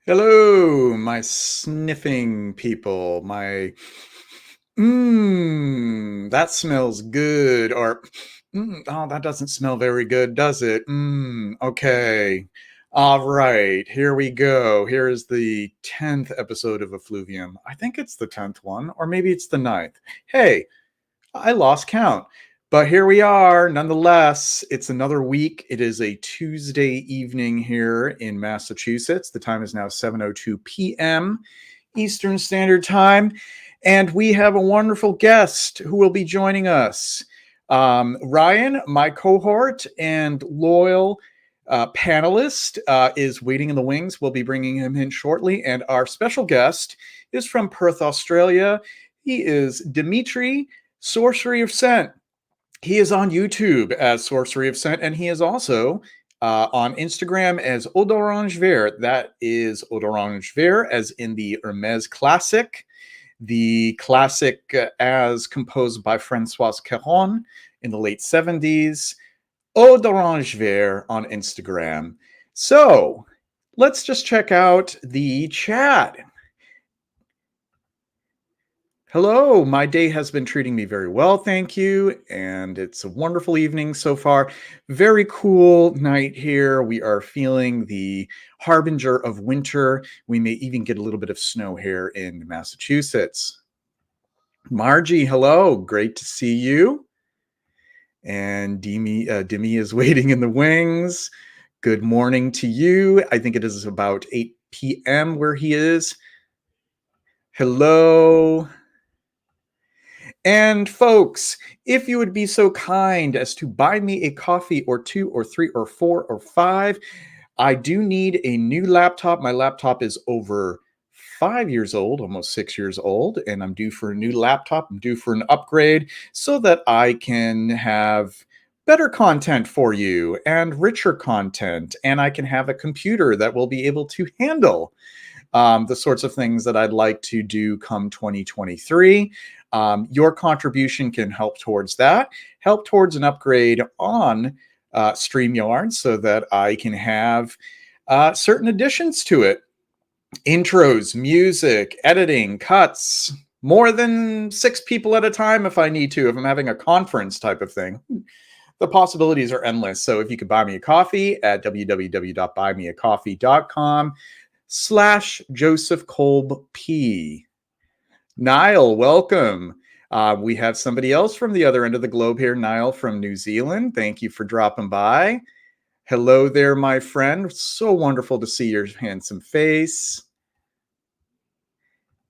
Hello, my sniffing people, that smells good, or oh, that doesn't smell very good, does it? Okay. All right, here we go. Here is the 10th episode of Effluvium. I think it's the 10th one, or maybe it's the ninth. Hey, I lost count. But here we are, nonetheless. It's another week. It is a Tuesday evening here in Massachusetts. The time is now 7:02 p.m. Eastern Standard Time. And we have a wonderful guest who will be joining us. Ryan, my cohort and loyal panelist, is waiting in the wings. We'll be bringing him in shortly. And our special guest is from Perth, Australia. He is Dimitri Sorcery of Scent. He is on YouTube as Sorcery of Scent, and he is also on Instagram as eaudorangeverte. That is eaudorangeverte, as in the Hermes classic, the classic as composed by Françoise Caron in the late 70s. Eaudorangeverte on Instagram. So let's just check out the chat. Hello, my day has been treating me very well, thank you, and it's a wonderful evening so far. Very cool night here. We are feeling the harbinger of winter. We may even get a little bit of snow here in Massachusetts. Margie, hello, great to see you. And Dimi is waiting in the wings. Good morning to you. I think it is about 8 p.m. where he is. Hello. And folks, if you would be so kind as to buy me a coffee or two or three or four or five, I do need a new laptop. My laptop is over 5 years old, almost 6 years old, and I'm due for a new laptop. I'm due for an upgrade so that I can have better content for you and richer content, and I can have a computer that will be able to handle the sorts of things that I'd like to do come 2023. Your contribution can help towards that, help towards an upgrade on StreamYard so that I can have certain additions to it. Intros, music, editing, cuts, more than 6 people at a time if I need to, if I'm having a conference type of thing. The possibilities are endless. So if you could buy me a coffee at www.buymeacoffee.com/Joseph Kolb P. Niall, welcome. We have somebody else from the other end of the globe here, Niall from New Zealand. Thank you for dropping by. Hello there, my friend. So wonderful to see your handsome face.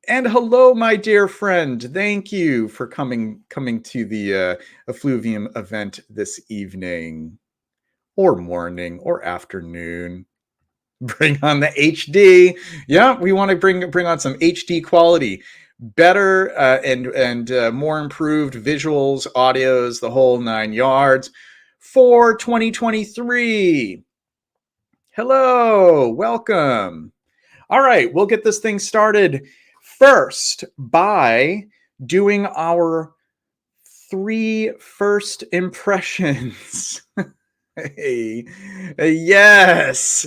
And hello, my dear friend. Thank you for coming to the Effluvium event this evening, or morning, or afternoon. Bring on the HD. Yeah, we want to bring on some HD quality, better and more improved visuals, audios, the whole 9 yards for 2023. Hello, welcome. All right, we'll get this thing started first by doing our 3 first impressions. Hey, yes,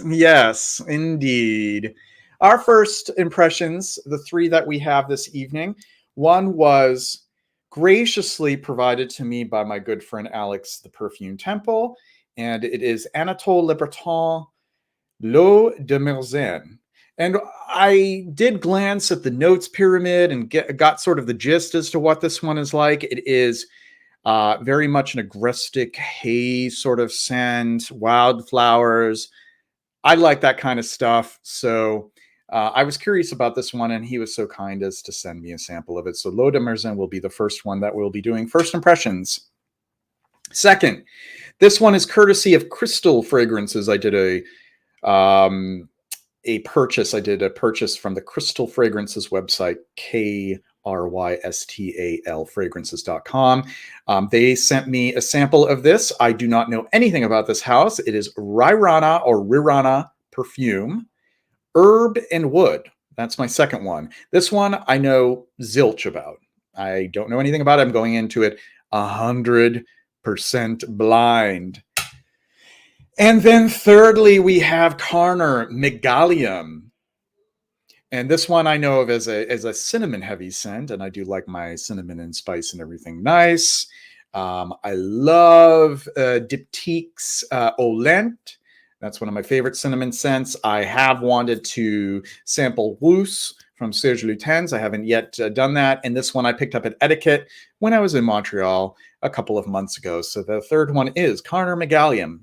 indeed. Our first impressions, the 3 that we have this evening, one was graciously provided to me by my good friend Alex, the Perfume Temple, and it is Anatole Le Breton, L'eau de Mersenne. And I did glance at the notes pyramid and got sort of the gist as to what this one is like. It is very much an agrestic haze sort of scent, wildflowers. I like that kind of stuff. So I was curious about this one, and he was so kind as to send me a sample of it. So L'eau de Mersenne will be the first one that we'll be doing. First impressions. Second, this one is courtesy of Crystal Fragrances. I did a purchase from the Crystal Fragrances website, KRYSTAL fragrances.com. They sent me a sample of this. I do not know anything about this house. It is Rirana or Rirana perfume, herb and wood. That's my second one. This one I know zilch about. I don't know anything about it. I'm going into it 100% blind. And then thirdly, we have Carner Megalium. And this one I know of as a cinnamon heavy scent, and I do like my cinnamon and spice and everything nice. I love Diptyque's Olent. That's one of my favorite cinnamon scents. I have wanted to sample Rousse from Serge Lutens. I haven't yet done that. And this one I picked up at Etiquette when I was in Montreal a couple of months ago. So the third one is Carner Megalium.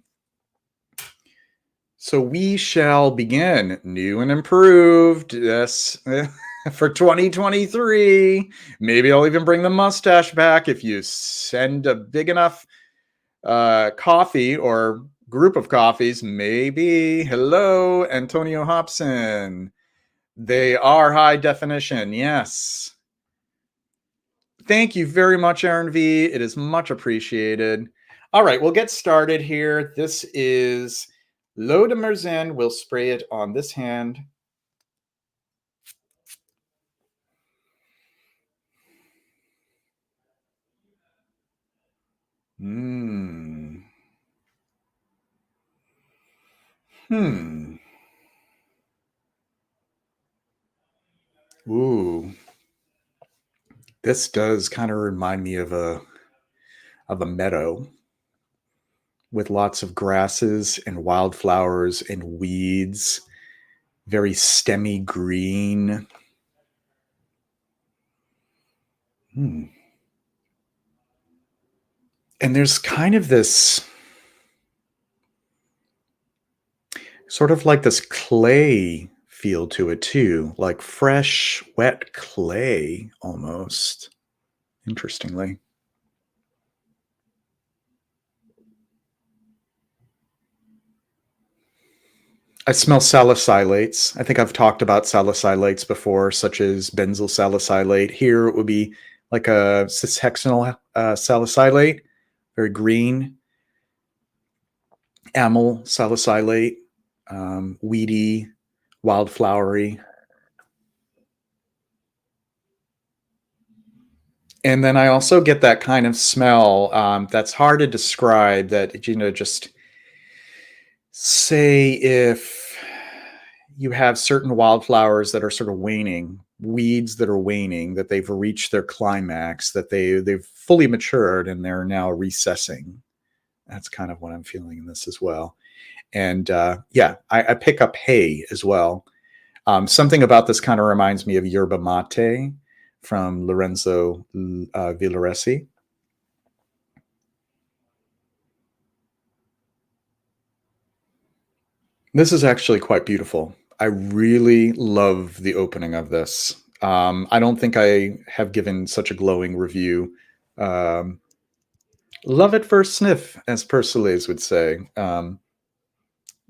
So we shall begin new and improved. Yes. For 2023. Maybe I'll even bring the mustache back if you send a big enough coffee or group of coffees. Maybe. Hello, Antonio Hobson. They are high definition. Yes. Thank you very much, Aaron V. It is much appreciated. All right, we'll get started here. This is L'Eau de Merzen. We'll spray it on this hand. Ooh. This does kind of remind me of a meadow with lots of grasses and wildflowers and weeds, very stemmy green. And there's kind of this sort of like this clay feel to it too, like fresh, wet clay almost, interestingly. I smell salicylates. I think I've talked about salicylates before, such as benzyl salicylate. Here it would be like a cishexyl salicylate, very green. Amyl salicylate, weedy, wildflowery. And then I also get that kind of smell that's hard to describe, that, just say if you have certain wildflowers that are sort of waning, weeds that are waning, that they've reached their climax, that they've fully matured and they're now recessing. That's kind of what I'm feeling in this as well. And yeah, I pick up hay as well. Something about this kind of reminds me of yerba mate from Lorenzo Villoresi. This is actually quite beautiful. I really love the opening of this. I don't think I have given such a glowing review. Love at first sniff, as Persolaise would say.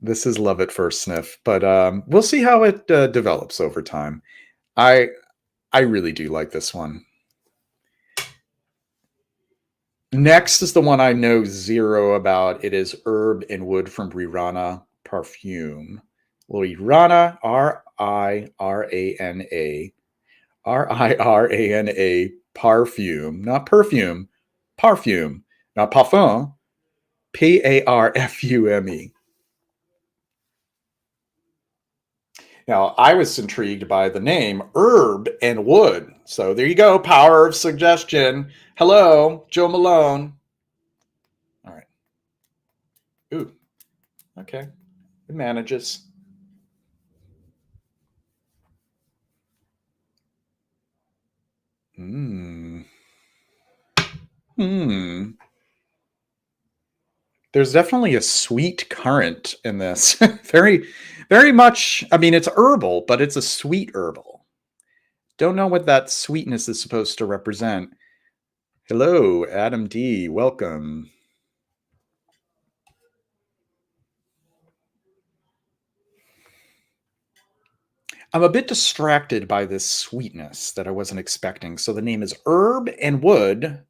This is love at first sniff, but we'll see how it develops over time. I really do like this one. Next is the one I know zero about. It is Herb and Wood from Rirana Perfume. Rirana, Rirana, Rirana, Parfume, not perfume, Parfume, not parfum, Parfume. Now, I was intrigued by the name Herb and Wood. So there you go. Power of suggestion. Hello, Joe Malone. All right. Ooh, okay. It manages. There's definitely a sweet current in this. Very, very much. I mean, it's herbal, but it's a sweet herbal. Don't know what that sweetness is supposed to represent. Hello, Adam D. Welcome. I'm a bit distracted by this sweetness that I wasn't expecting. So the name is Herb and Wood.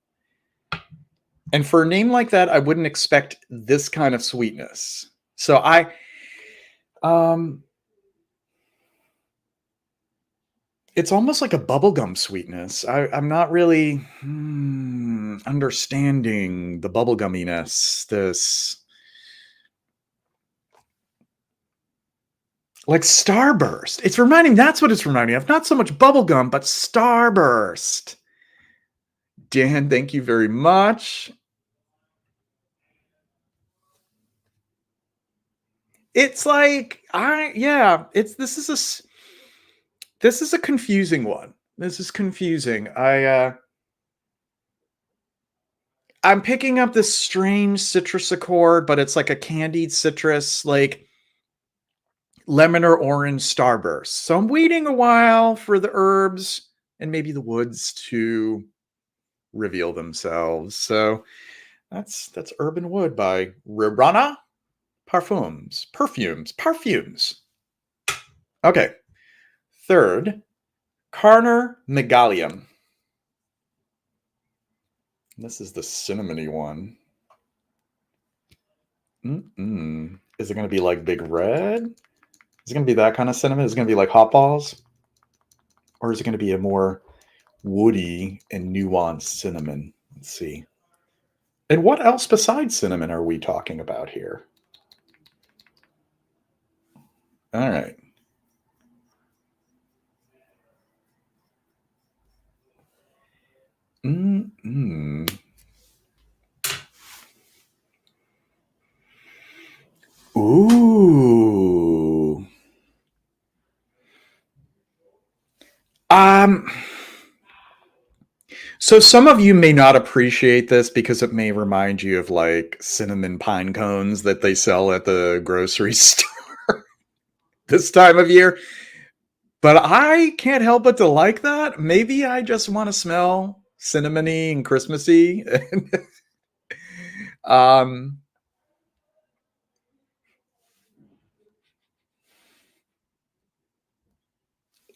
And for a name like that, I wouldn't expect this kind of sweetness. So it's almost like a bubblegum sweetness. I'm not really understanding the bubblegumminess. This Like Starburst. It's reminding, that's what it's reminding me of. Not so much bubblegum, but Starburst. Dan, thank you very much. It's like, this is a confusing one. This is confusing. I'm picking up this strange citrus accord, but it's like a candied citrus, like lemon or orange starburst. So I'm waiting a while for the herbs and maybe the woods to reveal themselves. So that's Urban Wood by Rirana Perfumes. Okay. Third, Carner Megalium. This is the cinnamony one. Is it going to be like Big Red? Is it going to be that kind of cinnamon? Is it going to be like hot balls? Or is it going to be a more woody and nuanced cinnamon? Let's see. And what else besides cinnamon are we talking about here? All right. Ooh. So some of you may not appreciate this because it may remind you of like cinnamon pine cones that they sell at the grocery store this time of year. But I can't help but to like that. Maybe I just want to smell cinnamony and Christmassy.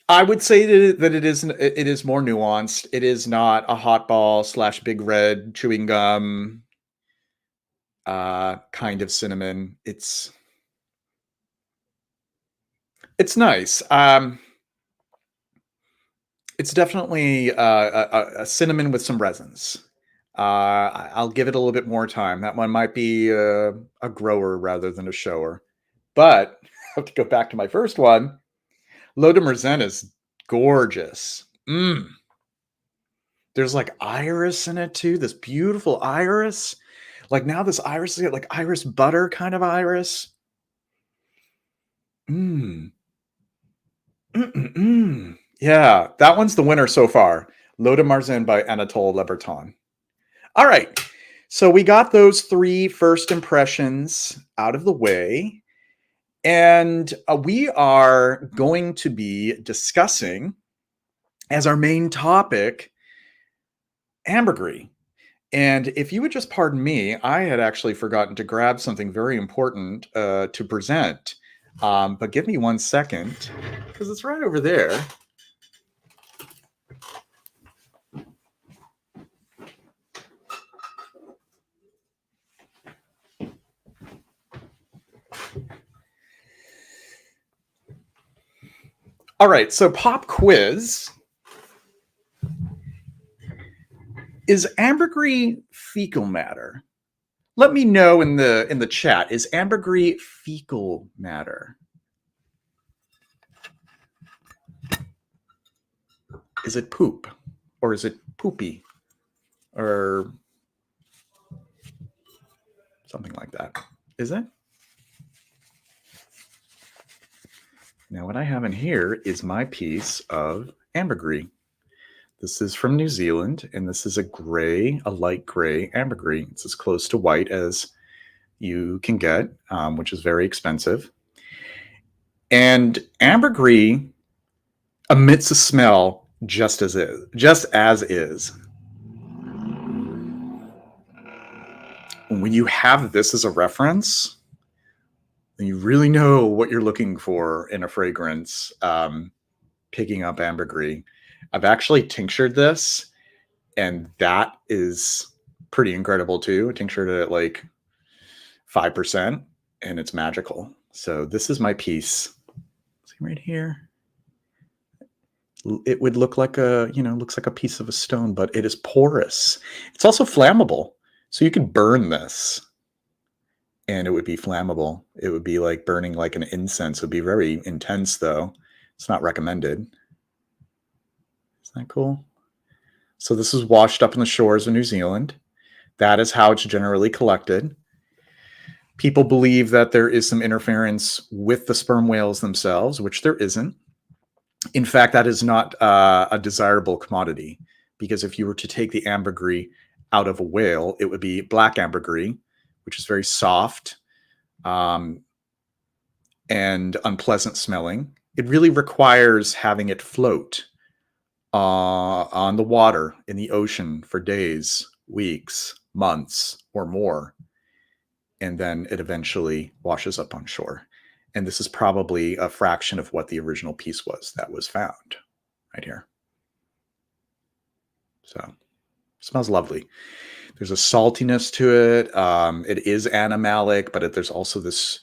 I would say that it is more nuanced. It is not a hot ball / big red chewing gum kind of cinnamon. It's nice. It's definitely a cinnamon with some resins. I'll give it a little bit more time. That one might be a grower rather than a shower. But I have to go back to my first one. L'Eau de Marzen is gorgeous. There's like iris in it too. This beautiful iris. Like now this iris is like iris butter kind of iris. Yeah, that one's the winner so far. L'Eau de Marzen by Anatole Leberton. All right. So we got those 3 first impressions out of the way. And we are going to be discussing, as our main topic, ambergris. And if you would just pardon me, I had actually forgotten to grab something very important to present. But give me 1 second, because it's right over there. All right, so pop quiz. Is ambergris fecal matter? Let me know in the chat. Is ambergris fecal matter? Is it poop? Or is it poopy? Or something like that. Is it? Now what I have in here is my piece of ambergris. This is from New Zealand, and this is a light gray ambergris. It's as close to white as you can get, which is very expensive. And ambergris emits a smell just as is. When you have this as a reference, then you really know what you're looking for in a fragrance, picking up ambergris. I've actually tinctured this, and that is pretty incredible too. I tinctured it at like 5%, and it's magical. So this is my piece. See right here. It would look like looks like a piece of a stone, but it is porous. It's also flammable, so you can burn this. and it would be flammable. It would be like burning like an incense. It would be very intense, though. It's not recommended. Isn't that cool? So this is washed up in the shores of New Zealand. That is how it's generally collected. People believe that there is some interference with the sperm whales themselves, which there isn't. In fact, that is not a desirable commodity, because if you were to take the ambergris out of a whale, it would be black ambergris, which is very soft and unpleasant smelling. It really requires having it float on the water in the ocean for days, weeks, months, or more. And then it eventually washes up on shore. And this is probably a fraction of what the original piece was that was found right here. So it smells lovely. There's a saltiness to it. It is animalic, but there's also this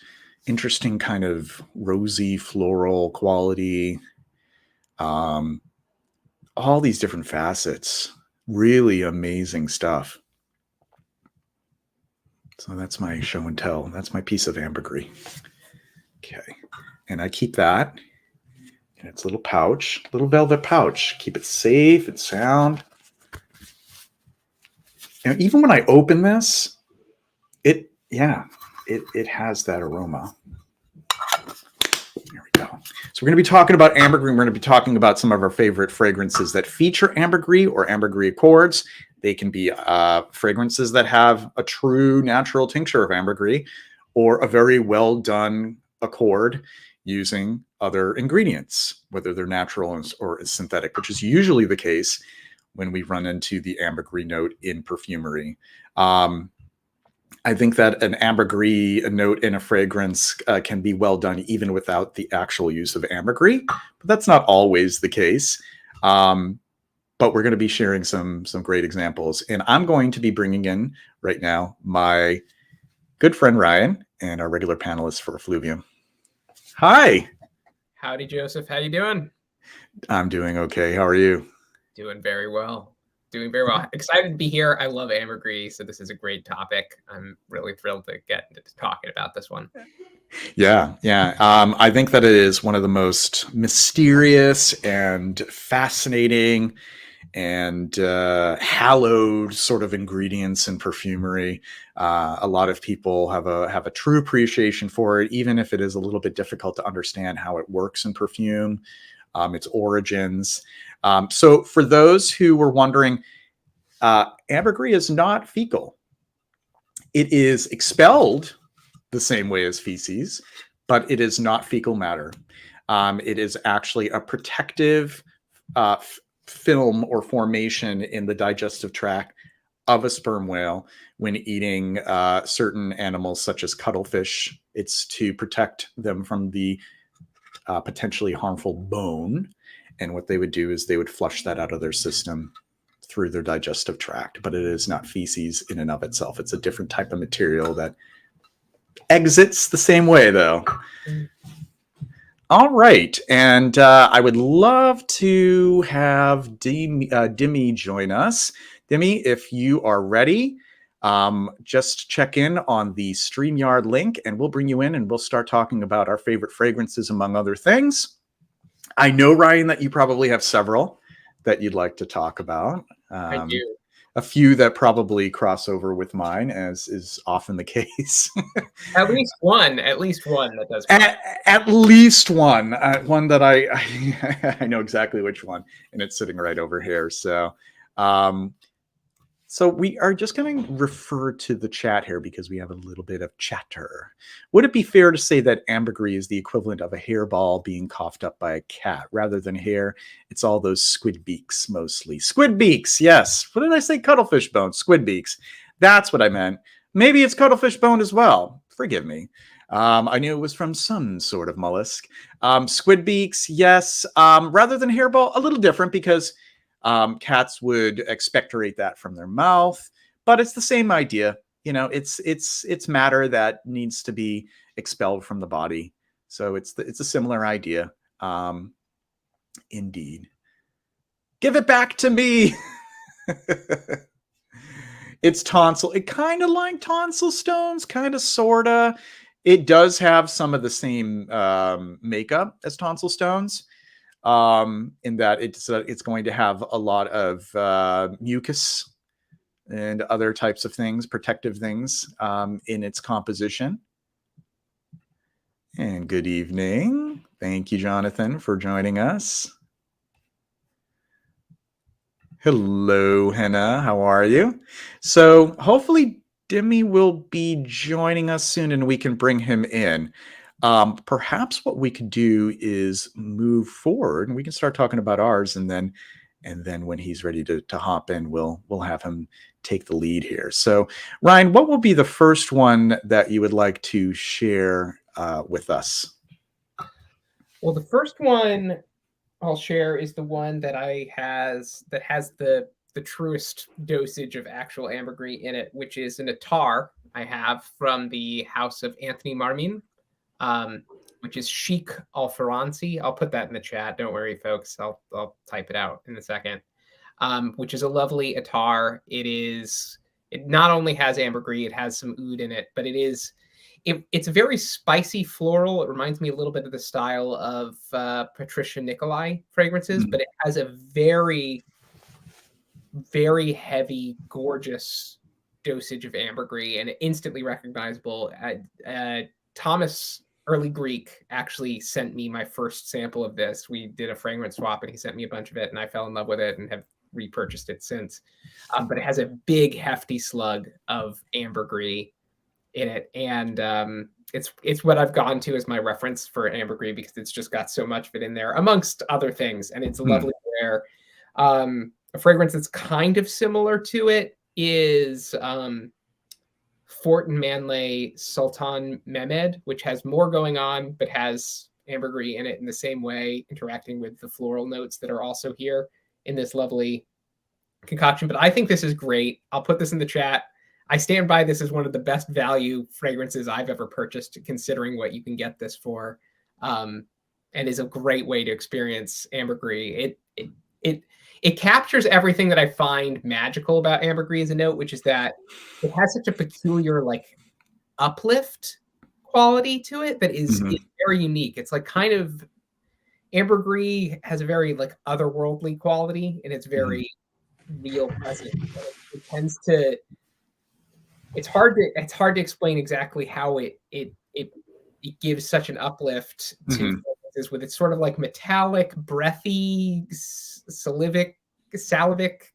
interesting kind of rosy floral quality. All these different facets. Really amazing stuff. So that's my show and tell. That's my piece of ambergris. Okay. And I keep that in its little pouch, little velvet pouch. Keep it safe and sound. And even when I open this, it has that aroma. There we go. So we're going to be talking about ambergris. We're going to be talking about some of our favorite fragrances that feature ambergris or ambergris accords. They can be fragrances that have a true natural tincture of ambergris, or a very well done accord using other ingredients, whether they're natural or synthetic, which is usually the case when we run into the ambergris note in perfumery. I think that an ambergris note in a fragrance can be well done even without the actual use of ambergris, but that's not always the case. But we're going to be sharing some great examples. And I'm going to be bringing in right now my good friend Ryan and our regular panelist for Effluvium. Hi. Howdy, Joseph. How you doing? I'm doing okay. How are you? Doing very well. Doing very well. Excited to be here. I love ambergris, so this is a great topic. I'm really thrilled to get into talking about this one. Yeah. I think that it is one of the most mysterious and fascinating and hallowed sort of ingredients in perfumery. A lot of people have a true appreciation for it, even if it is a little bit difficult to understand how it works in perfume, its origins. So for those who were wondering, ambergris is not fecal. It is expelled the same way as feces, but it is not fecal matter. It is actually a protective film or formation in the digestive tract of a sperm whale when eating certain animals such as cuttlefish. It's to protect them from the potentially harmful bone. And what they would do is they would flush that out of their system through their digestive tract. But it is not feces in and of itself. It's a different type of material that exits the same way, though. All right. And I would love to have Dimi join us. Dimi, if you are ready, just check in on the StreamYard link and we'll bring you in and we'll start talking about our favorite fragrances, among other things. I know, Ryan, that you probably have several that you'd like to talk about. I do. A few that probably cross over with mine, as is often the case. At least one that does. At least one. One that I know exactly which one, and it's sitting right over here. So, so we are just going to refer to the chat here because we have a little bit of chatter. Would it be fair to say that ambergris is the equivalent of a hairball being coughed up by a cat? Rather than hair, it's all those squid beaks mostly. Squid beaks, yes. What did I say? Cuttlefish bone, squid beaks. That's what I meant. Maybe it's cuttlefish bone as well. Forgive me. I knew it was from some sort of mollusk. Squid beaks, yes. Rather than hairball, a little different because cats would expectorate that from their mouth, but it's the same idea. You know, it's matter that needs to be expelled from the body. So it's a similar idea. Indeed. Give it back to me. It's tonsil. It kind of like tonsil stones, kind of, sorta. It does have some of the same makeup as tonsil stones, in that it's going to have a lot of mucus and other types of things, protective things, in its composition. And good evening. Thank you, Jonathan, for joining us. Hello, Henna. How are you? So hopefully Demi will be joining us soon and we can bring him in. Perhaps what we could do is move forward and we can start talking about ours, and then when he's ready to hop in, we'll have him take the lead here. So Ryan, what will be the first one that you would like to share with us? Well, the first one I'll share is the one that has the truest dosage of actual ambergris in it, which is an attar I have from the house of Anthony Marmin, which is Chic Alferanci. I'll put that in the chat. Don't worry, folks. I'll type it out in a second. Which is a lovely attar. It not only has ambergris, it has some oud in it, but it's very spicy floral. It reminds me a little bit of the style of Patricia Nicolai fragrances, but it has a very, very heavy, gorgeous dosage of ambergris and instantly recognizable. Thomas Early Greek actually sent me my first sample of this. We did a fragrance swap and he sent me a bunch of it and I fell in love with it and have repurchased it since. But it has a big, hefty slug of ambergris in it, and it's what I've gone to as my reference for ambergris because it's just got so much of it in there, amongst other things, and it's lovely rare. A fragrance that's kind of similar to it is Fort and Manley Sultan Mehmed, which has more going on, but has ambergris in it in the same way, interacting with the floral notes that are also here in this lovely concoction. But I think this is great. I'll put this in the chat. I stand by this as one of the best value fragrances I've ever purchased, considering what you can get this for, and is a great way to experience ambergris. It captures everything that I find magical about ambergris as a note, which is that it has such a peculiar like uplift quality to it that is very unique. It's like kind of ambergris has a very like otherworldly quality, and it's very real present. It tends to. It's hard to explain exactly how it gives such an uplift to fragrances with its sort of like metallic, breathy, salivic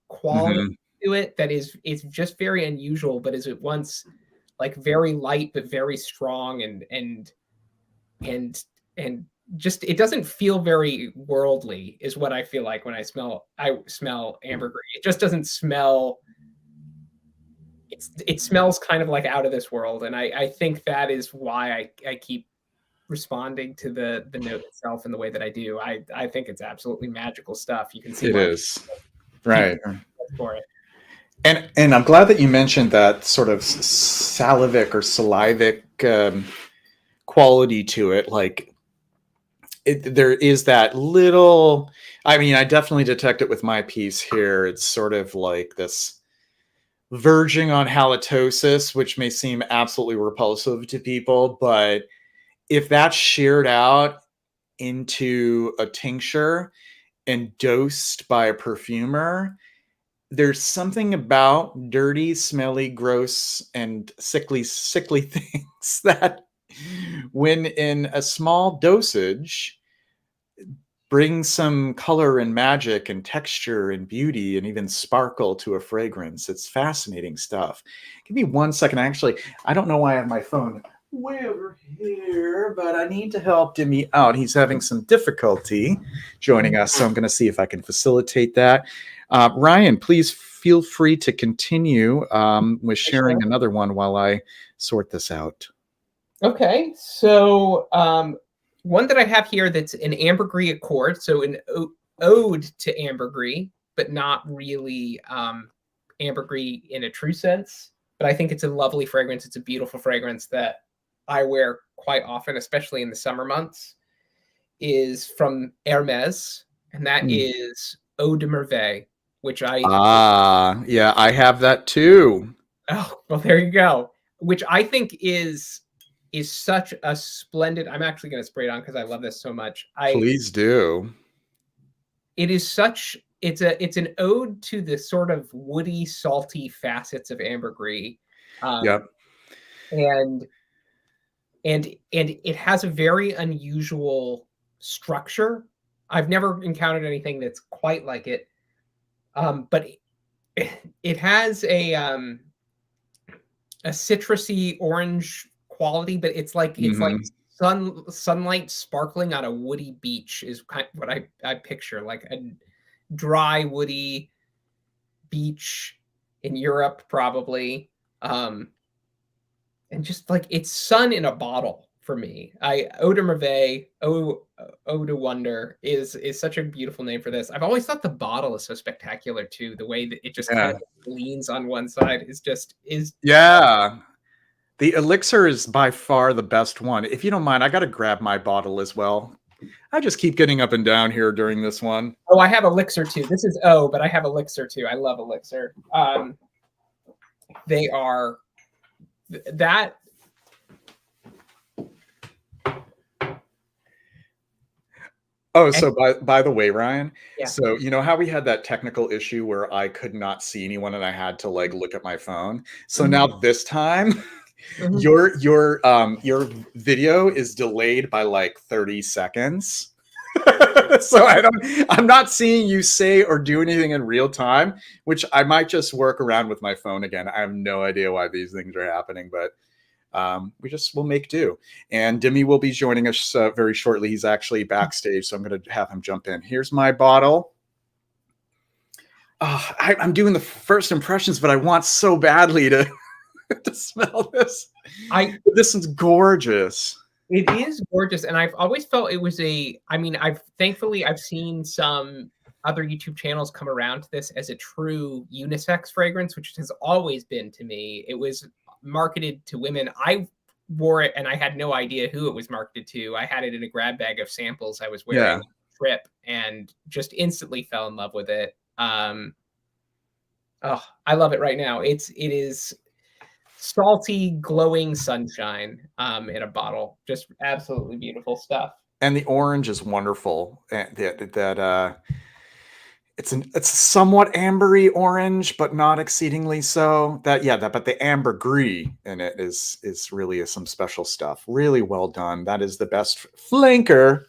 quality to it that it's just very unusual, but is at once like very light but very strong and just it doesn't feel very worldly is what I feel like when I smell ambergris. It just doesn't smell. It smells kind of like out of this world, and I think that is why I keep responding to the note itself in the way that I do. I think it's absolutely magical stuff. You can see it is right for it. And I'm glad that you mentioned that sort of salivic or salivic quality to it. Like there is that little. I mean, I definitely detect it with my piece here. It's sort of like this verging on halitosis, which may seem absolutely repulsive to people, but if that's shared out into a tincture and dosed by a perfumer, there's something about dirty, smelly, gross, and sickly things that, when in a small dosage, bring some color and magic and texture and beauty and even sparkle to a fragrance. It's fascinating stuff. Give me 1 second. I don't know why I have my phone way over here, but I need to help Demi out. He's having some difficulty joining us, so I'm going to see if I can facilitate that. Ryan, please feel free to continue with sharing another one while I sort this out. Okay, so one that I have here that's an ambergris accord, so an ode to ambergris, but not really ambergris in a true sense. But I think it's a lovely fragrance. It's a beautiful fragrance that I wear quite often, especially in the summer months, is from Hermes, and that is Eau de Merveille. which I yeah, I have that too. oh well, there you go. Which I think is such a splendid. I'm actually going to spray it on because I love this so much. Please do. It is such. It's an ode to the sort of woody, salty facets of ambergris. Yep. And it has a very unusual structure. I've never encountered anything that's quite like it. But it has a citrusy orange quality, but it's like sunlight sparkling on a woody beach is kind of what I picture, like a dry woody beach in Europe, probably. And just like it's sun in a bottle for me. Eau de Merveille, Eau de Wonder is such a beautiful name for this. I've always thought the bottle is so spectacular too. The way that it just kind of leans on one side is yeah. The elixir is by far the best one. If you don't mind, I got to grab my bottle as well. I just keep getting up and down here during this one. Oh, I have elixir too. This is O, but I have elixir too. I love elixir. They are that. Oh, so by the way, Ryan, yeah. So you know how we had that technical issue where I could not see anyone and I had to like look at my phone. So now this time your video is delayed by like 30 seconds. So I'm not seeing you say or do anything in real time, which I might just work around with my phone again. I have no idea why these things are happening, but we'll make do. And Dimi will be joining us very shortly. He's actually backstage, so I'm going to have him jump in. Here's my bottle. I'm doing the first impressions, but I want so badly to to smell this. This is gorgeous. It is gorgeous, and I've always felt it was thankfully I've seen some other YouTube channels come around to this as a true unisex fragrance, which has always been to me. It was marketed to women. I wore it and I had no idea who it was marketed to. I had it in a grab bag of samples I was wearing on a trip and just instantly fell in love with it. I love it right now. It is salty, glowing sunshine in a bottle. Just absolutely beautiful stuff. And the orange is wonderful. It's a somewhat ambery orange, but not exceedingly so. But the ambergris in it is really some special stuff. Really well done. That is the best flanker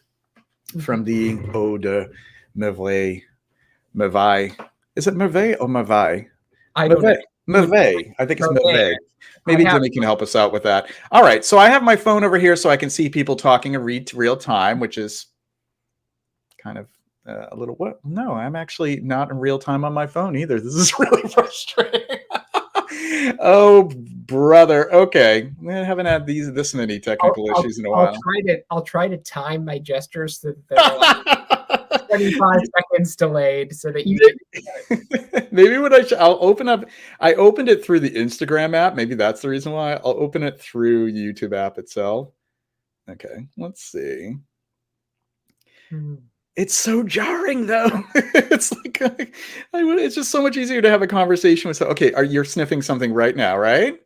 from the Eau de Merveille. Is it Merveille or Merveille? I don't know. Merveille. I think it's Merveille. Maybe Jimmy can help us out with that. All right. So I have my phone over here so I can see people talking in real time, which is kind of a little what? No, I'm actually not in real time on my phone either. This is really frustrating. Oh, brother. Okay. I haven't had this many technical issues in a while. I'll try to time my gestures so that they're like 25 seconds delayed so that you maybe I'll open up. I opened it through the Instagram app. Maybe that's the reason why. I'll open it through the YouTube app itself. Okay, let's see. It's so jarring though. It's like it's just so much easier to have a conversation with. Okay, you're sniffing something right now, right?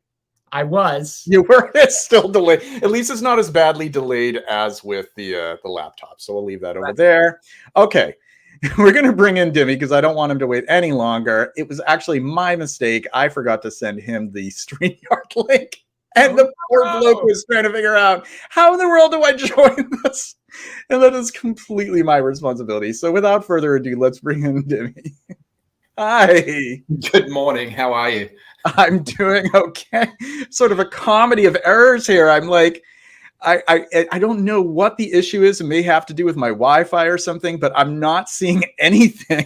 I was. You were. It's still delayed. At least it's not as badly delayed as with the laptop. So we'll leave that over there. Okay. We're going to bring in Dimi because I don't want him to wait any longer. It was actually my mistake. I forgot to send him the StreamYard link. And the poor bloke was trying to figure out how in the world do I join this? And that is completely my responsibility. So without further ado, let's bring in Dimi. Hi. Good morning. How are you? I'm doing okay. Sort of a comedy of errors here. I'm like, I don't know what the issue is. It may have to do with my Wi-Fi or something, but I'm not seeing anything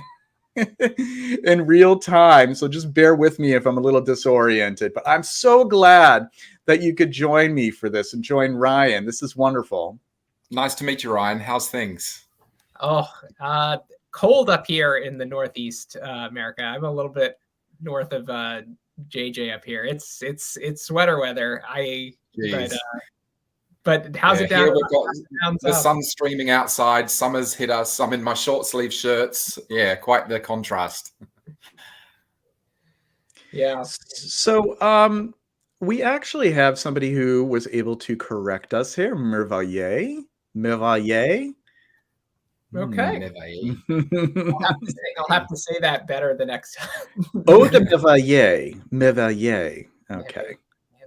in real time. So just bear with me if I'm a little disoriented. But I'm so glad that you could join me for this and join Ryan. This is wonderful. Nice to meet you, Ryan. How's things? Oh, cold up here in the Northeast America. I'm a little bit north of JJ up here. It's sweater weather. But how's it down? Here we've got the sun streaming outside. Summer's hit us. I'm in my short sleeve shirts. Yeah, quite the contrast. Yeah. So we actually have somebody who was able to correct us here. Merveille. Merveille. Okay. Merveille. I'll have to say that better the next time. Eau de Merveille. Merveille. Okay. Merveille.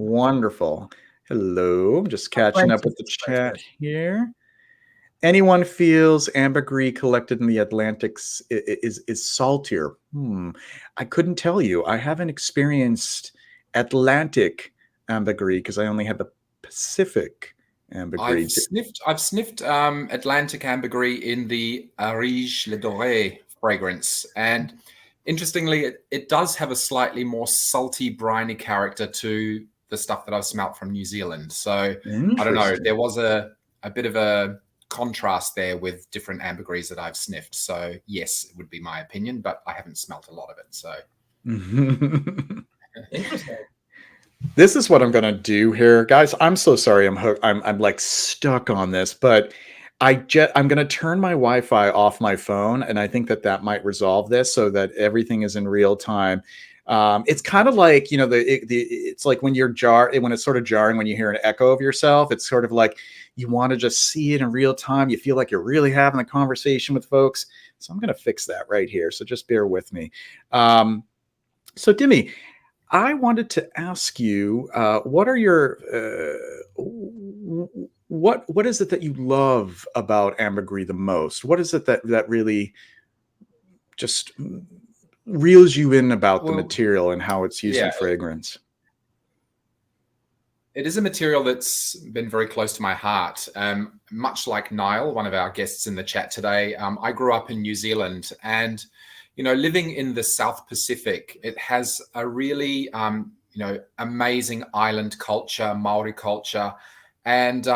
Wonderful. Hello. I'm just catching up with the chat French. here. Anyone feels ambergris collected in the Atlantic is saltier? I couldn't tell you. I haven't experienced Atlantic ambergris because I only had the Pacific ambergris. I've sniffed Atlantic ambergris in the Arige Le Doré fragrance, and interestingly, it does have a slightly more salty, briny character to the stuff that I've smelt from New Zealand. So I don't know. There was a bit of a contrast there with different ambergris that I've sniffed. So yes, it would be my opinion, but I haven't smelt a lot of it. So interesting. This is what I'm going to do here, guys. I'm so sorry. I'm like stuck on this, but I'm going to turn my Wi-Fi off my phone, and I think that might resolve this so that everything is in real time. It's kind of like, you know, it's like when when it's sort of jarring when you hear an echo of yourself. It's sort of like you want to just see it in real time. You feel like you're really having a conversation with folks. So I'm going to fix that right here. So just bear with me. So Dimi, I wanted to ask you, what are your what is it that you love about ambergris the most? What is it that really just reels you in about the material and how it's used in fragrance? It is a material that's been very close to my heart. Much like Niall, one of our guests in the chat today, I grew up in New Zealand, and you know, living in the South Pacific, it has a really, you know, amazing island culture, Maori culture. And,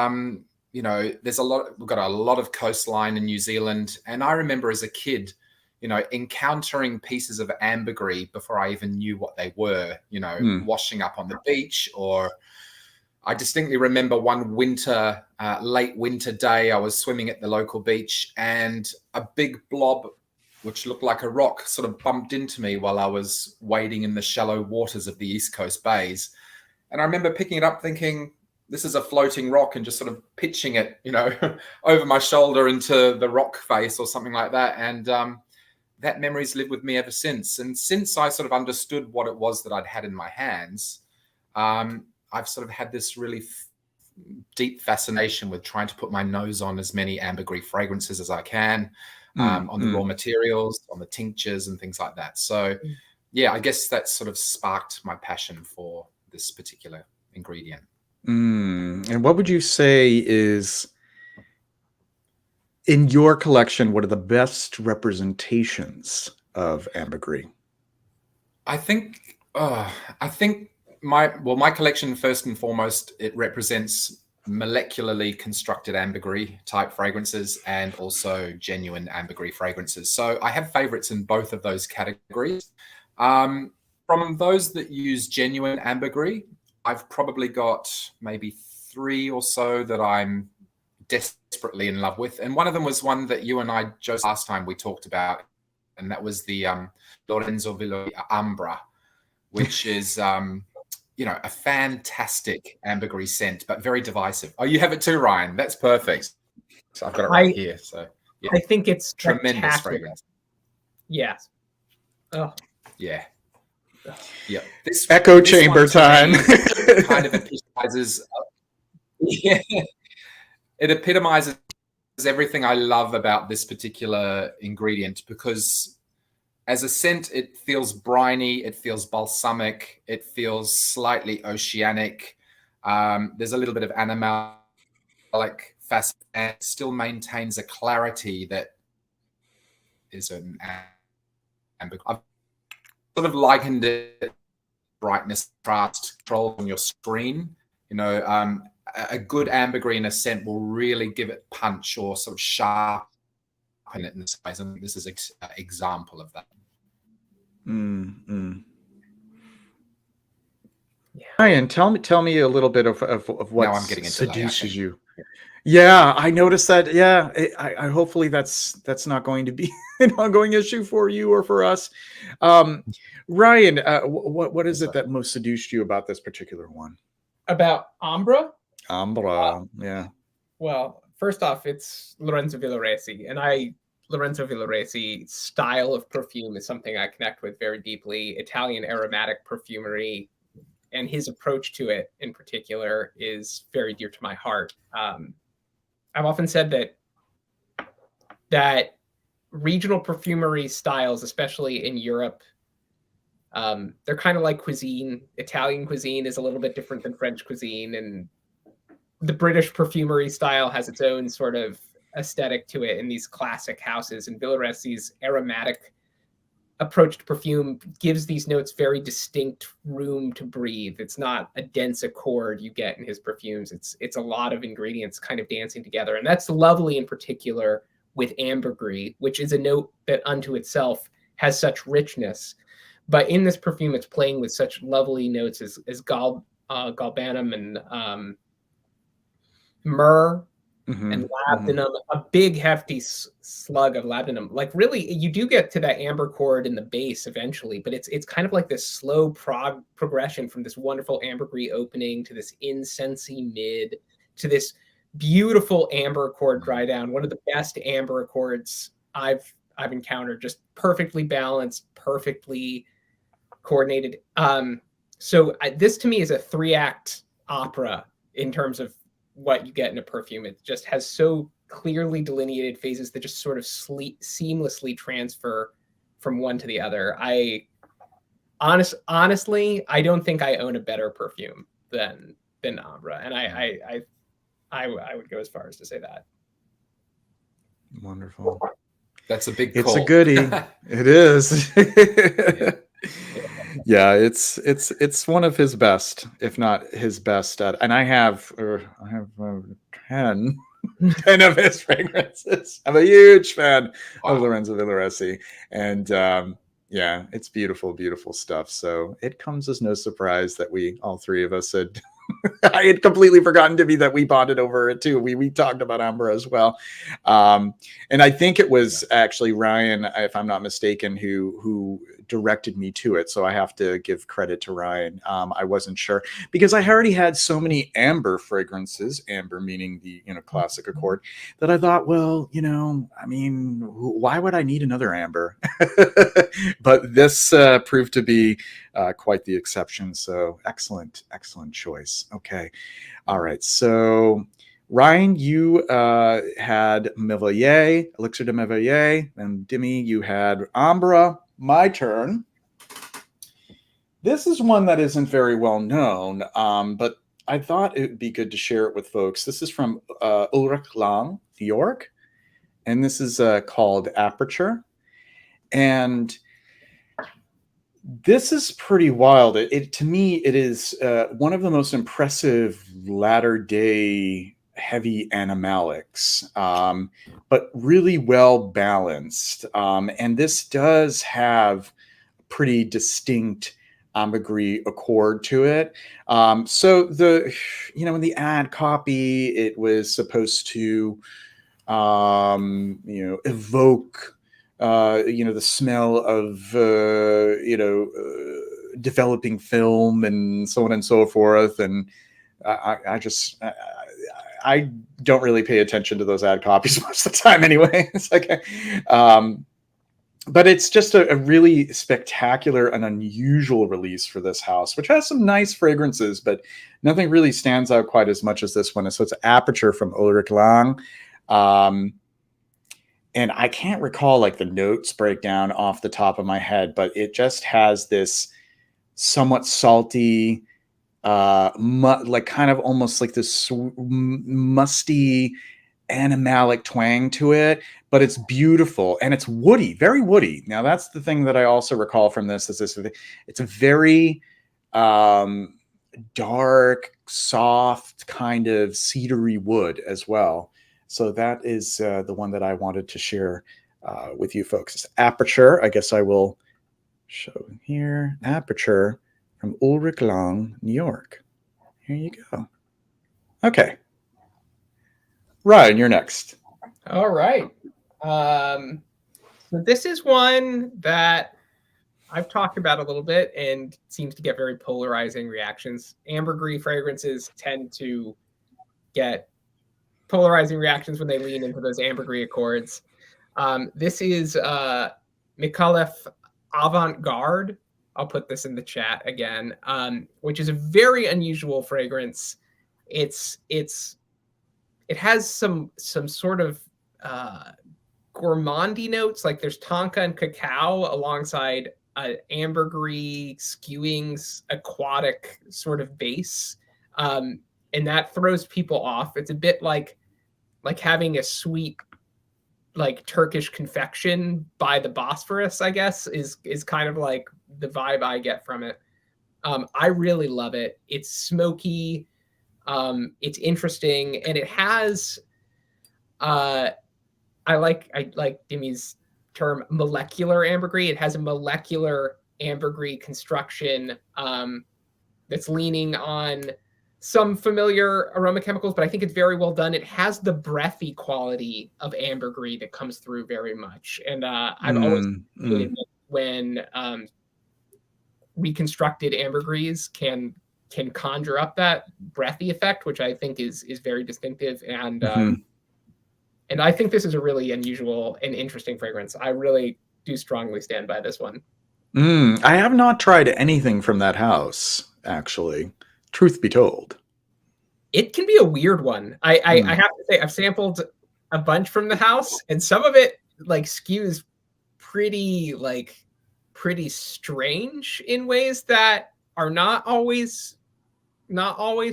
you know, we've got a lot of coastline in New Zealand. And I remember as a kid, you know, encountering pieces of ambergris before I even knew what they were, you know, washing up on the beach. Or I distinctly remember one winter, late winter day, I was swimming at the local beach, and a big blob which looked like a rock sort of bumped into me while I was wading in the shallow waters of the East Coast bays. And I remember picking it up thinking, this is a floating rock, and just sort of pitching it, you know, over my shoulder into the rock face or something like that. And that memory's lived with me ever since. And since I sort of understood what it was that I'd had in my hands, I've sort of had this really deep fascination with trying to put my nose on as many ambergris fragrances as I can. On the raw materials, on the tinctures and things like that. So yeah, I guess that sort of sparked my passion for this particular ingredient. And what would you say is, in your collection, what are the best representations of ambergris? I think my collection, first and foremost, it represents molecularly constructed ambergris type fragrances and also genuine ambergris fragrances. So I have favorites in both of those categories. From those that use genuine ambergris, I've probably got maybe 3 or so that I'm desperately in love with. And one of them was one that you and I, just last time we talked about, and that was the Lorenzo Villo Ambra, which is you know, a fantastic ambergris scent, but very divisive. Oh, you have it too, Ryan. That's perfect. So I've got it right here. So yeah. I think it's tremendous fragrance. Yes. Oh. Yeah. Yeah. This echo chamber time. Kind of epitomizes. Yeah. It epitomizes everything I love about this particular ingredient, because as a scent, it feels briny, it feels balsamic, it feels slightly oceanic. There's a little bit of animalic facet, and it still maintains a clarity that is an amber. I've sort of likened it brightness, contrast, control on your screen. You know, a good ambergris in a scent will really give it punch or sort of sharpen it in this space. And this is an example of that. Ryan, tell me a little bit of what now I'm getting into seduces you. Yeah, I noticed that. Yeah, I hopefully that's not going to be an ongoing issue for you or for us. Um, Ryan, what is Yes, it sir. that most seduced you about this particular one? About Ambra. Ambra, yeah. Well, first off, it's Lorenzo Villaresi, and Lorenzo Villaresi's style of perfume is something I connect with very deeply. Italian aromatic perfumery, and his approach to it in particular is very dear to my heart. I've often said that regional perfumery styles, especially in Europe, they're kind of like cuisine. Italian cuisine is a little bit different than French cuisine, and the British perfumery style has its own sort of aesthetic to it in these classic houses. And Villaresi's aromatic approach to perfume gives these notes very distinct room to breathe. It's not a dense accord you get in his perfumes. It's a lot of ingredients kind of dancing together. And that's lovely in particular with ambergris, which is a note that unto itself has such richness. But in this perfume, it's playing with such lovely notes as galbanum and myrrh Hmm. and Hmm. labdanum, a big hefty slug of labdanum. Like really, you do get to that amber chord in the base eventually, but it's kind of like this slow progression from this wonderful ambergris opening to this incensey mid to this beautiful amber chord dry down. One of the best amber chords I've encountered, just perfectly balanced, perfectly coordinated. This to me is a 3-act opera in terms of what you get in a perfume. It just has so clearly delineated phases that just sort of seamlessly transfer from one to the other. Honestly, I don't think I own a better perfume than Ambra, and I would go as far as to say that. Wonderful. That's a big It's a call. goodie. It is. Yeah. Yeah, it's one of his best, if not his best. And I have 10 10 of his fragrances. I'm a huge fan of Wow. Lorenzo Villaresi, and yeah, it's beautiful, beautiful stuff. So it comes as no surprise that we all three of us had. I had completely forgotten, Timmy, that we bonded over it too. We talked about Amber as well, and I think it was actually Ryan, if I'm not mistaken, who directed me to it. So I have to give credit to Ryan. I wasn't sure because I already had so many amber fragrances, amber meaning the classic accord, that I thought, well, I mean, why would I need another amber? But this proved to be quite the exception. So excellent, excellent choice. Okay. All right. So Ryan, you had Merveille, Elixir de Merveille, and Dimi, you had Ambra. My turn. This is one that isn't very well known, but I thought it would be good to share it with folks. This is from Ulrich Lang, New York, and this is called Aperture. And this is pretty wild. To me, it is one of the most impressive latter day heavy animalics, but really well balanced. And this does have pretty distinct ambergris accord to it. So in the ad copy, it was supposed to evoke the smell of developing film and so on and so forth. And I don't really pay attention to those ad copies most of the time anyway. It's like but it's just a really spectacular and unusual release for this house, which has some nice fragrances, but nothing really stands out quite as much as this one. So it's Aperture from Ulrich Lang. And I can't recall like the notes breakdown off the top of my head, but it just has this somewhat salty, like kind of almost like this musty, animalic twang to it, but it's beautiful and it's woody, very woody. Now that's the thing that I also recall from this is it's a very dark, soft kind of cedary wood as well. So that is the one that I wanted to share with you folks. It's Aperture. I guess I will show here. Aperture from Ulrich Lang, New York. Here you go. Okay. Ryan, you're next. All right. So this is one that I've talked about a little bit and seems to get very polarizing reactions. Ambergris fragrances tend to get polarizing reactions when they lean into those ambergris accords. This is Micallef Avant-Garde. I'll put this in the chat again, which is a very unusual fragrance. It has some sort of gourmandy notes, like there's tonka and cacao alongside ambergris skewing aquatic sort of base, and that throws people off. It's a bit like having a sweet like Turkish confection by the Bosphorus, I guess, is kind of like the vibe I get from it. I really love it. It's smoky, it's interesting, and it has I like Dimi's term molecular ambergris. It has a molecular ambergris construction that's leaning on some familiar aroma chemicals, but I think it's very well done. It has the breathy quality of ambergris that comes through very much. And I've always when reconstructed ambergris can conjure up that breathy effect, which I think is very distinctive. And and I think this is a really unusual and interesting fragrance. I really do strongly stand by this one. I have not tried anything from that house, actually. Truth be told. It can be a weird one. I have to say, I've sampled a bunch from the house, and some of it like skews pretty strange in ways that are not always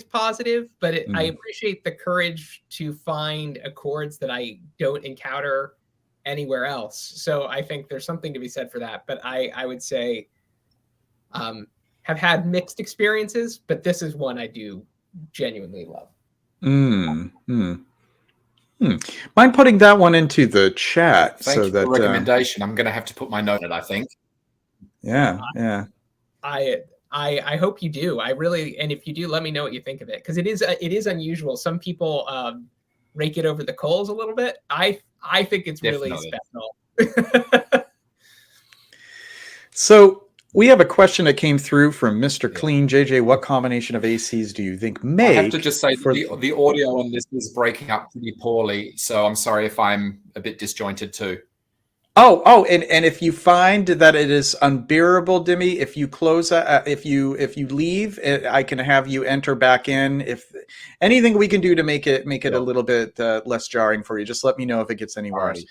positive, but I appreciate the courage to find accords that I don't encounter anywhere else. So I think there's something to be said for that. But I would say have had mixed experiences, but this is one I do genuinely love. Mind putting that one into the chat? Thank you for the recommendation. I'm going to have to put my note in it, I think. Yeah. I hope you do. I really, and if you do, let me know what you think of it, because it is unusual. Some people rake it over the coals a little bit. I think it's Definitely really special. So we have a question that came through from Mr. Clean. JJ, what combination of ACs do you think make? I have to just say the audio on this is breaking up pretty poorly, so I'm sorry if I'm a bit disjointed too. And if you find that it is unbearable, Dimi, if you close, if you leave, I can have you enter back in. If anything we can do to make it a little bit less jarring for you, just let me know if it gets any worse.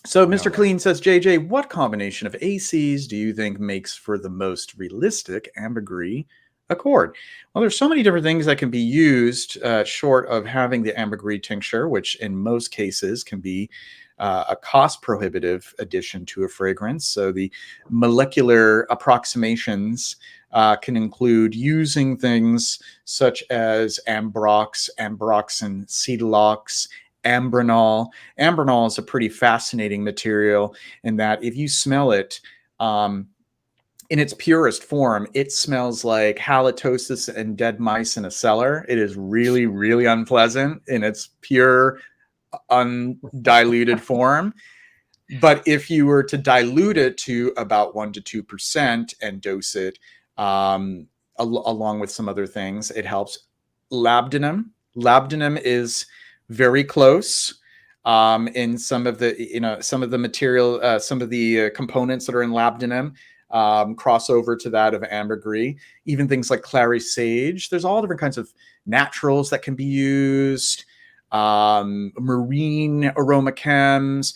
So Mr. Clean says, JJ, what combination of ACs do you think makes for the most realistic ambergris accord? Well, there's so many different things that can be used short of having the ambergris tincture, which in most cases can be a cost-prohibitive addition to a fragrance. So the molecular approximations can include using things such as ambrox, ambroxan, cetylox, ambronol. Ambronol is a pretty fascinating material in that if you smell it in its purest form, it smells like halitosis and dead mice in a cellar. It is really, really unpleasant in its pure, undiluted form. But if you were to dilute it to about 1 to 2% and dose it along with some other things, it helps. Labdanum is very close in some of the material, some of the components that are in labdanum cross over to that of ambergris. Even things like clary sage. There's all different kinds of naturals that can be used. Marine aroma chems.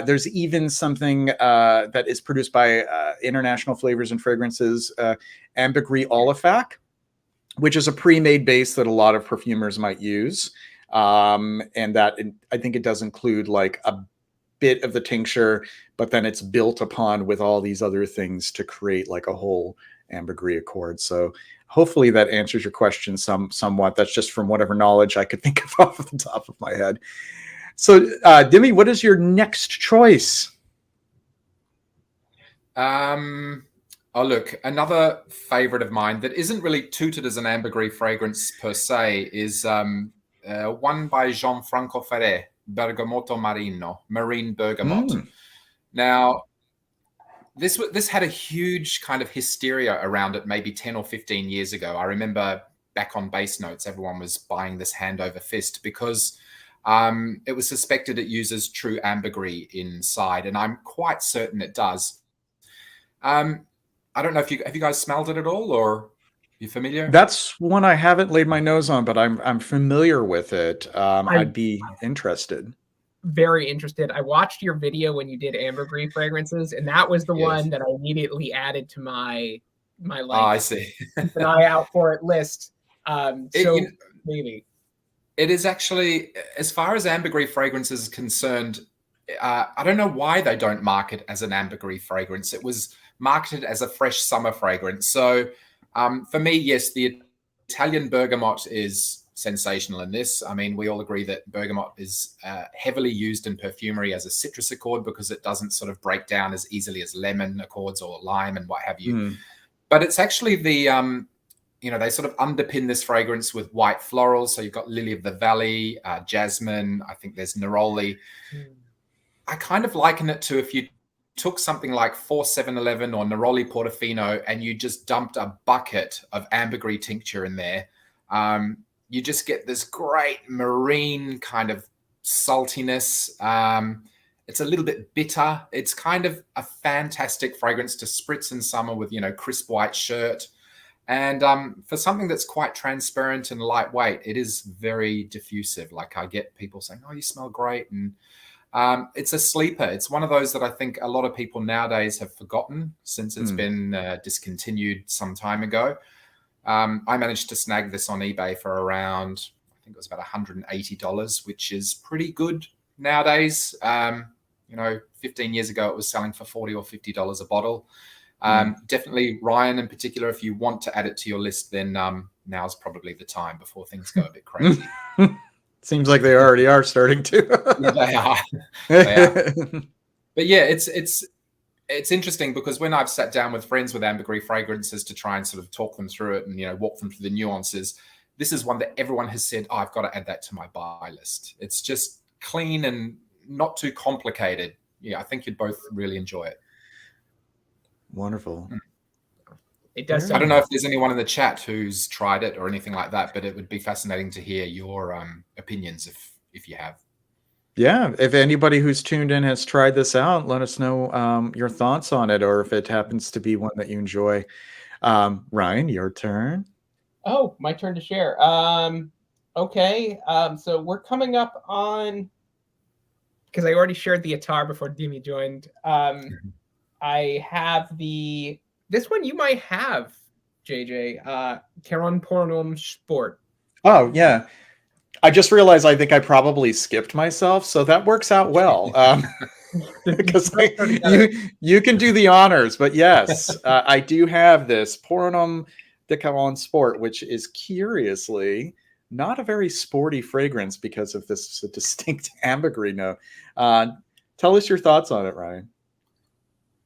There's even something that is produced by International Flavors and Fragrances, ambergris olefac, which is a pre-made base that a lot of perfumers might use. And that I think it does include like a bit of the tincture, but then it's built upon with all these other things to create like a whole ambergris accord. So hopefully that answers your question somewhat. That's just from whatever knowledge I could think of off the top of my head. So Dimi, what is your next choice? Oh, look, another favorite of mine that isn't really touted as an ambergris fragrance per se is one by Gianfranco Ferrer, Bergamotto Marino, Marine Bergamot. Now, this had a huge kind of hysteria around it maybe 10 or 15 years ago. I remember back on base notes, everyone was buying this hand over fist because it was suspected it uses true ambergris inside, and I'm quite certain it does. I don't know if have you guys smelled it at all, or you familiar? That's one I haven't laid my nose on, but I'm familiar with it. I'd be interested. Very interested. I watched your video when you did ambergris fragrances, and that was the one that I immediately added to my like. Oh, I see. Keep an eye out for it list. Maybe it is actually, as far as ambergris fragrances is concerned, I don't know why they don't market as an ambergris fragrance. It was marketed as a fresh summer fragrance. So for me, yes, the Italian bergamot is sensational in this. I mean, we all agree that bergamot is heavily used in perfumery as a citrus accord because it doesn't sort of break down as easily as lemon accords or lime and what have you. But it's actually the, they sort of underpin this fragrance with white florals. So you've got lily of the valley, jasmine, I think there's neroli. I kind of liken it to if you took something like 4711 or Neroli Portofino and you just dumped a bucket of ambergris tincture in there, you just get this great marine kind of saltiness. It's a little bit bitter. It's kind of a fantastic fragrance to spritz in summer with, crisp white shirt. And for something that's quite transparent and lightweight, it is very diffusive. Like I get people saying, oh, you smell great. And it's a sleeper. It's one of those that I think a lot of people nowadays have forgotten since it's been discontinued some time ago. I managed to snag this on eBay for around, I think it was about $180, which is pretty good nowadays. 15 years ago, it was selling for $40 or $50 a bottle. Definitely, Ryan, in particular, if you want to add it to your list, then now's probably the time before things go a bit crazy. Seems like they already are starting to. Yeah, they are. They are. But yeah, it's interesting because when I've sat down with friends with ambergris fragrances to try and sort of talk them through it and walk them through the nuances, this is one that everyone has said, oh, I've got to add that to my buy list. It's just clean and not too complicated. Yeah, I think you'd both really enjoy it. Wonderful. It does. I don't know if there's anyone in the chat who's tried it or anything like that, but it would be fascinating to hear your opinions if you have. Yeah, if anybody who's tuned in has tried this out, let us know your thoughts on it, or if it happens to be one that you enjoy. Ryan, your turn. Oh, my turn to share. Okay. So we're coming up on, because I already shared the Attar before Dimi joined. I have this one you might have, JJ. Caron Pornom Sport. Oh, yeah. I just realized I think I probably skipped myself, so that works out well. Because you can do the honors, but yes, I do have this Pornom de Caron Sport, which is curiously not a very sporty fragrance because of this distinct ambergris note. Tell us your thoughts on it, Ryan.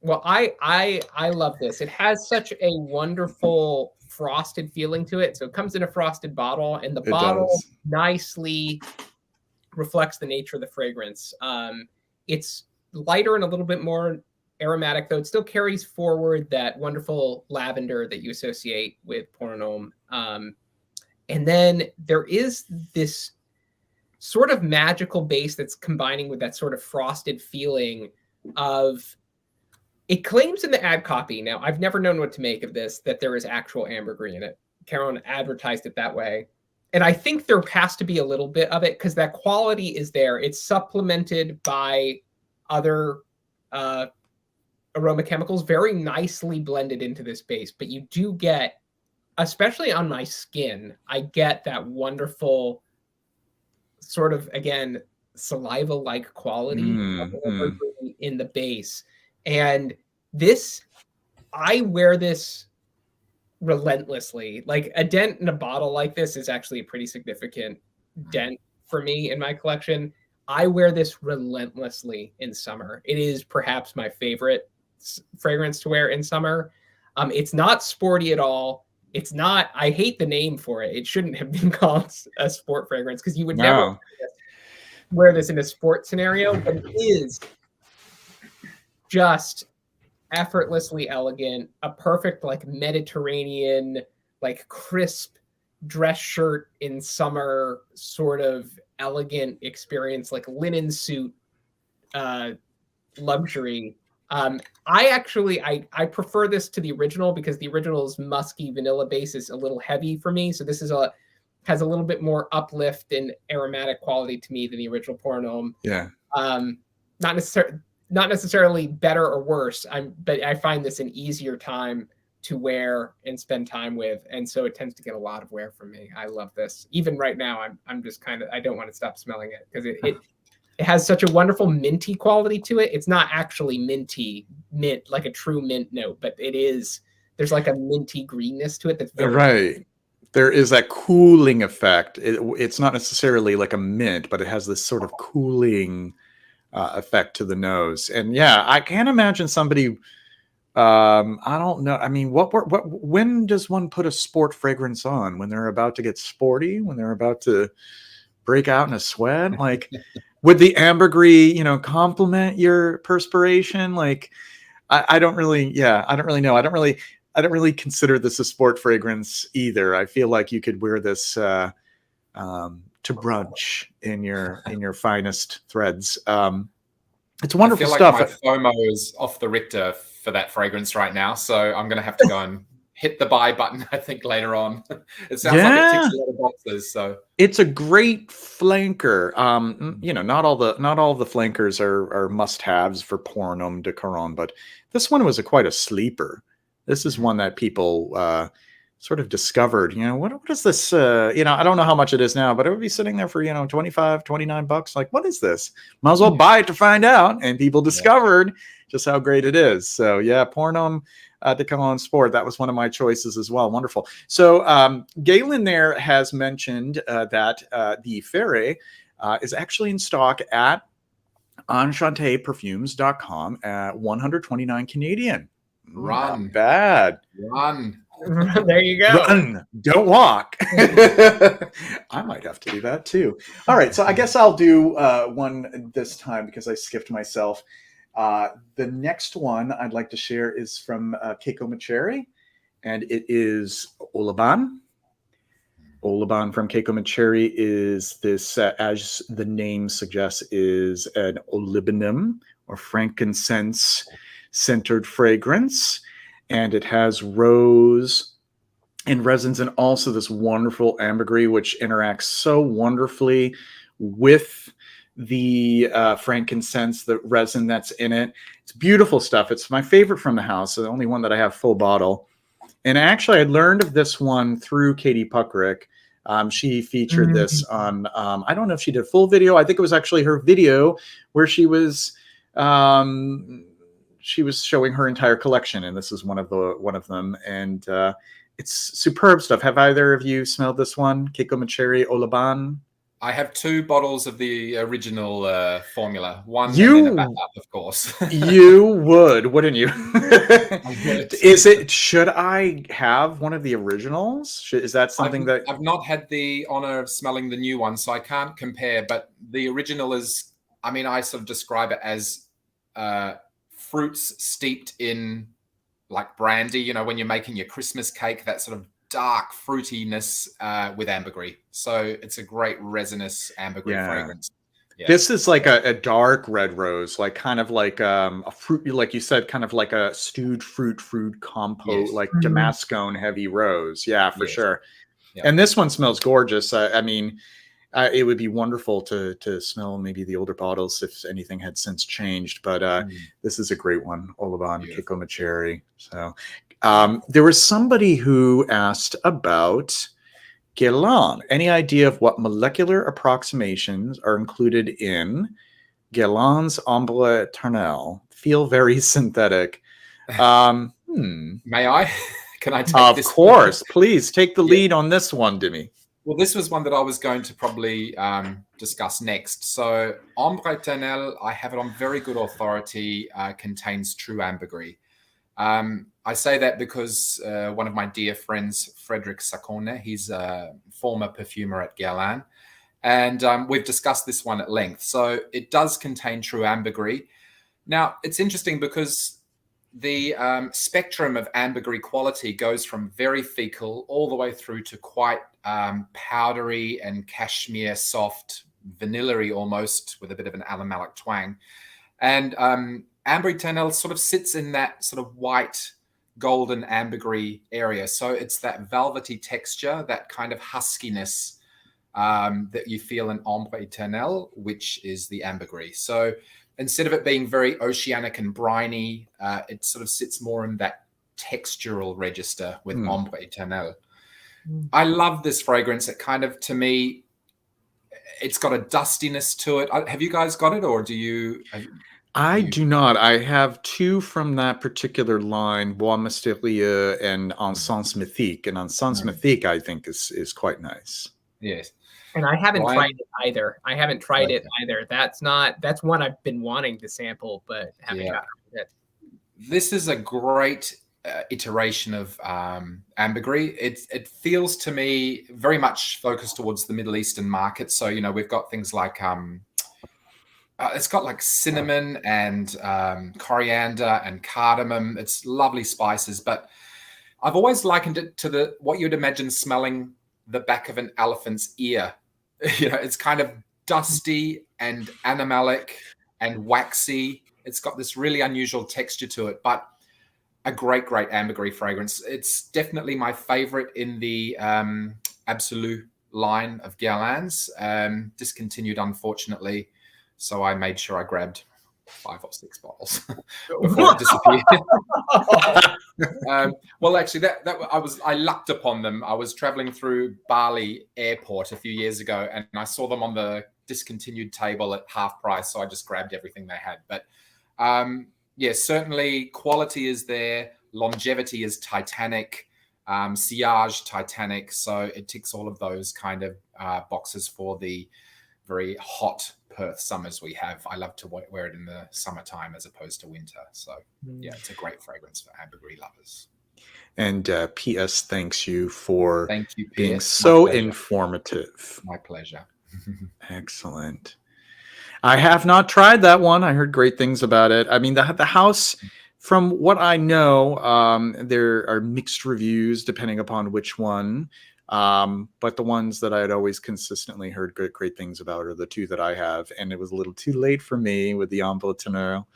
Well, I love this. It has such a wonderful frosted feeling to it. So it comes in a frosted bottle, and the bottle nicely reflects the nature of the fragrance. It's lighter and a little bit more aromatic, though it still carries forward that wonderful lavender that you associate with Pornom. And then there is this sort of magical base that's combining with that sort of frosted feeling of. It claims in the ad copy, now I've never known what to make of this, that there is actual ambergris in it. Caron advertised it that way. And I think there has to be a little bit of it because that quality is there. It's supplemented by other aroma chemicals, very nicely blended into this base. But you do get, especially on my skin, I get that wonderful sort of, again, saliva-like quality of ambergris in the base. And this, I wear this relentlessly. Like a dent in a bottle like this is actually a pretty significant dent for me in my collection. I wear this relentlessly in summer. It is perhaps my favorite fragrance to wear in summer. It's not sporty at all. it's not. I hate the name for it. It shouldn't have been called a sport fragrance because you would never No. wear this in a sport scenario, but it is just effortlessly elegant, a perfect like Mediterranean, like crisp dress shirt in summer sort of elegant experience, like linen suit luxury. I prefer this to the original because the original's musky vanilla base is a little heavy for me. So this has a little bit more uplift and aromatic quality to me than the original Pornum. Yeah. Not necessarily better or worse. But I find this an easier time to wear and spend time with, and so it tends to get a lot of wear from me. I love this. Even right now, I'm just I don't want to stop smelling it because it has such a wonderful minty quality to it. It's not actually mint like a true mint note, but it is. There's like a minty greenness to it that's very right. There is that cooling effect. It's not necessarily like a mint, but it has this sort of cooling effect to the nose. And yeah, I can't imagine somebody. I don't know. I mean, when does one put a sport fragrance on? When they're about to get sporty? When they're about to break out in a sweat? Like, would the ambergris, complement your perspiration? Like, I don't really know. I don't really consider this a sport fragrance either. I feel like you could wear this to brunch in your finest threads. It's wonderful stuff. I feel like my FOMO is off the Richter for that fragrance right now, so I'm going to have to go and hit the buy button, I think, later on. It sounds like it ticks a lot of boxes. So it's a great flanker. Not all the flankers are must-haves for Pornum de Caron, but this one was quite a sleeper. This is one that people sort of discovered. What is this? I don't know how much it is now, but it would be sitting there for $25, $29. Like, what is this? Might as well buy it to find out. And people discovered just how great it is. So yeah, Pornum de Caron Sport. That was one of my choices as well. Wonderful. So Galen there has mentioned that the Ferret is actually in stock at enchanteperfumes.com at 129 Canadian. Run. Not bad. Run. There you go. Run. Don't walk. I might have to do that too. All right. So I guess I'll do one this time because I skipped myself. The next one I'd like to share is from Keiko Macheri, and it is Olaban. Olaban from Keiko Macheri is this, as the name suggests, is an olibanum or frankincense-centered fragrance, and it has rose and resins and also this wonderful ambergris, which interacts so wonderfully with the frankincense, the resin that's in it. It's beautiful stuff. It's my favorite from the house, the only one that I have full bottle. And actually, I learned of this one through Katie Puckrick. She featured this on, I don't know if she did a full video. I think it was actually her video where she was showing her entire collection, and this is one of them. And it's superb stuff. Have either of you smelled this one, Keiko Macheri Olaban? I have 2 bottles of the original formula. One and then a backup, of course. You would, wouldn't you? Should I have one of the originals? Is that something I've not had the honor of smelling the new one, so I can't compare. But the original is, I sort of describe it as fruits steeped in like brandy. When you're making your Christmas cake, that sort of dark fruitiness with ambergris. So it's a great resinous ambergris fragrance. Yeah. This is like a dark red rose, like kind of like a fruit, like you said, kind of like a stewed fruit compote, like Damascone heavy rose. Yeah, for sure. Yeah. And this one smells gorgeous. It would be wonderful to smell maybe the older bottles if anything had since changed. But this is a great one, Olaban, Keiko Macheri. So there was somebody who asked about Guerlain. Any idea of what molecular approximations are included in Guerlain's Ombre Éternelle? Feel very synthetic. May I? Can I take this? Of course. Please take the lead on this one, Dimi. Well, this was one that I was going to probably discuss next. So Ombre Éternelle, I have it on very good authority, contains true ambergris. I say that because one of my dear friends, Frederick Sacone, he's a former perfumer at Guerlain, and we've discussed this one at length. So it does contain true ambergris. Now, it's interesting because the spectrum of ambergris quality goes from very fecal all the way through to quite powdery and cashmere soft, vanilla-y almost, with a bit of an alumalic twang. And Amber Eternal sort of sits in that sort of white, golden ambergris area. So it's that velvety texture, that kind of huskiness that you feel in Amber Eternal, which is the ambergris. So instead of it being very oceanic and briny, it sort of sits more in that textural register with Amber Eternal. I love this fragrance. It kind of, to me, it's got a dustiness to it. Have you guys got it, or do you? I do not. I have two from that particular line, Bois Mystérieux and Encens Mythique. And Encens Mythique, I think, is quite nice. Yes. And I haven't tried it either. That's one I've been wanting to sample, but haven't gotten it. This is a great iteration of ambergris. It feels to me very much focused towards the Middle Eastern market. So, you know, we've got things like it's got like cinnamon and coriander and cardamom. It's lovely spices, but I've always likened it to what you'd imagine smelling the back of an elephant's ear. You know, it's kind of dusty and animalic and waxy. It's got this really unusual texture to it, but a great ambergris fragrance. It's definitely my favorite in the Absolu line of Guerlain's, discontinued, unfortunately. So I made sure I grabbed 5 or 6 bottles before it disappeared. Well, actually, I lucked upon them. I was traveling through Bali airport a few years ago, and I saw them on the discontinued table at half price. So I just grabbed everything they had. But yeah, certainly quality is there. Longevity is titanic. Sillage, titanic. So it ticks all of those kind of boxes for the very hot Perth summers we have. I love to wear it in the summertime as opposed to winter. So yeah, it's a great fragrance for ambergris lovers. And P.S. thanks you for being PS. so informative. My pleasure. Excellent. I have not tried that one. I heard great things about it. I mean, the house, from what I know, there are mixed reviews depending upon which one. But the ones that I had always consistently heard great things about are the two that I have. And it was a little too late for me with the Ambre Tonnelle,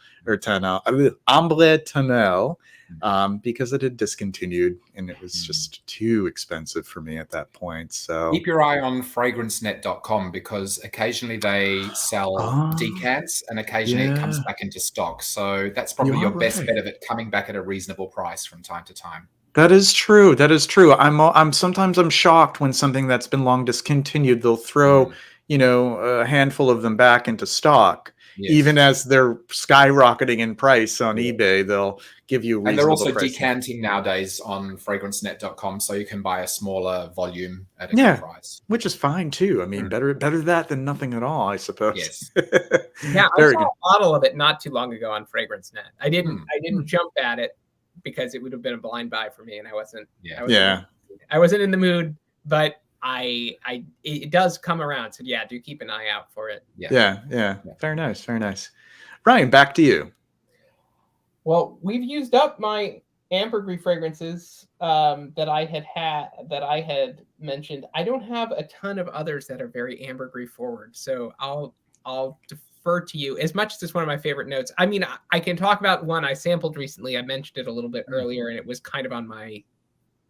because it had discontinued and it was just too expensive for me at that point. So keep your eye on fragrancenet.com, because occasionally they sell decants and occasionally it comes back into stock. So that's probably your best bet of it coming back at a reasonable price from time to time. That is true. That is true. I'm sometimes shocked when something that's been long discontinued, they'll throw, a handful of them back into stock. Yes. Even as they're skyrocketing in price on eBay, they'll give you a reasonable and they're also price. Decanting nowadays on fragrancenet.com, so you can buy a smaller volume at a good price. Which is fine too. I mean, better that than nothing at all, I suppose. Yes. Yeah, I saw a bottle of it not too long ago on FragranceNet. I didn't jump at it because it would have been a blind buy for me, and I wasn't in the mood, but it does come around. So yeah, do keep an eye out for it. Yeah. Very nice. Ryan, back to you. Well, we've used up my ambergris fragrances that I had mentioned. I don't have a ton of others that are very ambergris forward, so I'll defer to you. As much as it's one of my favorite notes, I mean, I can talk about one I sampled recently. I mentioned it a little bit earlier, and it was kind of on my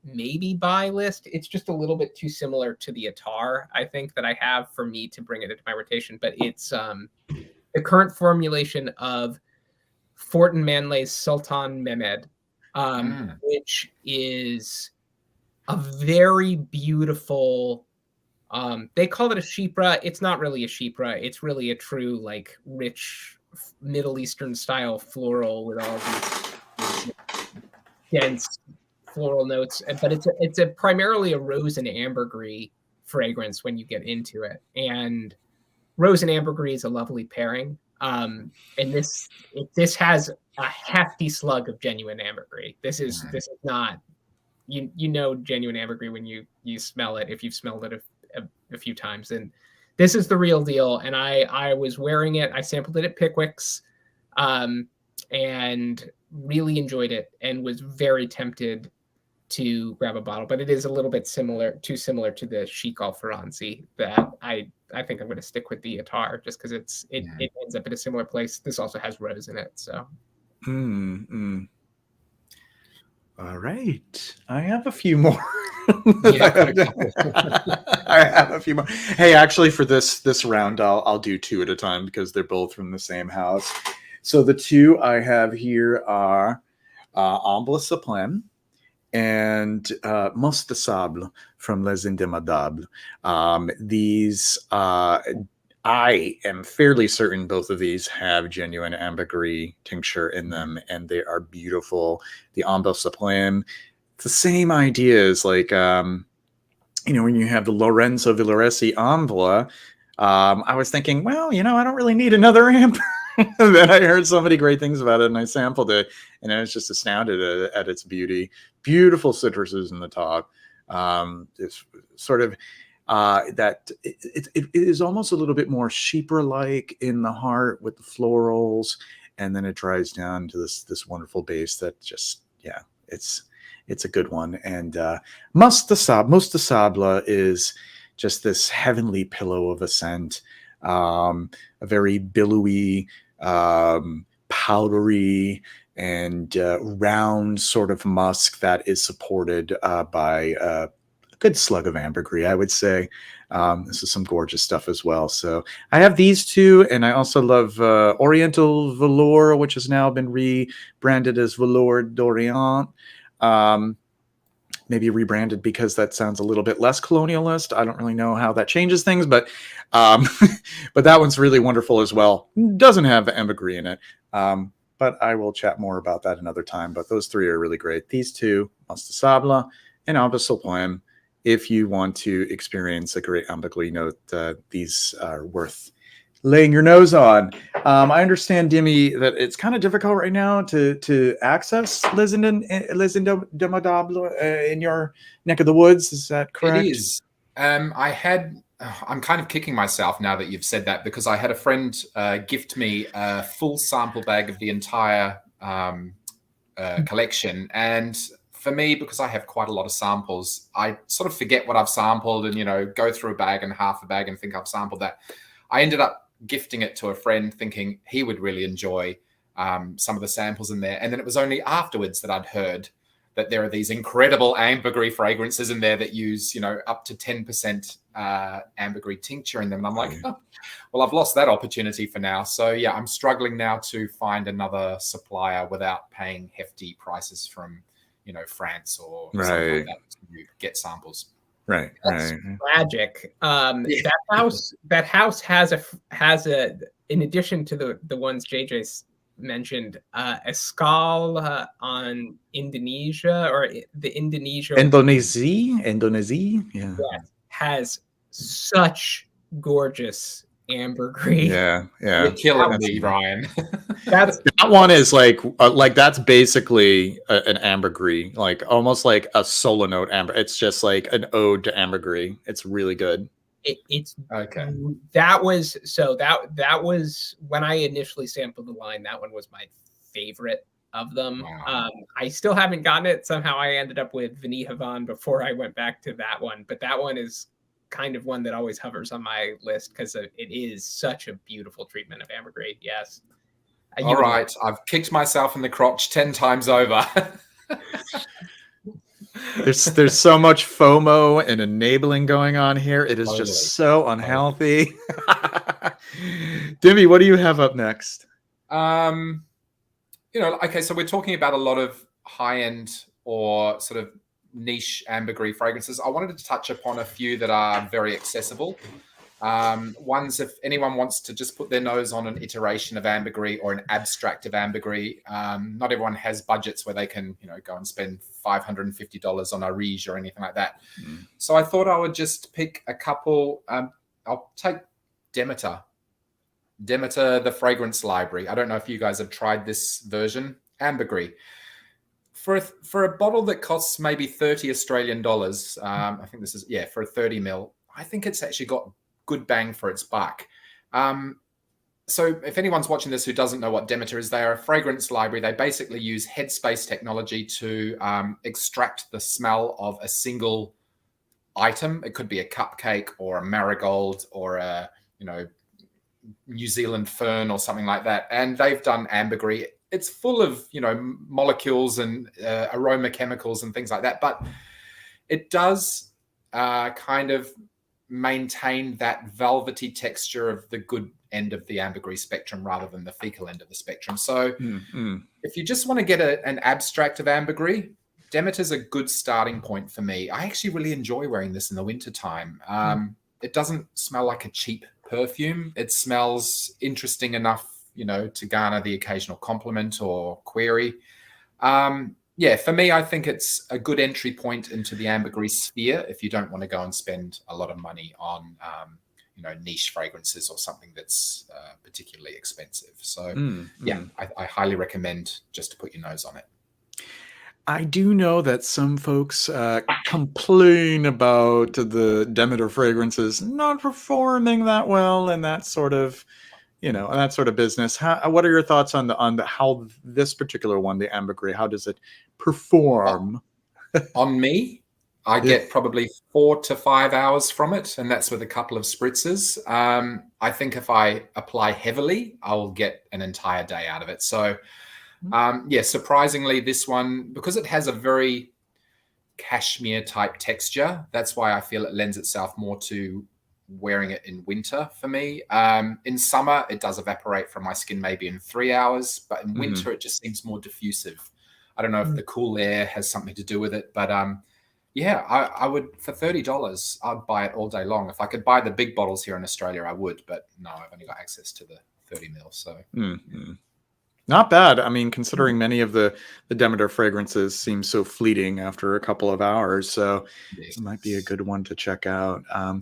maybe buy list. It's just a little bit too similar to the Attar, I think, that I have for me to bring it into my rotation. But it's the current formulation of Fortin Manley's Sultan Mehmed, which is a very beautiful. They call it a chypre. It's not really a chypre. It's really a true, like, rich Middle Eastern style floral with all these dense floral notes. But it's primarily a rose and ambergris fragrance when you get into it. And rose and ambergris is a lovely pairing. And this has a hefty slug of genuine ambergris. This is not, you know, genuine ambergris when you smell it, if you've smelled it a few times. And this is the real deal. And I was wearing it. I sampled it at Pickwick's, and really enjoyed it, and was very tempted to grab a bottle. But it is a little bit too similar to the Chic Alferanzi, that I think I'm going to stick with the Attar, just because it ends up in a similar place. This also has rose in it, so. All right, I have a few more. Yeah. I have a few more. Hey, actually, for this round, I'll do two at a time because they're both from the same house. So the two I have here are Ambles Supreme and Mousse de Sable from Les Indemadables. These, I am fairly certain both of these have genuine ambergris tincture in them, and they are beautiful. The Ambles Supreme, it's the same idea as like, when you have the Lorenzo Villoresi Amble, I was thinking, well, I don't really need another amber. And then I heard so many great things about it, and I sampled it, and I was just astounded at its beauty. Beautiful citruses in the top. It's sort of that it is almost a little bit more Chypre-like in the heart with the florals, and then it dries down to this wonderful base that just, it's a good one. And Mousse de Sable is just this heavenly pillow of a scent, a very billowy, powdery and round sort of musk that is supported by a good slug of ambergris, I would say. This is some gorgeous stuff as well. So I have these two, and I also love Oriental Velour, which has now been rebranded as Velour d'Orient. Maybe rebranded because that sounds a little bit less colonialist. I don't really know how that changes things, but but that one's really wonderful as well. Doesn't have ambergris in it, but I will chat more about that another time. But those three are really great. These two, Mousse de Sable and Ambles Supreme. If you want to experience a great ambergris note, these are worth laying your nose on. I understand, Dimi, that it's kind of difficult right now to access Les Indemadables in your neck of the woods. Is that correct? It is. I'm kind of kicking myself now that you've said that, because I had a friend gift me a full sample bag of the entire collection. And for me, because I have quite a lot of samples, I sort of forget what I've sampled and, go through a bag and half a bag and think I've sampled that. I ended up gifting it to a friend thinking he would really enjoy some of the samples in there. And then it was only afterwards that I'd heard that there are these incredible ambergris fragrances in there that use, up to 10% ambergris tincture in them. And I'm like, oh, well, I've lost that opportunity for now. So yeah, I'm struggling now to find another supplier without paying hefty prices from, France or something like that to get samples. Right. That's tragic. That house has a in addition to the ones JJ's mentioned, Escal on Indonesia, or the Indonesia. Indonesia, yeah. Has such gorgeous ambergris. Yeah. You're killing me, Ryan. That one is like that's basically an ambergris, like almost like a solo note amber. It's just like an ode to ambergris. It's really good. It's okay. That was when I initially sampled the line. That one was my favorite of them. Wow. I still haven't gotten it. Somehow I ended up with Vanille Havane before I went back to that one. But that one is kind of one that always hovers on my list because it is such a beautiful treatment of ambergris. Yes. All right. I've kicked myself in the crotch 10 times over. There's so much FOMO and enabling going on here. It is just so unhealthy. Dimi, what do you have up next? Okay, so we're talking about a lot of high-end or sort of niche ambergris fragrances. I wanted to touch upon a few that are very accessible. Ones, if anyone wants to just put their nose on an iteration of ambergris or an abstract of ambergris, not everyone has budgets where they can, go and spend $550 on a Riche or anything like that. So I thought I would just pick a couple. I'll take Demeter Demeter, the fragrance library. I don't know if you guys have tried this version. Ambergris. For a bottle that costs maybe 30 Australian dollars, I think this is, yeah, for a 30 ml, I think it's actually got good bang for its buck. So if anyone's watching this who doesn't know what Demeter is, they are a fragrance library. They basically use headspace technology to extract the smell of a single item. It could be a cupcake or a marigold or a, New Zealand fern or something like that. And they've done ambergris. It's full of, molecules and aroma chemicals and things like that. But it does kind of maintain that velvety texture of the good end of the ambergris spectrum rather than the fecal end of the spectrum. So if you just want to get an abstract of ambergris, Demeter's a good starting point for me. I actually really enjoy wearing this in the wintertime. It doesn't smell like a cheap perfume. It smells interesting enough, to garner the occasional compliment or query. Yeah, for me, I think it's a good entry point into the ambergris sphere if you don't want to go and spend a lot of money on, niche fragrances or something that's particularly expensive. So, I highly recommend just to put your nose on it. I do know that some folks complain about the Demeter fragrances not performing that well in that sort of, business. What are your thoughts on the how this particular one, the ambergris, how does it perform? On me, I get probably 4 to 5 hours from it, and that's with a couple of spritzes. I think if I apply heavily, I'll get an entire day out of it. So, surprisingly, this one, because it has a very cashmere type texture, that's why I feel it lends itself more to wearing it in winter for me. In summer, it does evaporate from my skin maybe in 3 hours, but in winter, it just seems more diffusive. I don't know if the cool air has something to do with it, but I would, for $30, I'd buy it all day long. If I could buy the big bottles here in Australia, I would, but no, I've only got access to the 30 mil. So not bad. I mean, considering many of the Demeter fragrances seem so fleeting after a couple of hours, so it might be a good one to check out. I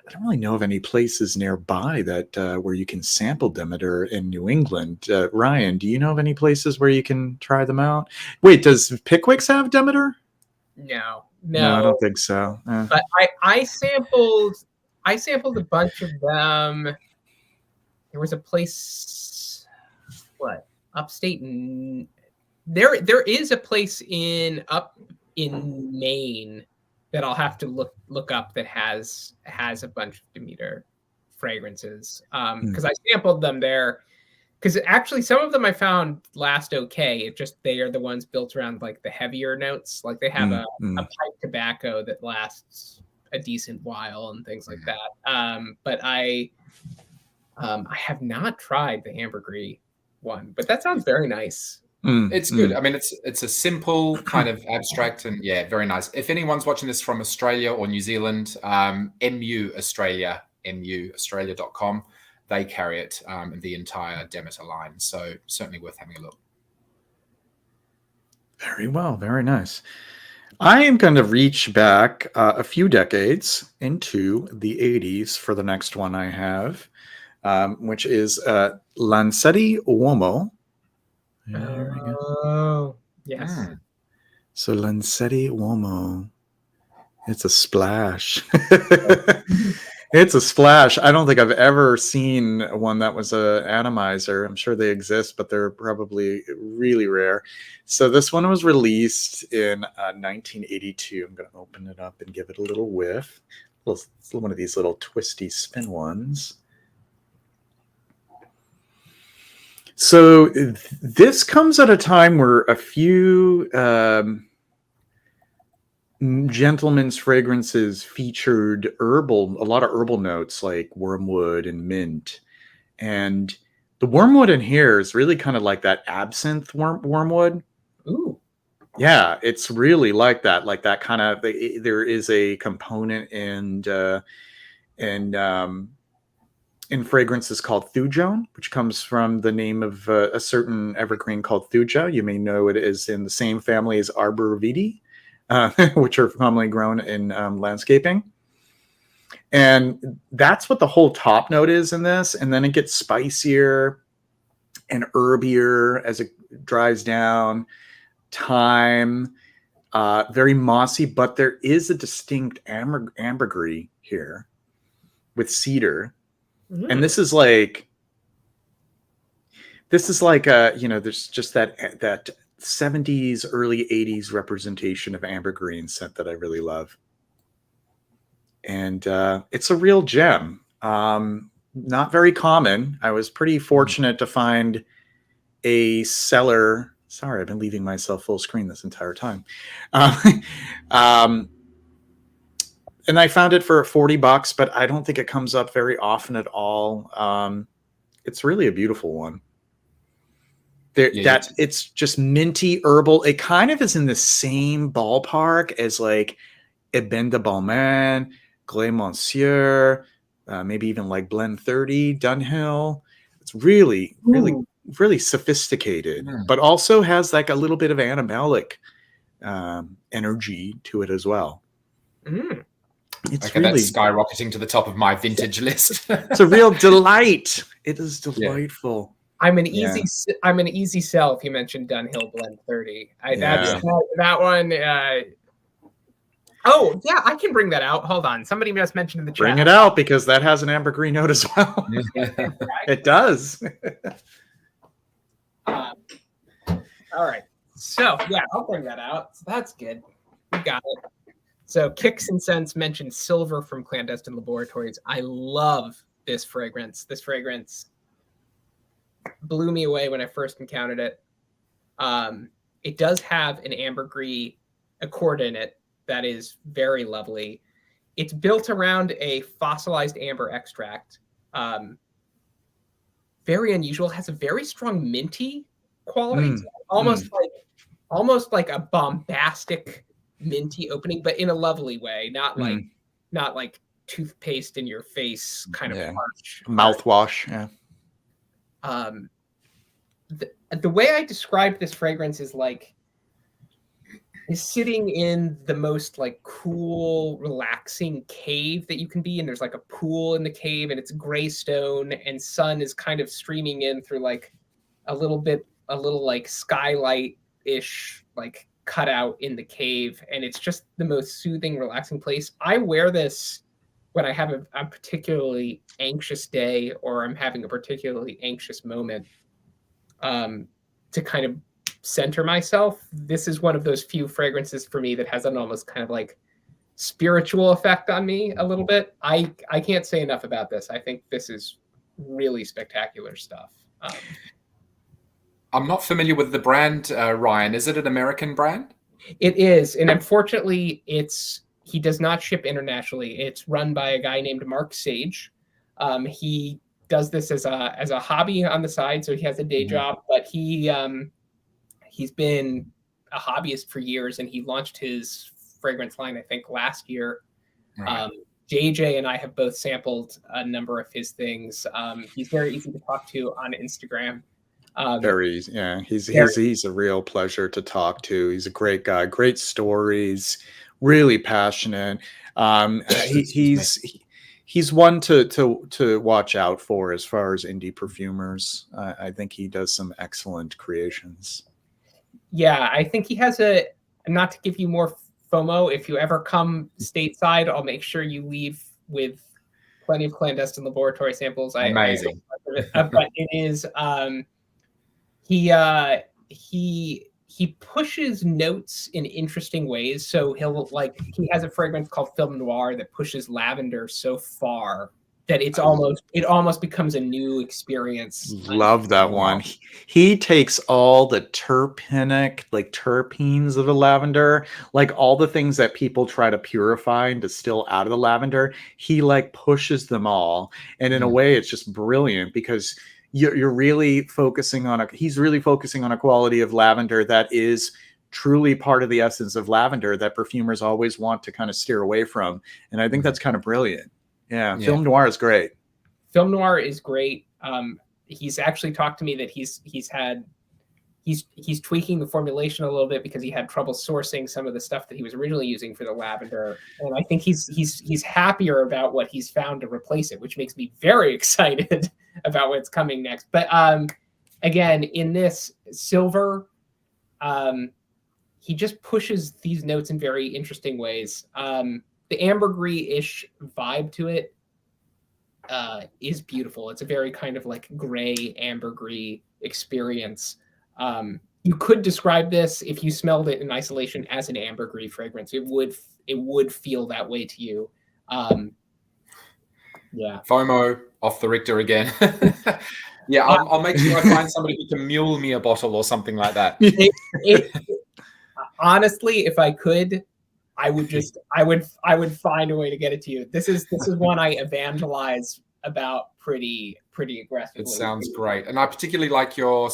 don't really know of any places nearby that where you can sample Demeter in New England. Ryan, do you know of any places where you can try them out? Wait, does Pickwick's have Demeter? No, I don't think so. But I sampled a bunch of them. There was a place, upstate, there is a place up in Maine that I'll have to look up that has a bunch of Demeter fragrances, because I sampled them there, because actually some of them I found last okay. It just, they are the ones built around like the heavier notes, like they have a pipe tobacco that lasts a decent while and things like that. But I have not tried the ambergris one, but that sounds very nice. It's good. I mean, it's a simple kind of abstract and very nice. If anyone's watching this from Australia or New Zealand, MU Australia, muaustralia.com, they carry it, the entire Demeter line. So certainly worth having a look. Very well. Very nice. I am going to reach back a few decades into the 80s for the next one I have, which is Lancetti Uomo. There we go. Oh, yes. So Lancetti Uomo. It's a splash. It's a splash. I don't think I've ever seen one that was an atomizer. I'm sure they exist, but they're probably really rare. So this one was released in 1982. I'm going to open it up and give it a little whiff. It's one of these little twisty spin ones. So this comes at a time where a few gentlemen's fragrances featured a lot of herbal notes like wormwood and mint. And the wormwood in here is really kind of like that absinthe wormwood. Ooh. Yeah, it's really like that kind of, there is a component in fragrances called thujone, which comes from the name of a certain evergreen called thuja. You may know it is in the same family as arbor vitae, which are commonly grown in landscaping. And that's what the whole top note is in this. And then it gets spicier and herbier as it dries down. Thyme, very mossy, but there is a distinct ambergris here with cedar. And this is like there's just that 70s, early 80s representation of ambergris scent that I really love. And it's a real gem. Not very common. I was pretty fortunate to find a seller. Sorry, I've been leaving myself full screen this entire time. And I found it for $40, but I don't think it comes up very often at all. It's really a beautiful one. It's just minty herbal. It kind of is in the same ballpark as like Eben de Balmain, Grey Monsieur, maybe even like Blend 30, Dunhill. It's really sophisticated, but also has like a little bit of animalic energy to it as well. It's really that's skyrocketing to the top of my vintage list. It's a real delight. It is delightful. Yeah. I'm an easy sell if you mentioned Dunhill Blend 30. That one. Oh yeah, I can bring that out. Hold on, somebody just mentioned in the chat. Bring it out because that has an ambergris note as well. It does. All right, so yeah, I'll bring that out. So that's good. We got it. So Kicks and Scents mentioned Silver from Clandestine Laboratories. I love this fragrance. This fragrance blew me away when I first encountered it. It does have an ambergris accord in it that is very lovely. It's built around a fossilized amber extract. Very unusual. Has a very strong minty quality. Almost like a bombastic minty opening, but in a lovely way. Not like toothpaste in your face kind of harsh. Mouthwash. Yeah. The way I describe this fragrance is sitting in the most like cool, relaxing cave that you can be in. There's like a pool in the cave and it's gray stone and sun is kind of streaming in through like a little like skylight-ish like cutout in the cave. And it's just the most soothing, relaxing place. I wear this when I have a particularly anxious day or I'm having a particularly anxious moment to kind of center myself. This is one of those few fragrances for me that has an almost kind of like spiritual effect on me a little bit. I can't say enough about this. I think this is really spectacular stuff. I'm not familiar with the brand, Ryan. Is it an American brand? It is, and unfortunately, he does not ship internationally. It's run by a guy named Mark Sage. He does this as a hobby on the side, so he has a day job, but he's been a hobbyist for years, and he launched his fragrance line, I think, last year. Right. JJ and I have both sampled a number of his things. He's very easy to talk to on Instagram. Very easy. Yeah, he's a real pleasure to talk to. He's a great guy, great stories, really passionate. He's one to watch out for as far as indie perfumers. I think he does some excellent creations. Yeah, I think he has not to give you more FOMO, if you ever come stateside, I'll make sure you leave with plenty of Clandestine Laboratory samples. Amazing. But it is, he pushes notes in interesting ways. So he has a fragrance called Film Noir that pushes lavender so far that it almost becomes a new experience. Love that one. He takes all the terpenes of the lavender, like all the things that people try to purify and distill out of the lavender. He pushes them all, and in a way, it's just brilliant because you're really focusing on he's really focusing on a quality of lavender that is truly part of the essence of lavender that perfumers always want to kind of steer away from, and I think that's kind of brilliant. Yeah, Film Noir is great. Film Noir is great. He's actually talked to me that he's had he's tweaking the formulation a little bit because he had trouble sourcing some of the stuff that he was originally using for the lavender, and I think he's happier about what he's found to replace it, which makes me very excited about what's coming next. But again, in this silver, he just pushes these notes in very interesting ways. The ambergris-ish vibe to it is beautiful. It's a very kind of like gray ambergris experience. You could describe this, if you smelled it in isolation, as an ambergris fragrance. It would feel that way to you. Yeah. FOMO off the Richter again. Yeah, I'll make sure I find somebody who can mule me a bottle or something like that. Honestly, if I could, I would find a way to get it to you. This is one I evangelize about pretty aggressively. It sounds great, and I particularly like your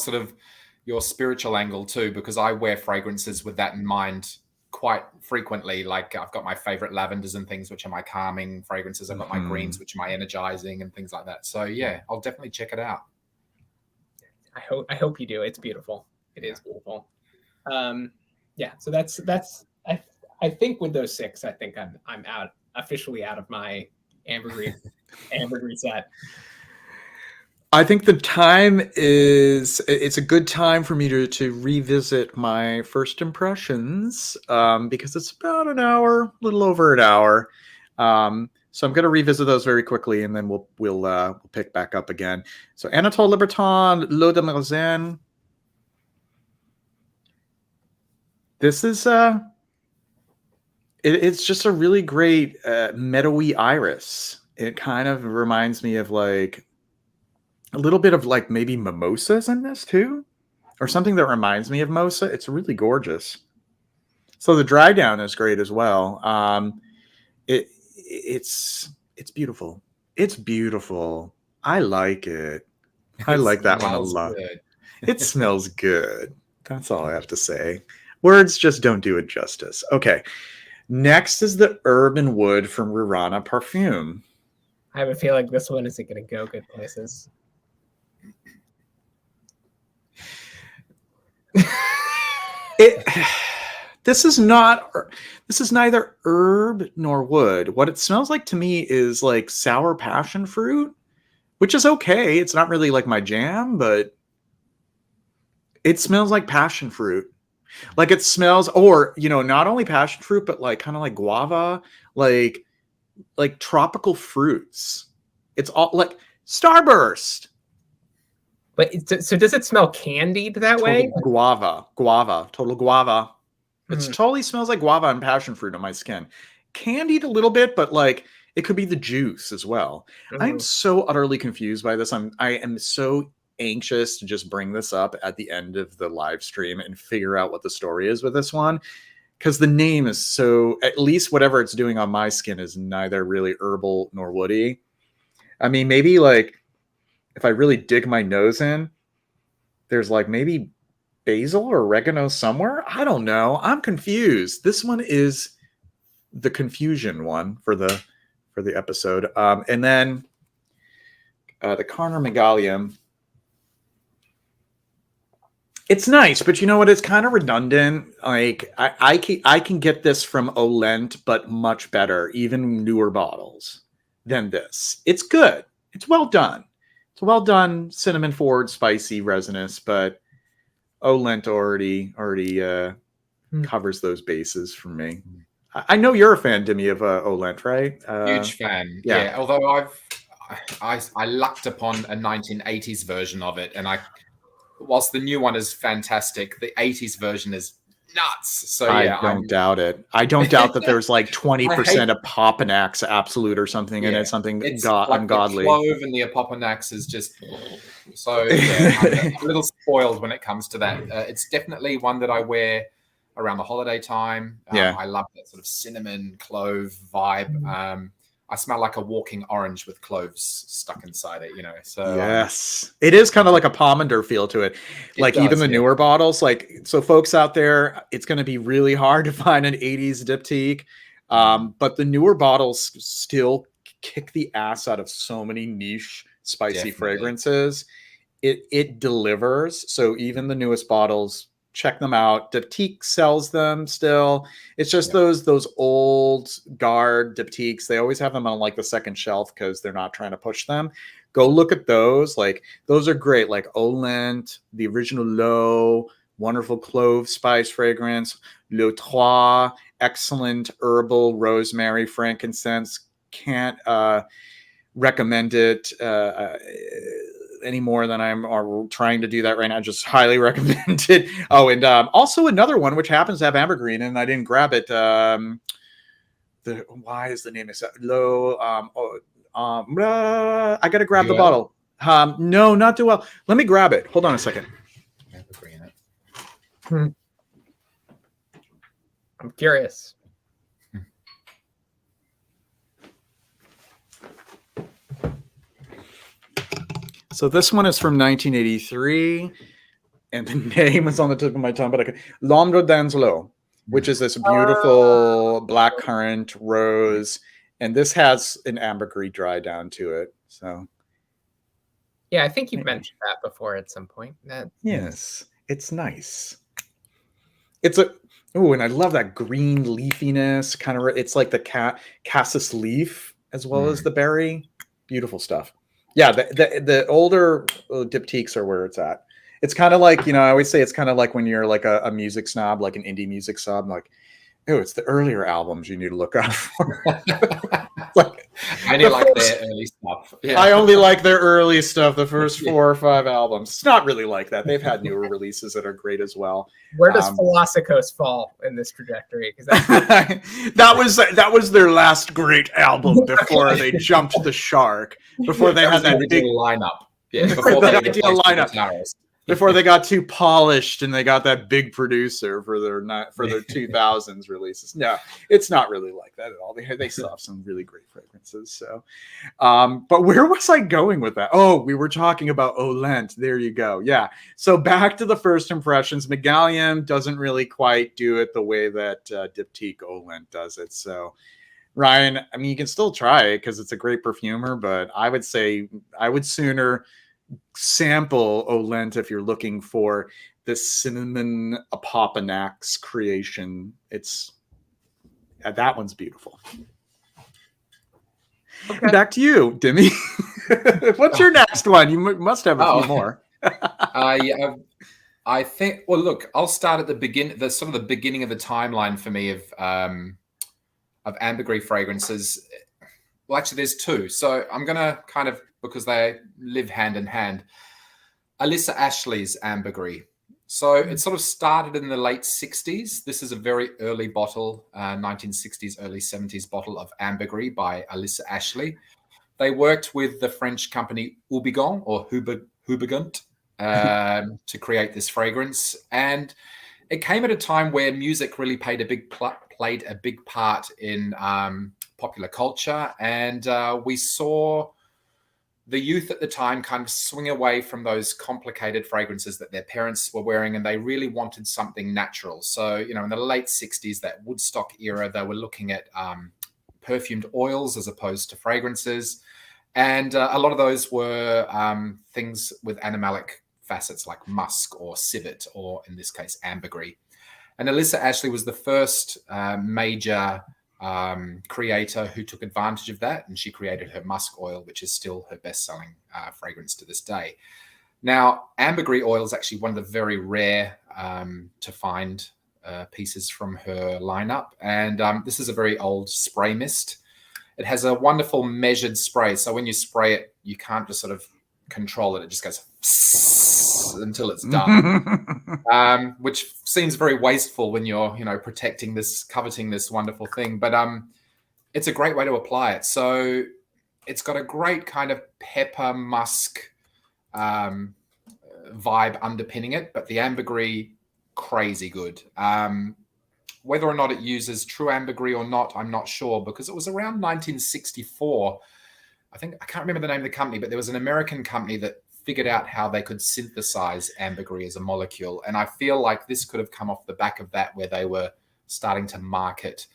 spiritual angle too, because I wear fragrances with that in mind quite frequently. Like I've got my favorite lavenders and things, which are my calming fragrances. I've got my greens, which are my energizing and things like that. So yeah, I'll definitely check it out. I hope you do. It's beautiful. It is beautiful. Yeah. So that's I think with those 6, I think I'm officially out of my ambergris set. I think the time it's a good time for me to revisit my first impressions, because it's about an hour, a little over an hour. So I'm going to revisit those very quickly, and then we'll pick back up again. So Anatole Liberton, L'eau de Marzen. This is it's just a really great meadowy iris. It kind of reminds me of like a little bit of like maybe mimosas in this too, or something that reminds me of mimosa. It's really gorgeous. So the dry down is great as well. It's beautiful. It's beautiful. I like it. I like that one a lot. It smells good. That's all I have to say. Words just don't do it justice. Okay. Next is the Urban Wood from Rurana Parfum. I have a feeling this one isn't going to go good places. This is neither herb nor wood. What it smells like to me is like sour passion fruit, which is okay. It's not really like my jam, but it smells like passion fruit. Like it smells, or not only passion fruit, but like kind of like guava, like tropical fruits. It's all like Starburst. But so does it smell candied that way? Guava, total guava. It totally smells like guava and passion fruit on my skin. Candied a little bit, but like it could be the juice as well. I'm so utterly confused by this. I am so anxious to just bring this up at the end of the live stream and figure out what the story is with this one, because the name is so, at least whatever it's doing on my skin is neither really herbal nor woody. I mean, maybe like if I really dig my nose in, there's like maybe basil or oregano somewhere. I don't know. I'm confused. This one is the confusion one for the episode. And then the Carner Megalium. It's nice, but you know what? It's kind of redundant. Like I can get this from Olent, but much better, even newer bottles than this. It's good. It's well done. It's well done. Cinnamon forward, spicy, resinous, but Olent already covers those bases for me. I know you're a fan, Demi, of Olent, right? Huge fan. Yeah. Although I lucked upon a 1980s version of it, and whilst the new one is fantastic, the 80s version is nuts. So yeah, I don't doubt it. I don't doubt that there's like 20% of Popanax Absolute or something in it, something ungodly. The clove and the Apopanax is just so. Yeah, I'm a little spoiled when it comes to that. It's definitely one that I wear around the holiday time. I love that sort of cinnamon clove vibe. I smell like a walking orange with cloves stuck inside it, So yes, it is kind of like a pomander feel to it. Like even the newer bottles, like, so folks out there, it's going to be really hard to find an 80s diptyque. But the newer bottles still kick the ass out of so many niche spicy fragrances. it delivers. So even the newest bottles, check them out. Diptyque sells them still. It's just those old guard Diptyques. They always have them on like the second shelf because they're not trying to push them. Go look at those. Like those are great. Like Olent, the original Low, wonderful clove spice fragrance. Le Trois, excellent herbal rosemary frankincense. Can't recommend it any more than I'm trying to do that right now. Just highly recommend it. Oh, and also another one which happens to have ambergris in it, and I didn't grab it. Why is the name is low? I gotta grab the bottle. No, not too well. Let me grab it. Hold on a second. Ambergris in it. I'm curious. So this one is from 1983, and the name is on the tip of my tongue, but I could L'Ombre d'Anzelo, which is this beautiful blackcurrant rose, and this has an ambergris dry down to it. So yeah, I think you've mentioned that before at some point. Yes, it's nice. It's a and I love that green leafiness. Kind of, it's like the cassis leaf as well as the berry. Beautiful stuff. Yeah, the older diptyques are where it's at. It's kind of like, I always say it's kind of like when you're like a music snob, like an indie music snob, like, it's the earlier albums you need to look out for. Like, I only like their early stuff. Yeah. I only like their early stuff, the first 4 or 5 albums. It's not really like that. They've had newer releases that are great as well. Where does Philosophos fall in this trajectory? Because that was their last great album before they jumped the shark. Before they had that big lineup. Yeah, before the ideal lineup. Before they got too polished and they got that big producer for their 2000s releases. No, it's not really like that at all. They still have some really great fragrances. So, but where was I going with that? Oh, we were talking about Olent. There you go. Yeah. So back to the first impressions. Megallium doesn't really quite do it the way that Diptyque Olent does it. So, Ryan, I mean, you can still try it because it's a great perfumer, but I would say I would sooner sample Olent if you're looking for the cinnamon apopanax creation. It's that one's beautiful. Okay. Back to you, Dimmy. What's your next one? You must have a few more. Yeah, I think. Well, look, I'll start at the beginning. The sort of the beginning of the timeline for me of ambergris fragrances. Well, actually, there's 2. So I'm gonna kind of, because they live hand in hand. Alyssa Ashley's ambergris. So it sort of started in the late 60s. This is a very early bottle, 1960s, early 70s bottle of ambergris by Alyssa Ashley. They worked with the French company Houbigant or Houbigant to create this fragrance. And it came at a time where music really played a big part in popular culture. And we saw the youth at the time kind of swing away from those complicated fragrances that their parents were wearing, and they really wanted something natural. So, in the late 60s, that Woodstock era, they were looking at perfumed oils as opposed to fragrances. And a lot of those were things with animalic facets like musk or civet, or in this case, ambergris. And Alyssa Ashley was the first major creator who took advantage of that, and she created her musk oil, which is still her best-selling fragrance to this day. Now, ambergris oil is actually one of the very rare to find pieces from her lineup, and this is a very old spray mist. It has a wonderful measured spray, so when you spray it, you can't just sort of control it. It just goes until it's done, which seems very wasteful when you're, coveting this wonderful thing. But it's a great way to apply it. So it's got a great kind of pepper musk vibe underpinning it, but the ambergris, crazy good. Whether or not it uses true ambergris or not, I'm not sure, because it was around 1964. I can't remember the name of the company, but there was an American company that figured out how they could synthesize ambergris as a molecule. And I feel like this could have come off the back of that, where they were starting to market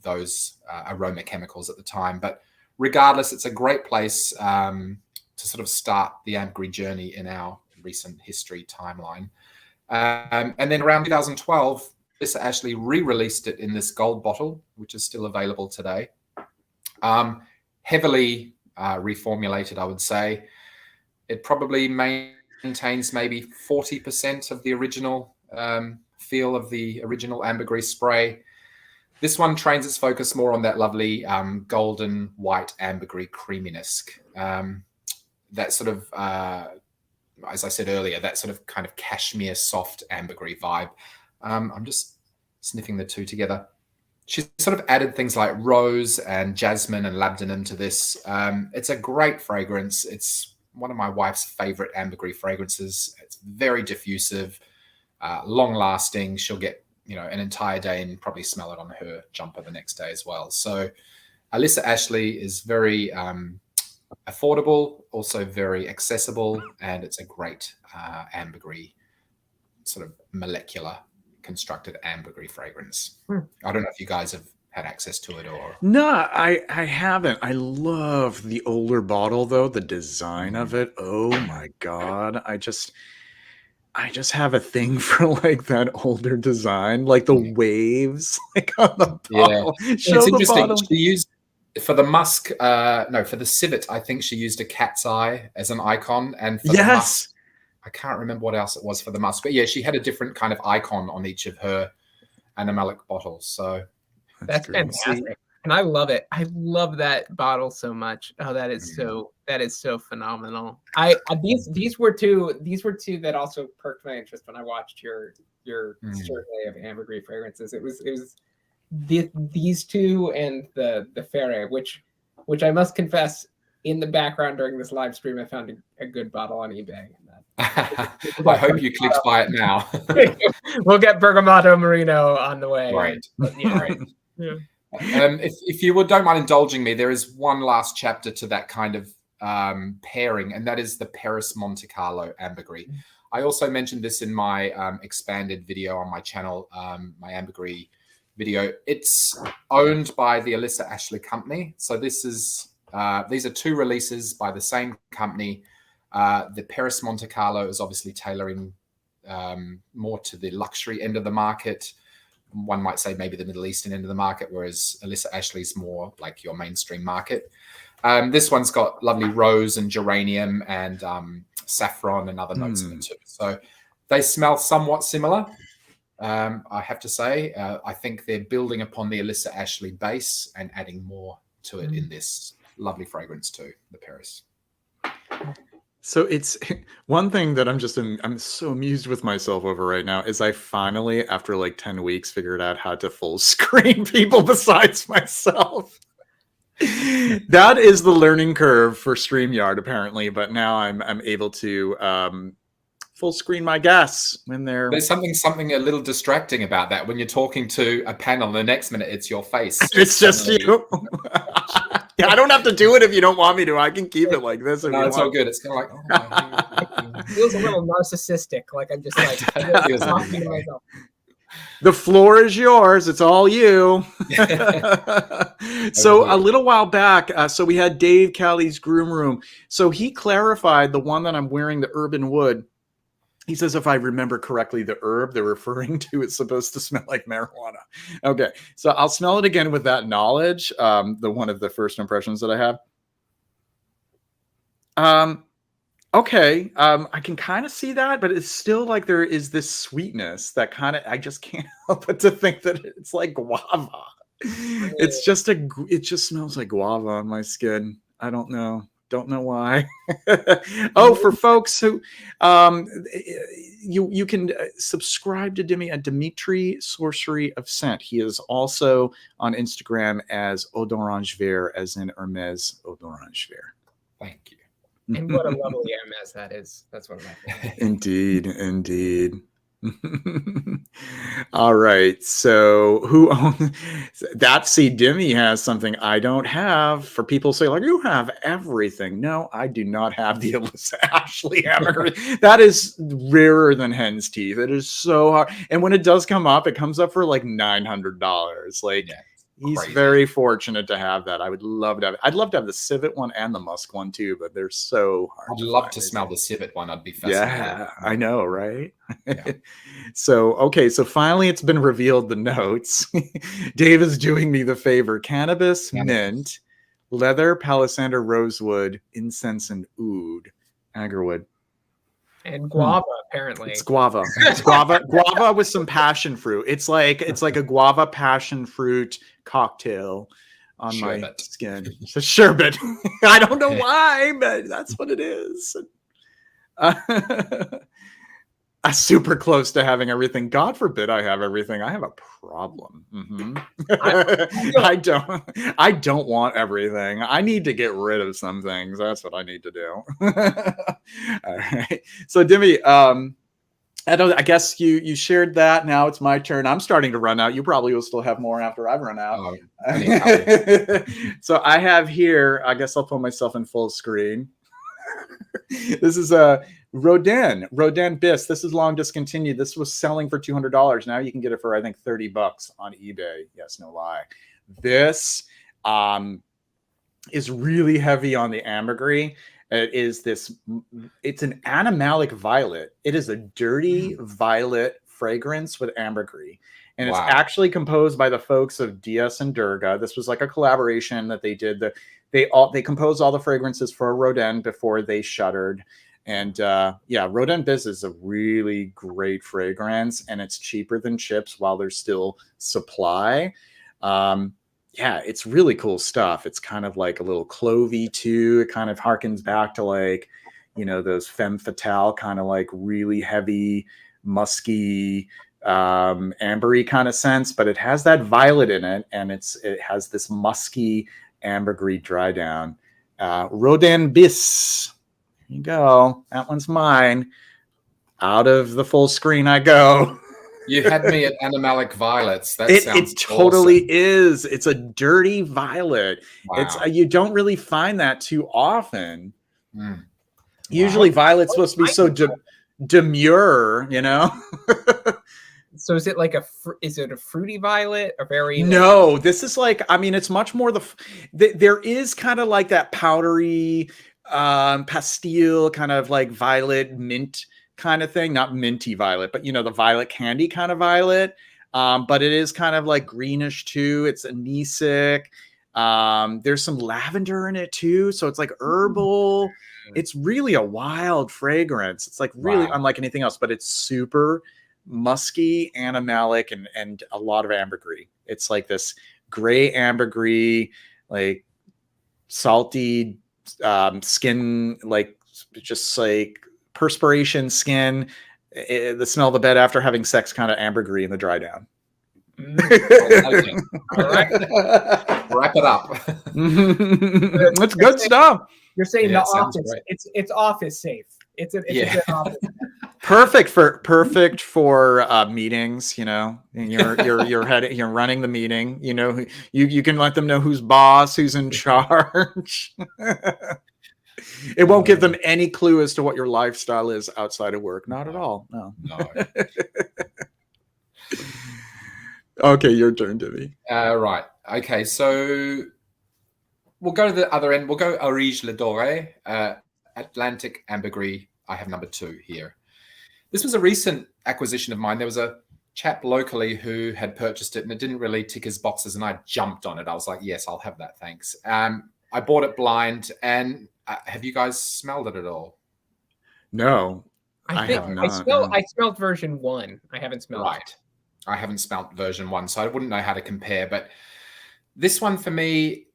those aroma chemicals at the time. But regardless, it's a great place sort of start the ambergris journey in our recent history timeline. And then around 2012, Alyssa Ashley re-released it in this gold bottle, which is still available today. Heavily reformulated, I would say. It probably maintains maybe 40% of the original feel of the original ambergris spray. This one trains its focus more on that lovely golden white ambergris creaminess. That sort of, as I said earlier, that sort of kind of cashmere soft ambergris vibe. I'm just sniffing the two together. She's sort of added things like rose and jasmine and labdanum to this. It's a great fragrance. It's one of my wife's favorite ambergris fragrances. It's very diffusive, long lasting. She'll get, an entire day and probably smell it on her jumper the next day as well. So Alyssa Ashley is very affordable, also very accessible, and it's a great ambergris, sort of molecular constructed ambergris fragrance. I don't know if you guys have had access to it or... No, I haven't. I love the older bottle though, the design of it. Oh my God. I just have a thing for like that older design, like the waves like on the bottle. Yeah. It's interesting. She used for the musk, for the civet, I think she used a cat's eye as an icon. And for the musk, I can't remember what else it was for the musk. But yeah, she had a different kind of icon on each of her animalic bottles. So that's fantastic. And I love it. I love that bottle so much. Oh, that is so phenomenal. These were two that also perked my interest when I watched your survey of ambergris fragrances. It was these two and the Ferre, which I must confess, in the background during this live stream, I found a good bottle on eBay. I hope you clicked buy it now. We'll get Bergamoto Merino on the way. Right. Right. Yeah. If you don't mind indulging me, there is one last chapter to that kind of pairing, and that is the Paris Monte Carlo ambergris. I also mentioned this in my expanded video on my channel, my ambergris video. It's owned by the Alyssa Ashley company. So this is these are two releases by the same company. The Paris Monte Carlo is obviously tailoring more to the luxury end of the market. One might say maybe the Middle Eastern end of the market, whereas Alyssa Ashley's more like your mainstream market. This one's got lovely rose and geranium and saffron and other notes in it too. So they smell somewhat similar, I have to say. I think they're building upon the Alyssa Ashley base and adding more to it in this lovely fragrance too, the Paris. So it's one thing that I'm so amused with myself over right now is I finally, after like 10 weeks, figured out how to full screen people besides myself. That is the learning curve for StreamYard, apparently. But now I'm able to full screen my guests when they're... There's something a little distracting about that. When you're talking to a panel, the next minute it's your face. It's just you. Yeah, I don't have to do it if you don't want me to. I can keep it like this. No, it's all good. It's kind of like... It feels a little narcissistic. Like I'm just like... talking to myself. The floor is yours. It's all you. So a little while back, so we had Dave Callie's Groom Room. So he clarified the one that I'm wearing, the Urban Wood. He says, if I remember correctly, the herb they're referring to is supposed to smell like marijuana. Okay, so I'll smell it again with that knowledge. The one of the first impressions that I have. Okay, I can kind of see that, but it's still like there is this sweetness that kind of, I just can't help but to think that it's like guava. It's just it just smells like guava on my skin. I don't know why. Oh, for folks who you can subscribe to Dimitri Sorcery of Scent. He is also on Instagram as eaudorangeverte, as in Hermes eaudorangeverte. Thank you. And what a lovely Hermes that is. That's one of my favorites. Indeed. All right. So who owns that? See, Dimmy has something I don't have. For people say, like, you have everything. No, I do not have the Alyssa Ashley ambergris. That is rarer than hen's teeth. It is so hard. And when it does come up, it comes up for like $900. Like, He's crazy. very fortunate to have that. I would love to have it. I'd love to have the civet one and the musk one too, but they're so hard. I'd love to smell the civet one. I'd be fascinated. Yeah, I know, right? Yeah. So, okay, so finally it's been revealed the notes. Dave is doing me the favor. Cannabis, mint, leather, palisander, rosewood, incense, and oud. Agarwood. And guava, apparently. It's guava. It's guava with some passion fruit. It's like a guava passion fruit cocktail on Sherbet. my skin. It's a sherbet. I don't know why, but that's what it is. I'm super close to having God forbid I have everything. I have a problem. I don't want everything. I need to get rid of some things. That's what I need to do. All right. So Dimi, I guess you shared that. Now it's my turn. I'm starting to run out. You probably will still have more after I've run out. So I have here, I guess I'll put myself in full screen. This is a Rodin Bis. This is long discontinued. This was selling for $200. Now you can get it for, I think, $30 on eBay. Yes, no lie. This is really heavy on the ambergris. It's an animalic violet. It is a dirty violet fragrance with ambergris. And it's actually composed by the folks of Diaz and Durga. This was like a collaboration that they did. They composed all the fragrances for Rodin before they shuttered. And Rodin Biz is a really great fragrance, and it's cheaper than chips while there's still supply. It's really cool stuff. It's kind of like a little clovey too. It kind of harkens back to like, those femme fatale kind of like really heavy, musky, ambery kind of sense, but it has that violet in it, and it has this musky ambergris dry down. Rodin Bis. There you go. That one's mine. Out of the full screen I go. You had me at animalic violets. It totally is. It's a dirty violet. Wow. You don't really find that too often. Usually violet's supposed to be so demure, So is it like is it a fruity violet? A very no. This is like, it's much more there is kind of like that powdery pastille kind of like violet mint kind of thing, not minty violet, but the violet candy kind of violet. But it is kind of like greenish too. It's anisic. There's some lavender in it too, so it's like herbal. It's really a wild fragrance. It's like really unlike anything else, but it's super musky, animalic, and a lot of ambergris. It's like this gray ambergris, like salty skin, like just like perspiration skin, the smell of the bed after having sex, kind of ambergris in the dry down. All right. Wrap it up. It's good stuff. You're saying the office. It's office safe. It's a good office. Perfect for meetings. You're running the meeting. You can let them know who's boss, who's in charge. It won't give them any clue as to what your lifestyle is outside of work. Not at all. No. Okay, your turn, Divi. Right. Okay, so we'll go to the other end. We'll go Orige Le Doré, Atlantic Ambergris. I have number 2 here. This was a recent acquisition of mine. There was a chap locally who had purchased it, and it didn't really tick his boxes, and I jumped on it. I was like, yes, I'll have that, thanks. I bought it blind, and have you guys smelled it at all? No, I have not. I smelled version 1. I haven't smelled it. I haven't smelled version 1, so I wouldn't know how to compare. But this one for me,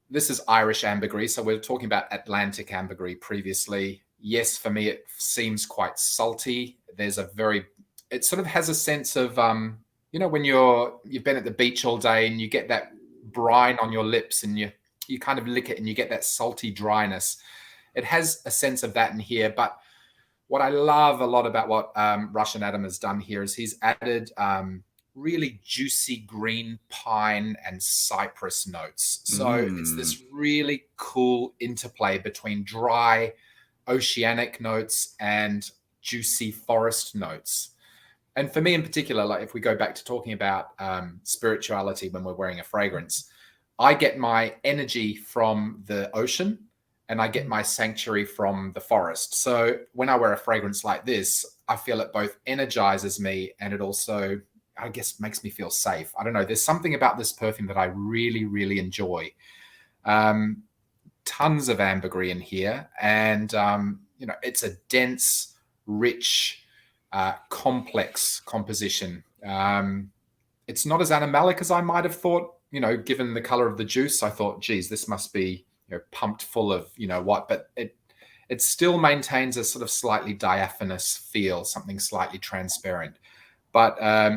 this is Irish ambergris. So we were talking about Atlantic ambergris previously. Yes, for me, it seems quite salty. It sort of has a sense of, when you've been at the beach all day and you get that brine on your lips and you kind of lick it and you get that salty dryness. It has a sense of that in here, but what I love a lot about what Russian Adam has done here is he's added really juicy green pine and cypress notes. So it's this really cool interplay between dry oceanic notes and juicy forest notes. And for me in particular, like if we go back to talking about spirituality when we're wearing a fragrance, I get my energy from the ocean and I get my sanctuary from the forest. So when I wear a fragrance like this, I feel it both energizes me and it also, I guess, makes me feel safe. I don't know. There's something about this perfume that I really, really enjoy. Tons of ambergris in here. And, you know, it's a dense, rich, complex composition. It's not as animalic as I might have thought, you know, given the color of the juice. I thought, geez, this must be, you know, pumped full of, you know what, but it still maintains a sort of slightly diaphanous feel, something slightly transparent. But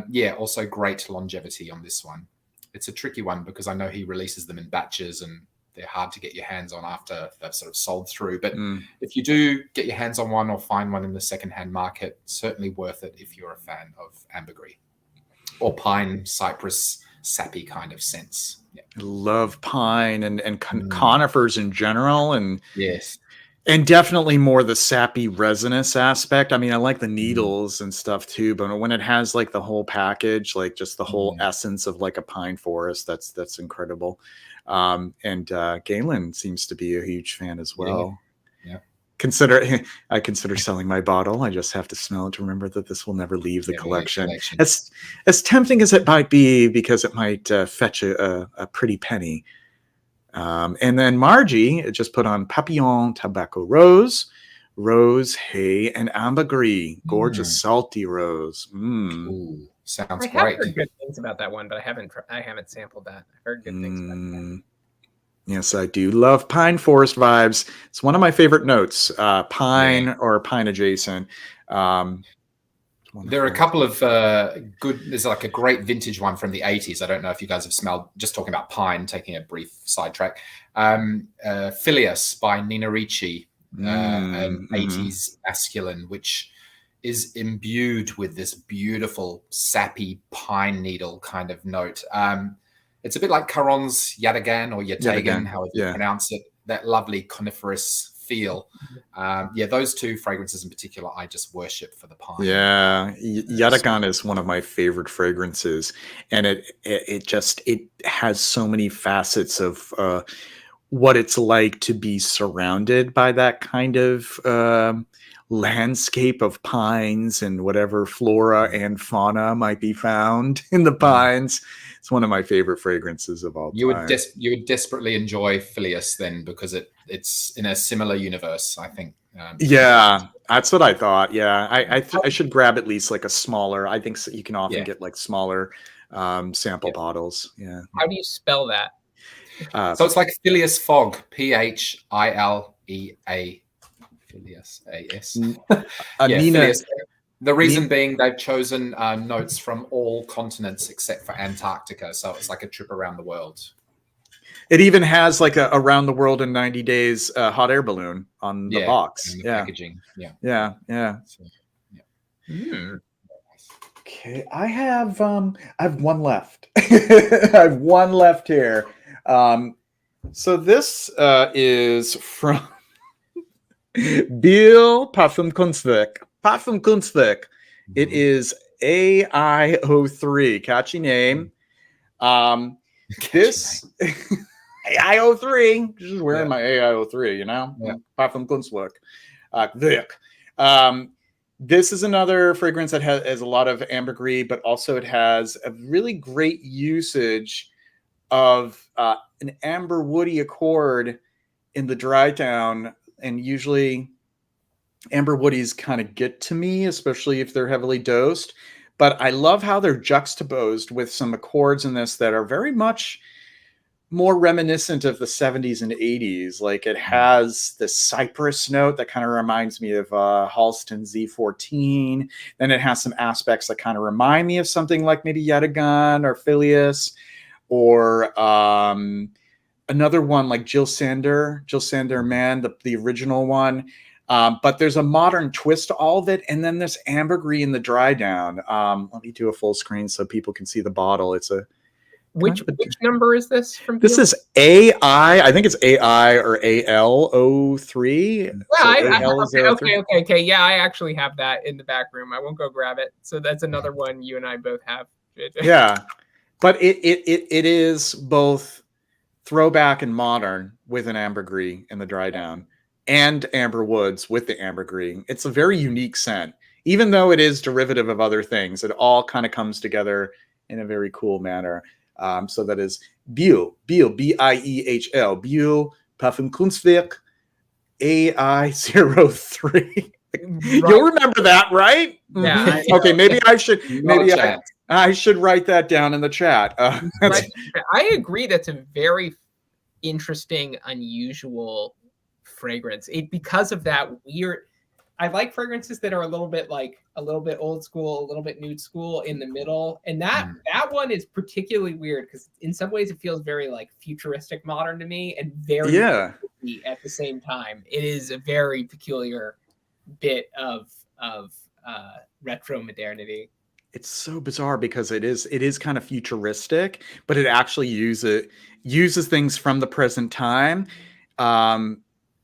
yeah, also great longevity on this one. It's a tricky one because I know he releases them in batches and they're hard to get your hands on after they've sort of sold through. But if you do get your hands on one or find one in the secondhand market, certainly worth it if you're a fan of ambergris or pine, cypress, sappy kind of scents. Yeah. I love pine and conifers in general, and yes, and definitely more the sappy resinous aspect. I mean, I like the needles and stuff too, but when it has like the whole package, like just the whole essence of like a pine forest, that's incredible. And Galen seems to be a huge fan as well. Yeah. I consider selling my bottle. I just have to smell it to remember that this will never leave the collection. As tempting as it might be, because it might fetch a pretty penny. And then Margie just put on Papillon Tobacco Rose, Hay, and Ambergris. Gorgeous, salty rose. Ooh, sounds I have heard good things about that one, but I haven't sampled that. I've heard good things about that. Yes, I do love pine forest vibes. It's one of my favorite notes. Pine or pine adjacent. There are a couple of good. There's like a great vintage one from the 80s. I don't know if you guys have smelled. Just talking about pine, taking a brief sidetrack. Phileas by Nina Ricci, an 80s masculine, which is imbued with this beautiful sappy pine needle kind of note. It's a bit like Caron's Yatagan or Yatagan, however you pronounce it. That lovely coniferous feel. Yeah, those two fragrances in particular, I just worship for the pine. Yeah, Yatagan is one of my favorite fragrances, and it has so many facets of what it's like to be surrounded by that kind of landscape of pines and whatever flora and fauna might be found in the pines. It's one of my favorite fragrances of all time. You would desperately enjoy Phileas then, because it's in a similar universe, I think. Yeah, that's what I thought. Yeah, I should grab at least like a smaller. I think you can often get like smaller sample bottles. Yeah. How do you spell that? So it's like Phileas Fogg, Philea. Phileas A-S. Phileas. The reason being they've chosen notes from all continents except for Antarctica. So it's like a trip around the world. It even has like a around the world in 90 days hot air balloon on the box. And the packaging. Yeah. So, Okay, I have one left. I have one left here. So this is from Bill Parfumkunstwerk. It is AIO3. Catchy name. This AIO3. Just wearing my AIO3, you know? Parfumkunstwerk. This is another fragrance that has a lot of ambergris, but also it has a really great usage of an amber woody accord in the dry down, and usually amber woodies kind of get to me, especially if they're heavily dosed. But I love how they're juxtaposed with some accords in this that are very much more reminiscent of the 70s and 80s. Like it has this cypress note that kind of reminds me of Halston Z14. Then it has some aspects that kind of remind me of something like maybe Yatagan or Phileas, or another one like Jill Sander Man, the original one. But there's a modern twist to all of it. And then this ambergris in the dry down. Let me do a full screen so people can see the bottle. It's Which number is this from? This is AI. I think it's AI or AL03. Yeah, So okay. Yeah, I actually have that in the back room. I won't go grab it. So that's another one you and I both have. Yeah, but it is both throwback and modern with an ambergris in the dry down, and amber woods with the ambergris. It's a very unique scent, even though it is derivative of other things. It all kind of comes together in a very cool manner. So that is Biehl, B-I-E-H-L, Biehl Parfumkunstwerk AI03. You'll remember that, right? Yeah. Okay, maybe I should write that down in the chat. I agree. That's a very interesting, unusual fragrance. Because of that weird. I like fragrances that are a little bit old school, a little bit new school in the middle. And that one is particularly weird because in some ways it feels very like futuristic modern to me and very at the same time. It is a very peculiar bit of retro modernity. It's so bizarre because it is kind of futuristic, but it actually uses things from the present time.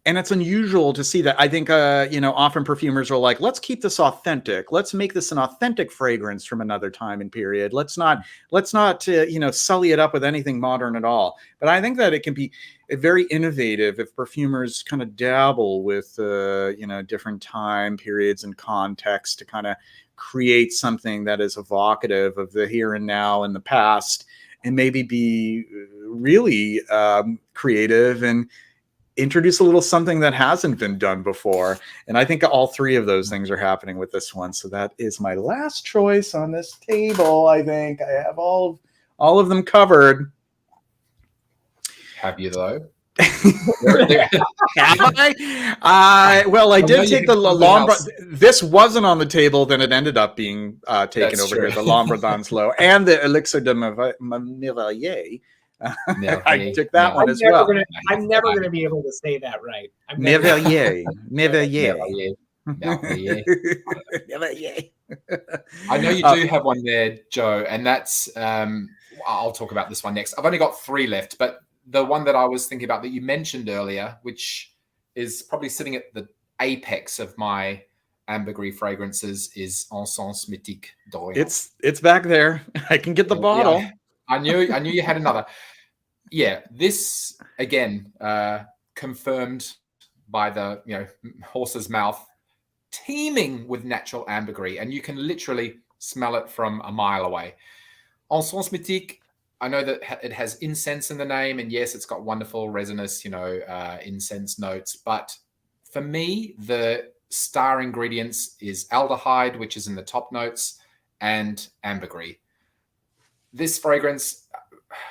And it's unusual to see that. I think, often perfumers are like, let's keep this authentic. Let's make this an authentic fragrance from another time and period. Let's not sully it up with anything modern at all. But I think that it can be very innovative if perfumers kind of dabble with, different time periods and context to kind of create something that is evocative of the here and now and the past, and maybe be really creative and introduce a little something that hasn't been done before. And I think all three of those things are happening with this one. So that is my last choice on this table. I think I have all of them covered. Have you though? Have I? Well, I did take the Lombard. This wasn't on the table, then it ended up being taken over here. The Lombardans and the Elixir de Merveille. I took that one as well. I'm never going to be able to say that right. Merveille. I know you do have one there, Joe, and that's I'll talk about this one next. I've only got 3 left, but the one that I was thinking about that you mentioned earlier, which is probably sitting at the apex of my ambergris fragrances, is Encens Mythique d'Orient. It's back there. I can get the bottle. Yeah. I knew you had another. Yeah, this again confirmed by the horse's mouth, teeming with natural ambergris, and you can literally smell it from a mile away. Encens Mythique, I know that it has incense in the name, and yes, it's got wonderful resinous, incense notes. But for me, the star ingredients is aldehyde, which is in the top notes, and ambergris. This fragrance,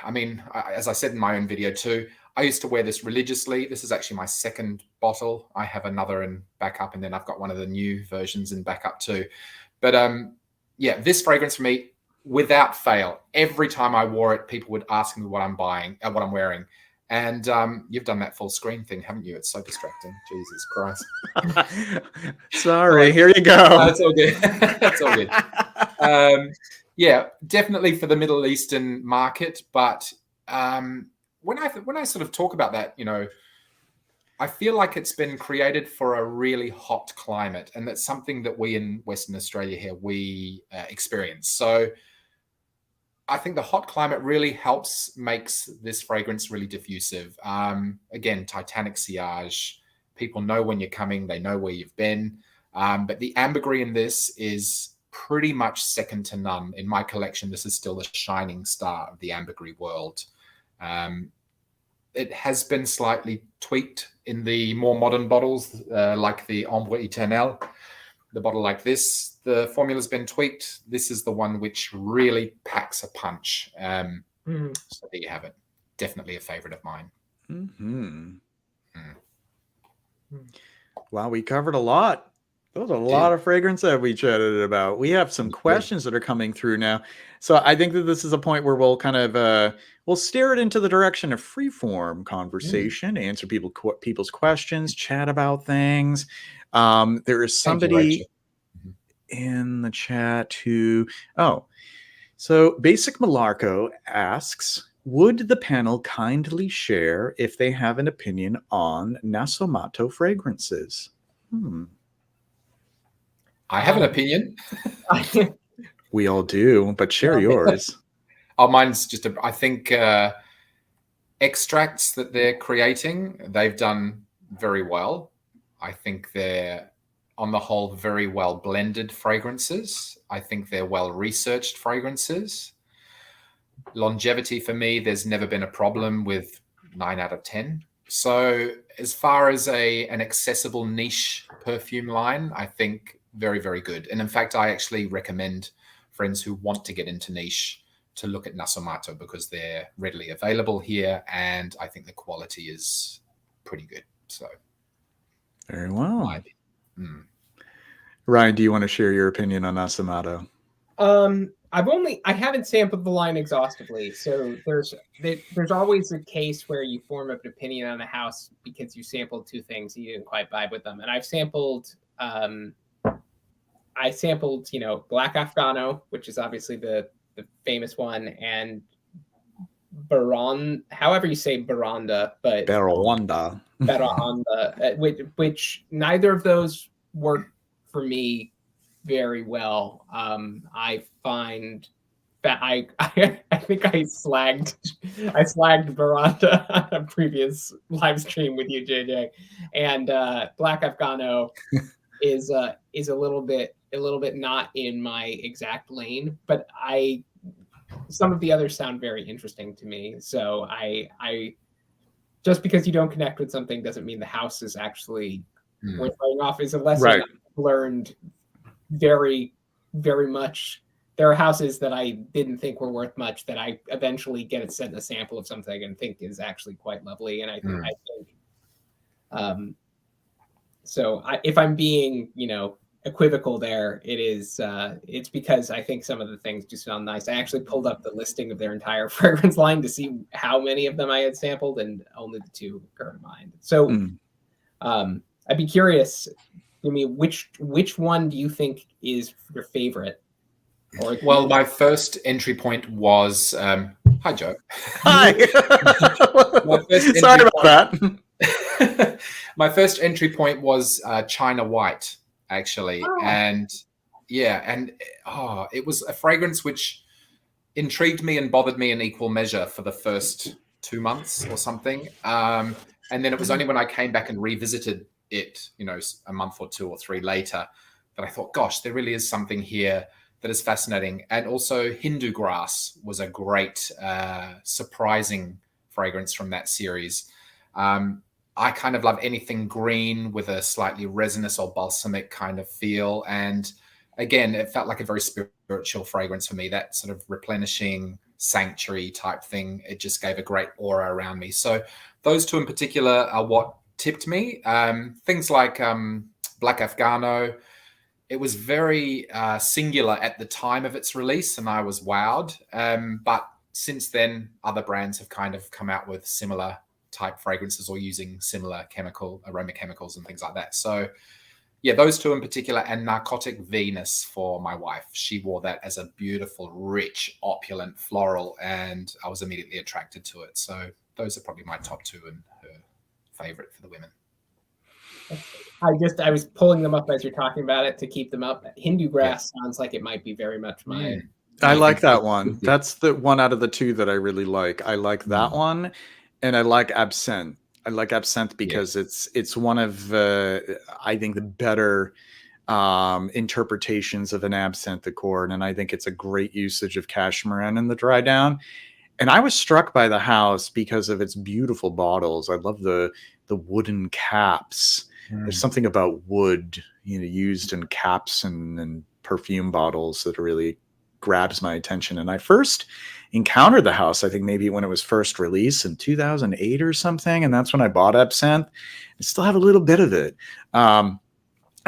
I mean, as I said in my own video too, I used to wear this religiously. This is actually my 2nd bottle. I have another in backup, and then I've got one of the new versions in backup too. But this fragrance for me, without fail, every time I wore it, people would ask me what I'm wearing. And you've done that full screen thing, haven't you? It's so distracting. Jesus Christ. Sorry, here you go. That's all good. That's all good. Yeah, definitely for the Middle Eastern market. But when I sort of talk about that, I feel like it's been created for a really hot climate, and that's something that we in Western Australia here, we experience. So I think the hot climate really makes this fragrance really diffusive. Again, Titanic sillage. People know when you're coming. They know where you've been. But the ambergris in this is pretty much second to none. In my collection, this is still the shining star of the ambergris world. It has been slightly tweaked in the more modern bottles, like the Ambre Eternel. The bottle like this, the formula's been tweaked. This is the one which really packs a punch. So there you have it. Definitely a favorite of mine. Wow, we covered a lot. There's a lot of fragrance that we chatted about. We have some questions that are coming through now. So I think that this is a point where we'll kind of we'll steer it into the direction of freeform conversation, answer people's questions, chat about things. There is somebody in the chat who, So Basic Malarco asks, would the panel kindly share if they have an opinion on Nasomato fragrances? I have an opinion. We all do, but share yours. Oh, mine's just, I think extracts that they're creating, they've done very well. I think they're, on the whole, very well blended fragrances. I think they're well researched fragrances. Longevity for me, there's never been a problem with 9 out of 10. So as far as an accessible niche perfume line, I think very, very good. And in fact, I actually recommend friends who want to get into niche to look at Nasomato because they're readily available here. And I think the quality is pretty good. So very well. Ryan, do you want to share your opinion on Nasomato? I haven't sampled the line exhaustively, so there's always a case where you form an opinion on a house because you sampled two things and you didn't quite vibe with them. And I've sampled, Black Afghano, which is obviously the famous one, and however you say Baronda, but Baronda, which neither of those work for me very well. I find that I think I slagged Baranda on a previous live stream with you, JJ, and Black Afghano is a little bit not in my exact lane, but some of the others sound very interesting to me. So I just because you don't connect with something doesn't mean the house is actually worth writing off. Is a lesson that I've learned very, very much. There are houses that I didn't think were worth much that I eventually get sent a sample of something and think is actually quite lovely. And I think if I'm being, equivocal there, it's because I think some of the things do sound nice. I actually pulled up the listing of their entire fragrance line to see how many of them I had sampled, and only the two occur to mind. So I'd be curious, which one do you think is your favorite? Well, my first entry point was hi, Joe. Hi. Sorry about that. My first entry point was China White, actually, and it was a fragrance which intrigued me and bothered me in equal measure for the first 2 months or something, and then it was only when I came back and revisited it, a month or 2 or 3 later, that I thought, gosh, there really is something here that is fascinating. And also Hindu Grass was a great, surprising fragrance from that series. I kind of love anything green with a slightly resinous or balsamic kind of feel. And again, it felt like a very spiritual fragrance for me, that sort of replenishing sanctuary type thing. It just gave a great aura around me. So those two in particular are what tipped me. Things like Black Afghano, it was very singular at the time of its release, and I was wowed. But since then, other brands have kind of come out with similar type fragrances or using similar aroma chemicals and things like that. So yeah, those two in particular, and Narcotic Venus for my wife. She wore that as a beautiful, rich, opulent floral, and I was immediately attracted to it. So those are probably my top two and her favorite for the women. I was pulling them up as you're talking about it to keep them up. Hindu Grass sounds like it might be very much mine. I like that one. That's the one out of the two that I really like. I like that one, and I like Absinthe. I like Absinthe because it's one of I think the better interpretations of an absinthe accord, and I think it's a great usage of cashmere in the dry down. And I was struck by the house because of its beautiful bottles. I love the wooden caps. There's something about wood, used in caps and perfume bottles that really grabs my attention. And I first encountered the house, I think maybe when it was first released in 2008 or something. And that's when I bought Absinthe. I still have a little bit of it. I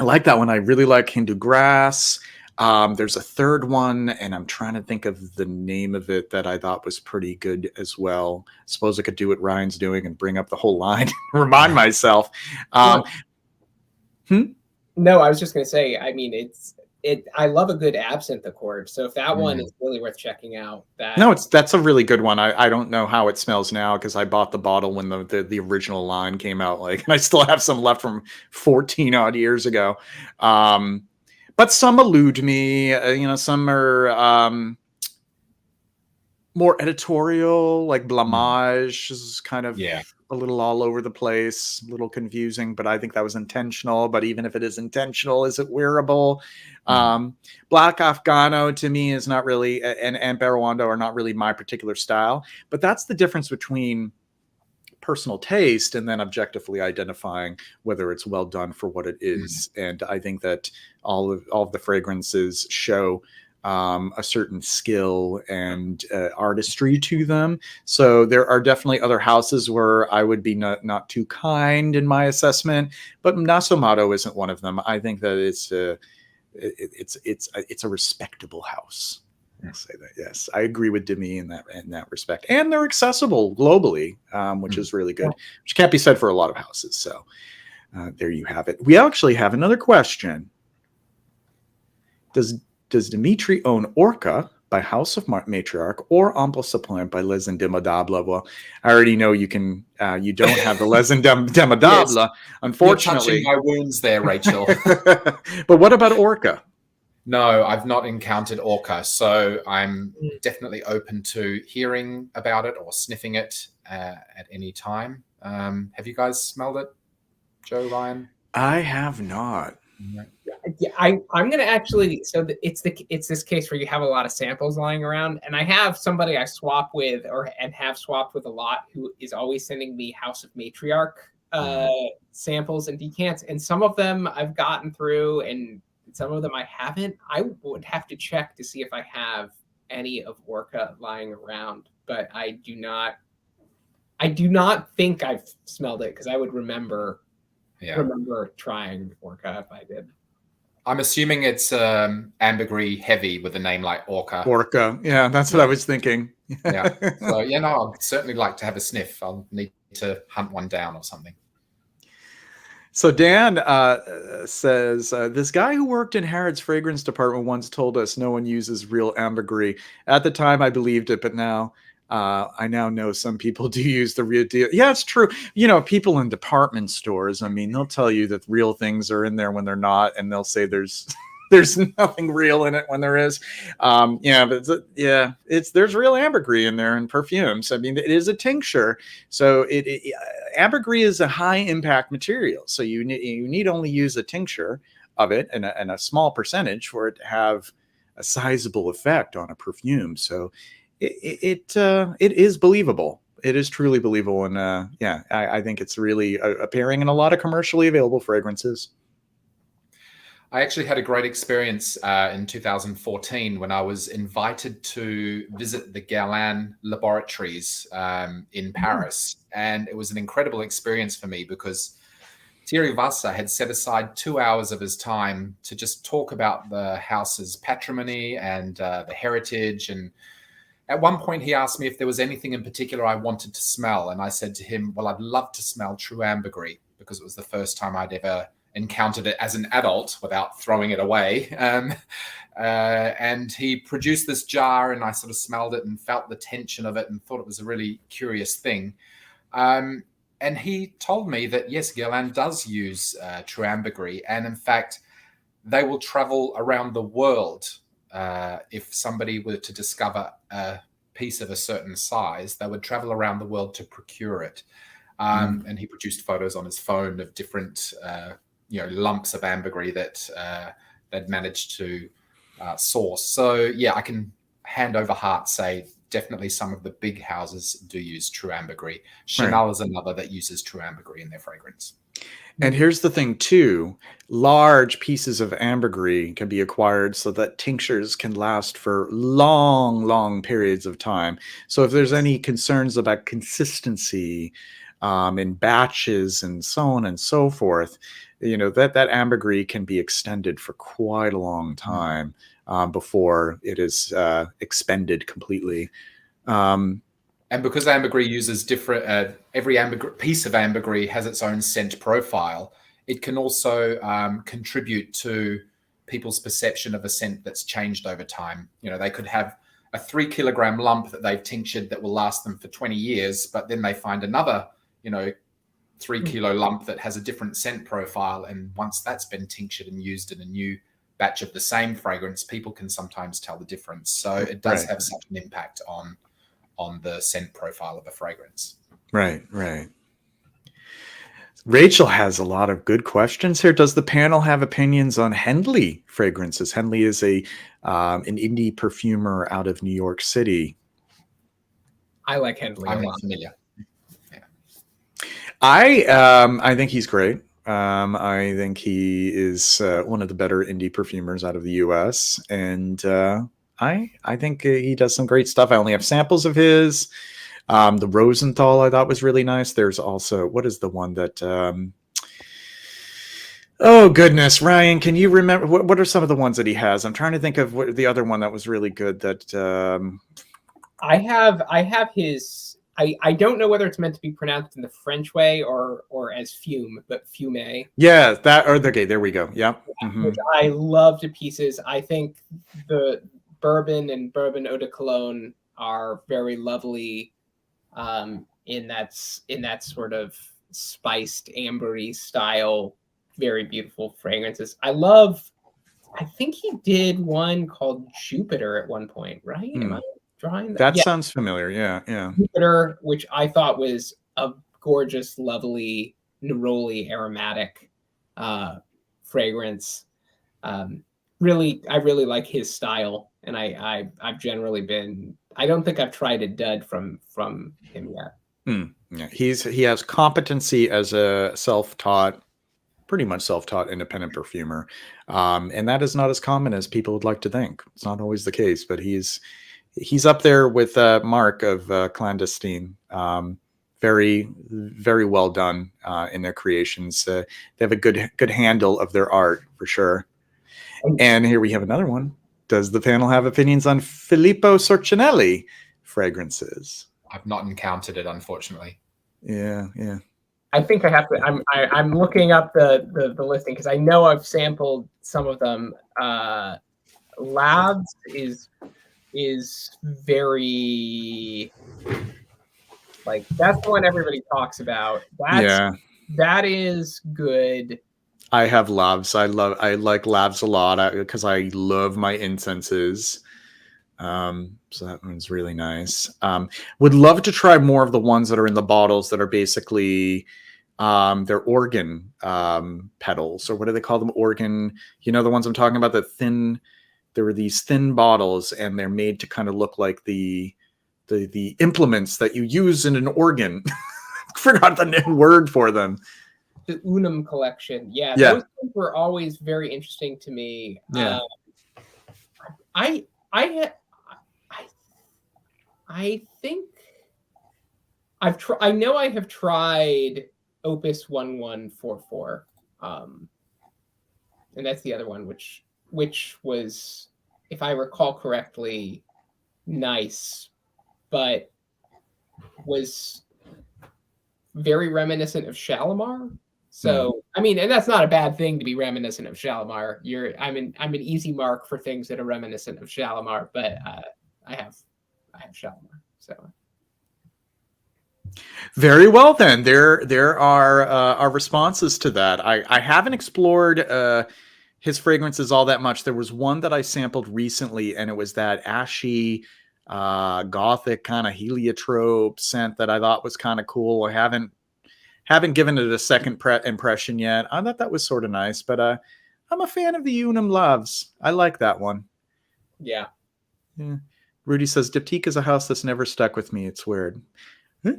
like that one. I really like Hindu Grass. There's a third one, and I'm trying to think of the name of it that I thought was pretty good as well. I suppose I could do what Ryan's doing and bring up the whole line and remind myself. No, I was just going to say, I mean, I love a good absinthe accord. So if that one is really worth checking out, No, that's a really good one. I don't know how it smells now because I bought the bottle when the original line came out, like, and I still have some left from 14 odd years ago. But some elude me. Some are more editorial, like Blamage is kind of a little all over the place, a little confusing, but I think that was intentional. But even if it is intentional, is it wearable? Black Afghano to me is not really, and Amberuando are not really my particular style, but that's the difference between personal taste and then objectively identifying whether it's well done for what it is. And I think that all of the fragrances show a certain skill and artistry to them. So there are definitely other houses where I would be not too kind in my assessment, but Nasomato isn't one of them. I think that it's a respectable house. I'll say that. Yes, I agree with Demi in that respect, and they're accessible globally, which is really good, which can't be said for a lot of houses. So there you have it. We actually have another question. Does Dimitri own Orca by House of Matriarch or Ample Supplant by Les Indemadables? Well, I already know you can. You don't have the Les Indemadables, yes. Unfortunately. You're touching my wounds there, Rachel. But what about Orca? No, I've not encountered Orca, so I'm definitely open to hearing about it or sniffing it at any time. Have you guys smelled it, Joe, Ryan? I have not. Yeah, I'm gonna actually. So it's this case where you have a lot of samples lying around, and I have somebody I swap with and have swapped with a lot who is always sending me House of Matriarch samples and decants, and some of them I've gotten through, and some of them I haven't. I would have to check to see if I have any of Orca lying around, but I do not think I've smelled it because I would remember trying Orca if I did. I'm assuming it's ambergris heavy with a name like Orca. Orca, yeah, that's what I was thinking. Yeah, so I'd certainly like to have a sniff. I'll need to hunt one down or something. So Dan says, this guy who worked in Harrod's fragrance department once told us no one uses real ambergris. At the time, I believed it, but now I now know some people do use the real deal. Yeah, it's true. People in department stores, I mean, they'll tell you that real things are in there when they're not, and they'll say there's nothing real in it when there is. There's real ambergris in there in perfumes. I mean, it is a tincture, so ambergris is a high impact material. So you need only use a tincture of it and a small percentage for it to have a sizable effect on a perfume. So it is believable. It is truly believable, and I think it's really appearing in a lot of commercially available fragrances. I actually had a great experience in 2014 when I was invited to visit the Guerlain laboratories in Paris. And it was an incredible experience for me because Thierry Vassa had set aside 2 hours of his time to just talk about the house's patrimony and the heritage. And at one point, he asked me if there was anything in particular I wanted to smell. And I said to him, well, I'd love to smell true ambergris because it was the first time I'd ever encountered it as an adult without throwing it away. And he produced this jar, and I sort of smelled it and felt the tension of it and thought it was a really curious thing. And he told me that, yes, Guerlain does use true ambergris. And in fact, they will travel around the world. If somebody were to discover a piece of a certain size, they would travel around the world to procure it. And he produced photos on his phone of different lumps of ambergris that they'd managed to source. So I can hand over heart say definitely some of the big houses do use true ambergris. Chanel is another that uses true ambergris in their fragrance. And here's the thing too, large pieces of ambergris can be acquired so that tinctures can last for long periods of time. So if there's any concerns about consistency in batches and so on and so forth, that ambergris can be extended for quite a long time before it is expended completely. And because ambergris uses different, every piece of ambergris has its own scent profile, it can also contribute to people's perception of a scent that's changed over time. You know, they could have a 3 kilogram lump that they've tinctured that will last them for 20 years, but then they find another, 3 kilo lump that has a different scent profile. And once that's been tinctured and used in a new batch of the same fragrance, people can sometimes tell the difference. So it does have such an impact on the scent profile of a fragrance. Right. Rachel has a lot of good questions here. Does the panel have opinions on Henley fragrances? Henley is an indie perfumer out of New York City. I like Henley. I'm not familiar. I think he's great. I think he is one of the better indie perfumers out of the U.S. And I think he does some great stuff. I only have samples of his. The Rosenthal I thought was really nice. There's also, what is the one that oh goodness, Ryan, can you remember what are some of the ones that he has? I'm trying to think of what the other one that was really good that I have his. I don't know whether it's meant to be pronounced in the French way or as fume, but fume. Yeah, that, or okay, there we go. Yeah. Mm-hmm. Which I love to pieces. I think the bourbon and bourbon eau de cologne are very lovely in that sort of spiced ambery style, very beautiful fragrances. I think he did one called Jupiter at one point, right? Am I drawing that? That sounds familiar. Yeah. Jupiter, which I thought was a gorgeous, lovely, neroli aromatic fragrance. I really like his style, and I've generally been. I don't think I've tried a dud from him yet. Yeah, he has competency as a pretty much self-taught independent perfumer, and that is not as common as people would like to think. It's not always the case, but he's up there with Mark of Clandestine. Very, very well done in their creations. They have a good handle of their art for sure. And here we have another one. Does the panel have opinions on Filippo Sorcinelli fragrances? I've not encountered it, unfortunately. Yeah. I think I have to. I'm looking up the listing because I know I've sampled some of them. Labs is very like that's the one everybody talks about. That is good. I have labs. I like labs a lot because I love my incenses. So that one's really nice. Would love to try more of the ones that are in the bottles that are basically they're organ petals, or what do they call them? Organ, the ones I'm talking about, there were these thin bottles and they're made to kind of look like the implements that you use in an organ. Forgot the new word for them. The Unum collection. Yeah. Those things were always very interesting to me. Yeah. I think I know I have tried Opus 1144. And that's the other one which was, if I recall correctly, nice, but was very reminiscent of Shalimar. So I mean, and that's not a bad thing to be reminiscent of Shalimar. I'm an easy mark for things that are reminiscent of Shalimar, but I have Shalimar. So very well then. There are our responses to that. I haven't explored his fragrances all that much. There was one that I sampled recently, and it was that ashy, gothic kind of heliotrope scent that I thought was kind of cool. I haven't given it a second impression yet. I thought that was sort of nice, but I'm a fan of the Unum Loves. I like that one. Yeah. Rudy says Diptyque is a house that's never stuck with me. It's weird.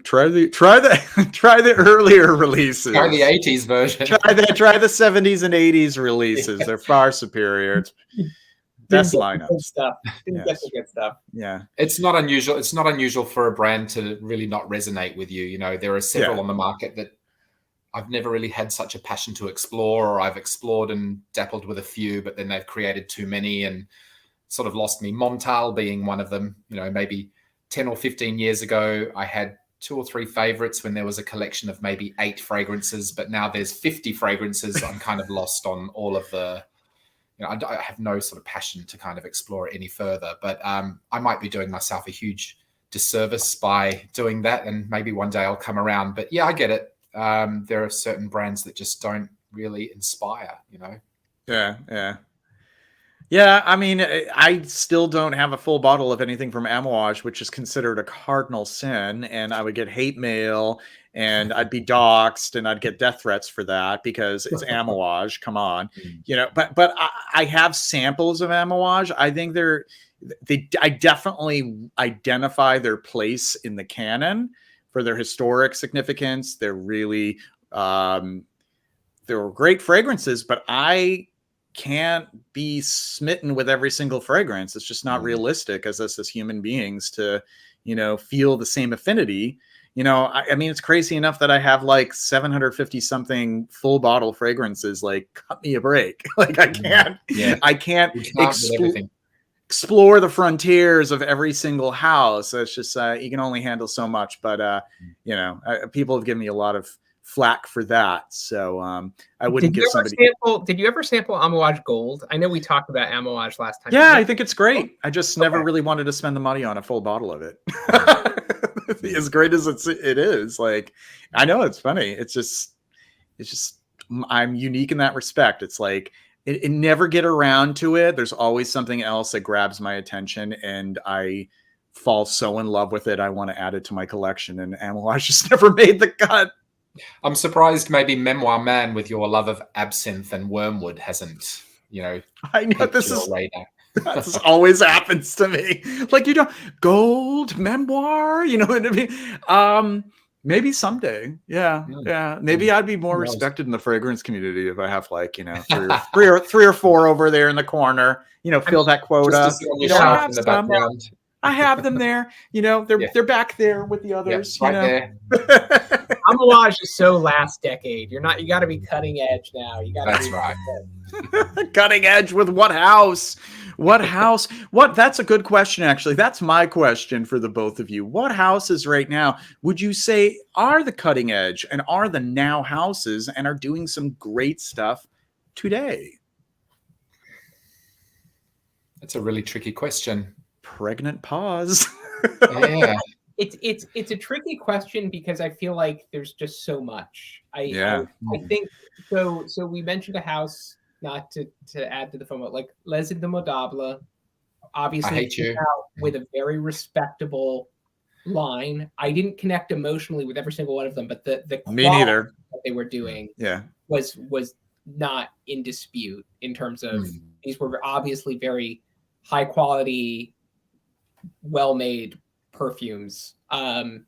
Try the earlier releases. Try the 80s version. Try the 70s and 80s releases. They're far superior. Best lineup. Good stuff. Yes. Good stuff. Yeah. It's not unusual. It's not unusual for a brand to really not resonate with you. There are several on the market that I've never really had such a passion to explore, or I've explored and dappled with a few, but then they've created too many and sort of lost me. Montal being one of them. Maybe 10 or 15 years ago, I had 2 or 3 favorites when there was a collection of maybe 8 fragrances, but now there's 50 fragrances. I'm kind of lost on all of the I have no sort of passion to kind of explore it any further, but I might be doing myself a huge disservice by doing that, and maybe one day I'll come around. But yeah, I get it. There are certain brands that just don't really inspire, Yeah, I mean, I still don't have a full bottle of anything from Amouage, which is considered a cardinal sin, and I would get hate mail, and I'd be doxxed, and I'd get death threats for that because it's Amouage. Come on, But I have samples of Amouage. I think I definitely identify their place in the canon for their historic significance. They're really they're great fragrances, but I can't be smitten with every single fragrance. It's just not realistic as us as human beings to, feel the same affinity. I mean, it's crazy enough that I have like 750 something full bottle fragrances. Like, cut me a break. Like, I can't explore the frontiers of every single house. It's just, you can only handle so much, but people have given me a lot of flack for that, so I wouldn't give somebody. Did you ever sample Amouage Gold? I know we talked about Amouage last time. Yeah, I think it's great. I just never really wanted to spend the money on a full bottle of it. As great as it is, like, I know it's funny. It's just I'm unique in that respect. It's like it never get around to it. There's always something else that grabs my attention, and I fall so in love with it. I want to add it to my collection, and Amouage just never made the cut. I'm surprised maybe Memoir Man, with your love of absinthe and wormwood, hasn't, I know this always happens to me. Like, gold memoir, you know what I mean? Maybe someday. Yeah. Maybe I'd be more respected in the fragrance community if I have like, three or four over there in the corner, fill that quota. I have them there. They're back there with the others. There. Amouage is so last decade. You got to be cutting edge now. That's right. Cutting edge with what house? That's a good question, actually. That's my question for the both of you. What houses right now would you say are the cutting edge and are the now houses and are doing some great stuff today? That's a really tricky question. Pregnant pause. Yeah. It's a tricky question because I feel like there's just so much. I think so. So we mentioned a house, not to add to the FOMO, like Les Indemodables, obviously out with a very respectable line. I didn't connect emotionally with every single one of them, but the me neither that they were doing was not in dispute in terms of these were obviously very high quality, well-made perfumes. I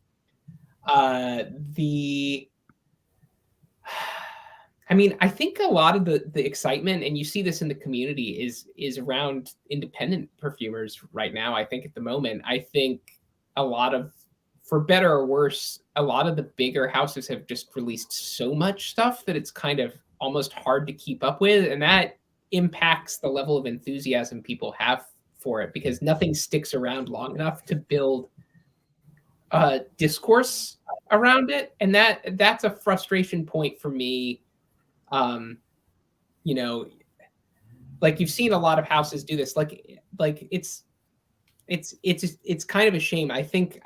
think a lot of the excitement, and you see this in the community, is around independent perfumers right now. I think at the moment, a lot of, for better or worse, a lot of the bigger houses have just released so much stuff that it's kind of almost hard to keep up with, and that impacts the level of enthusiasm people have for it, because nothing sticks around long enough to build discourse around it, and that's a frustration point for me. Like you've seen a lot of houses do this. Like it's kind of a shame. I think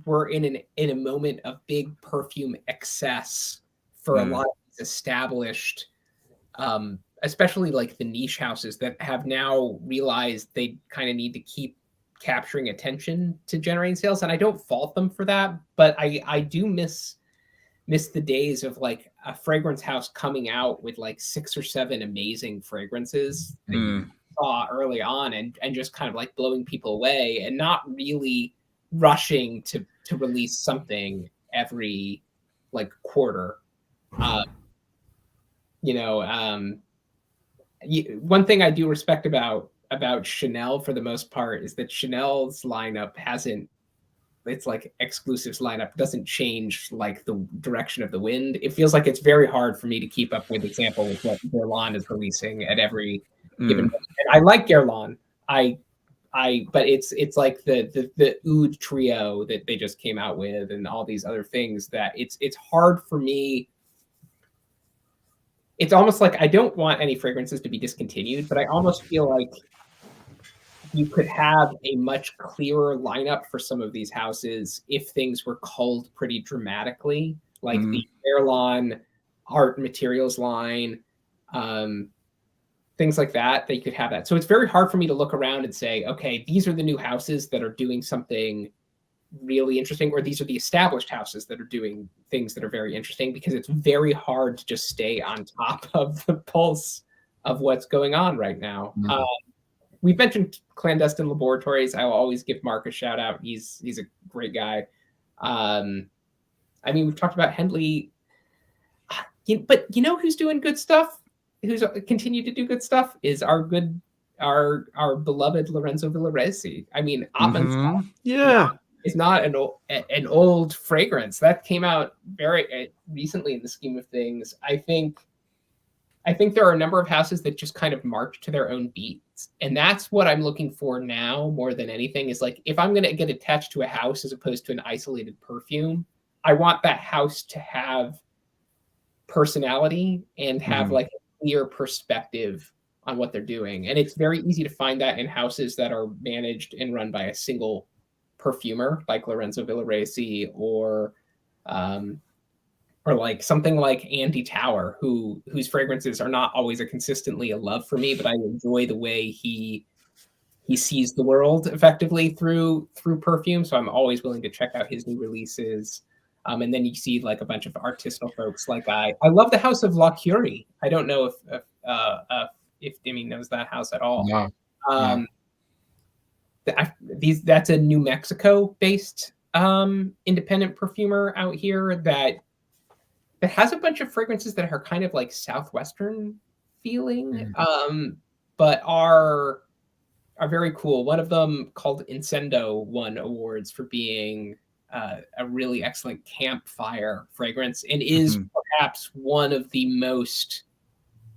we're in a moment of big perfume excess for a lot of these established, especially like the niche houses that have now realized they kind of need to keep capturing attention to generating sales. And I don't fault them for that, but I do miss the days of like a fragrance house coming out with like 6 or 7 amazing fragrances that you saw early on and just kind of like blowing people away and not really rushing to release something every like quarter. One thing I do respect about Chanel for the most part is that Chanel's lineup it's like exclusives lineup doesn't change like the direction of the wind. It feels like it's very hard for me to keep up with, example, with what Guerlain is releasing at every given moment. And I like Guerlain. But it's like the oud trio that they just came out with and all these other things that it's hard for me. it's almost like I don't want any fragrances to be discontinued, but I almost feel like you could have a much clearer lineup for some of these houses if things were culled pretty dramatically, like the Fairlawn art materials line, things like that. They could have that. So it's very hard for me to look around and say, okay, these are the new houses that are doing something really interesting, or these are the established houses that are doing things that are very interesting, because it's very hard to just stay on top of the pulse of what's going on right now. We've mentioned clandestine laboratories. I will always give Mark a shout out. He's a great guy. I mean, we've talked about Henley, but you know who's doing good stuff? Who's continued to do good stuff is our beloved Lorenzo Villaresi. I mean, Ottman's is not an old fragrance that came out very recently in the scheme of things. I think there are a number of houses that just kind of march to their own beats. And that's what I'm looking for now more than anything, is like, if I'm going to get attached to a house as opposed to an isolated perfume, I want that house to have personality and have like a clear perspective on what they're doing. And it's very easy to find that in houses that are managed and run by a single perfumer, like Lorenzo Villaresi, or like something like Andy Tower, whose fragrances are not always consistently a love for me, but I enjoy the way he sees the world effectively through perfume. So I'm always willing to check out his new releases. And then you see like a bunch of artisanal folks. Like I love the house of La Curie. I don't know if Dimi knows that house at all. No. That's a New Mexico based independent perfumer out here that has a bunch of fragrances that are kind of like Southwestern feeling, but are very cool. One of them, called Incendo, won awards for being a really excellent campfire fragrance, and is perhaps one of the most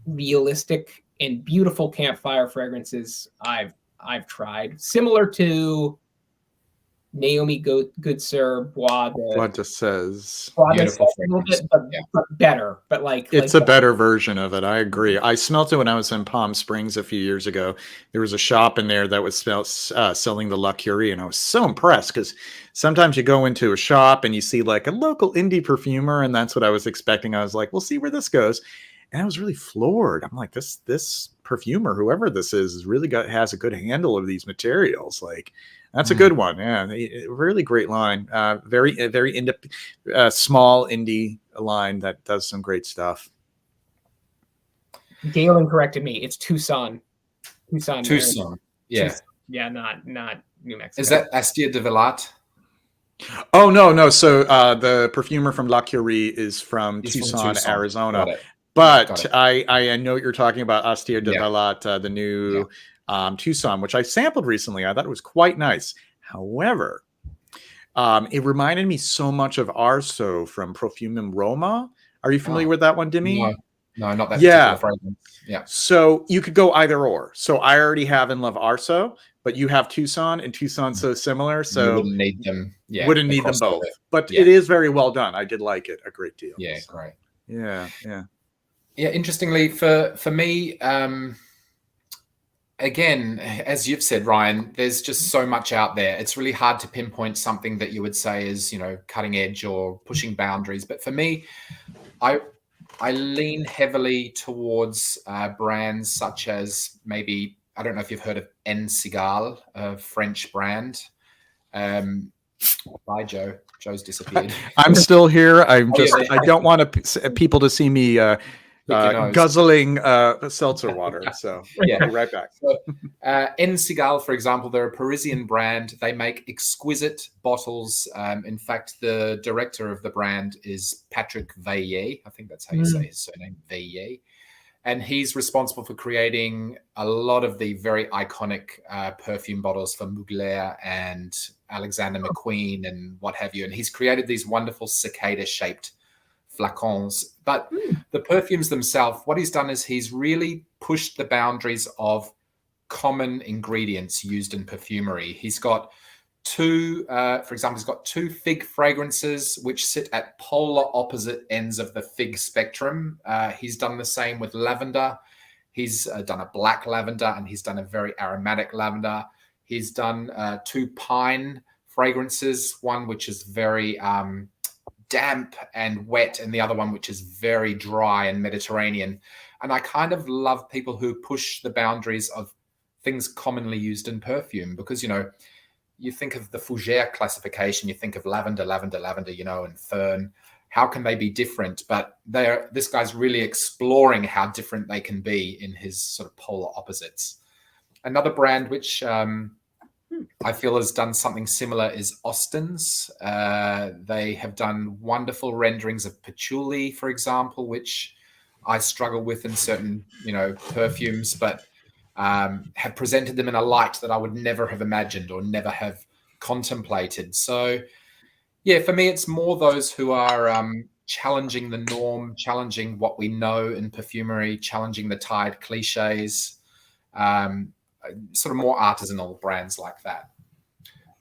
realistic and beautiful campfire fragrances I've tried. Similar to Naomi Goodsir Bois de says beautiful a little bit, but better. But like it's a better version of it. I agree. I smelt it when I was in Palm Springs a few years ago. There was a shop in there that was selling the La Curie, and I was so impressed, because sometimes you go into a shop and you see like a local indie perfumer, and that's what I was expecting. I was like, we'll see where this goes. And I was really floored. I'm like, this perfumer, whoever this is really has a good handle of these materials. Like, that's a good one. Yeah, really great line. Very small indie line that does some great stuff. Galen corrected me. It's Tucson. Tucson. Yeah. Tucson. Yeah, not New Mexico. Is that Astia de Velat? Oh, no. So the perfumer from La Curie is from Tucson, Arizona. But I know what you're talking about, Astia de Velat, the new Tucson, which I sampled recently. I thought it was quite nice. However, it reminded me so much of Arso from Perfumum Roma. Are you familiar with that one, Dimi? No, not that particular fragrance. Yeah. So you could go either or. So I already have and love Arso, but you have Tucson, and Tucson's so similar. So you wouldn't need them. Yeah. Wouldn't need them both. But it is very well done. I did like it a great deal. Yeah, great. Yeah. Yeah, interestingly, for me, again, as you've said, Ryan, there's just so much out there. It's really hard to pinpoint something that you would say is, cutting edge or pushing boundaries. But for me, I lean heavily towards brands such as, maybe, I don't know if you've heard of En Cigale, a French brand. Bye, Joe. Joe's disappeared. I'm still here. I don't want people to see me guzzling seltzer water. So I'll be right back. So, En Cigale, for example, they're a Parisian brand. They make exquisite bottles. In fact, the director of the brand is Patrick Veillet. I think that's how you say his surname, Veillet. And he's responsible for creating a lot of the very iconic perfume bottles for Mugler and Alexander McQueen and what have you. And he's created these wonderful cicada-shaped flacons. But the perfumes themselves, what he's done is he's really pushed the boundaries of common ingredients used in perfumery. He's got two, for example, he's got two fig fragrances which sit at polar opposite ends of the fig spectrum. He's done the same with lavender. He's done a black lavender, and he's done a very aromatic lavender. He's done two pine fragrances, one which is very damp and wet, and the other one which is very dry and Mediterranean. And I kind of love people who push the boundaries of things commonly used in perfume, because, you know, you think of the fougere classification, you think of lavender, you know, and fern. How can they be different? But this guy's really exploring how different they can be in his sort of polar opposites. Another brand which I feel has done something similar is Austin's. They have done wonderful renderings of patchouli, for example, which I struggle with in certain, you know, perfumes, but have presented them in a light that I would never have imagined or never have contemplated. So, yeah, for me, it's more those who are challenging the norm, challenging what we know in perfumery, challenging the tired cliches, sort of more artisanal brands like that.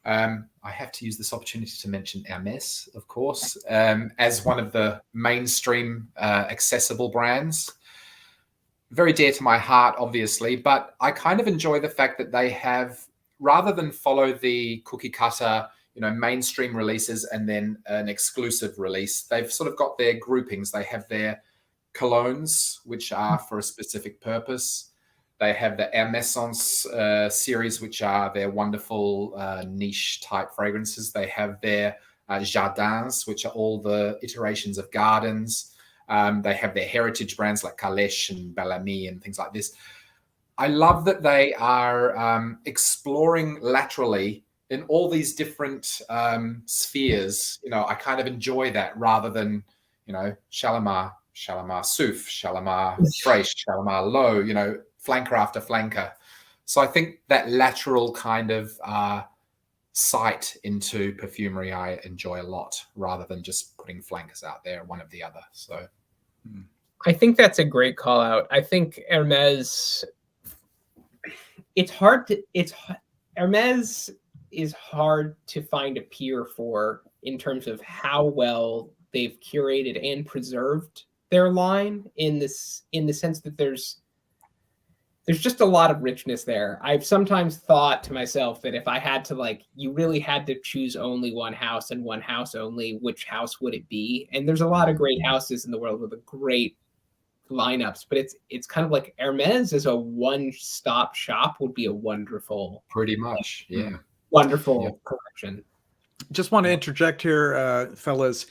I have to use this opportunity to mention Hermès, of course, as one of the mainstream accessible brands. Very dear to my heart, obviously, but I kind of enjoy the fact that they have, rather than follow the cookie cutter, you know, mainstream releases and then an exclusive release, they've sort of got their groupings. They have their colognes, which are for a specific purpose. They have the Hermessence series, which are their wonderful niche type fragrances. They have their jardins, which are all the iterations of gardens. They have their heritage brands like Calèche and Bellamy and things like this. I love that they are exploring laterally in all these different spheres. You know, I kind of enjoy that, rather than, you know, Shalimar Souf, Shalimar Fraiche, Shalimar Low, you know, flanker after flanker. So I think that lateral kind of sight into perfumery I enjoy a lot, rather than just putting flankers out there, one of the other. So I think that's a great call out. I think Hermès, Hermès is hard to find a peer for in terms of how well they've curated and preserved their line, in the sense that there's just a lot of richness there. I've sometimes thought to myself that if I had to, like, you really had to choose only one house and one house only, which house would it be? And there's a lot of great houses in the world with a great lineups, but it's kind of like Hermès as a one-stop shop would be a wonderful, pretty much, yeah, wonderful collection. Just want to interject here, fellas.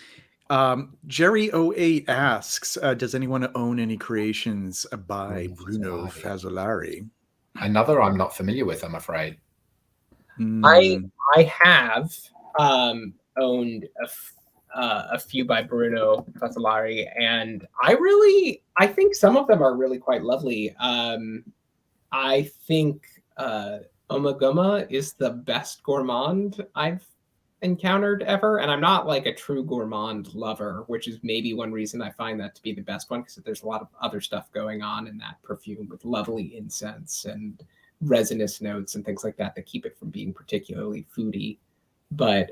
Jerry 08 asks, does anyone own any creations by Bruno Fazzolari? Another I'm not familiar with, I'm afraid. I have owned a few by Bruno Fazzolari, and I think some of them are really quite lovely. I think Omagoma is the best gourmand I've encountered ever, and I'm not like a true gourmand lover, which is maybe one reason I find that to be the best one, because there's a lot of other stuff going on in that perfume with lovely incense and resinous notes and things like that keep it from being particularly foody. But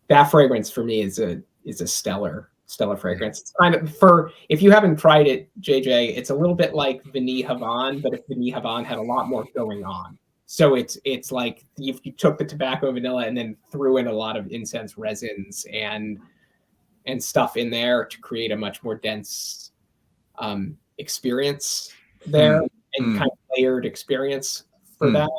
that fragrance for me is a stellar fragrance. It's kind of, for, if you haven't tried it, JJ, it's a little bit like Vanille Havane, but if Vanille Havane had a lot more going on. So it's like if you took the tobacco vanilla and then threw in a lot of incense resins and stuff in there to create a much more dense experience there, and kind of layered experience for that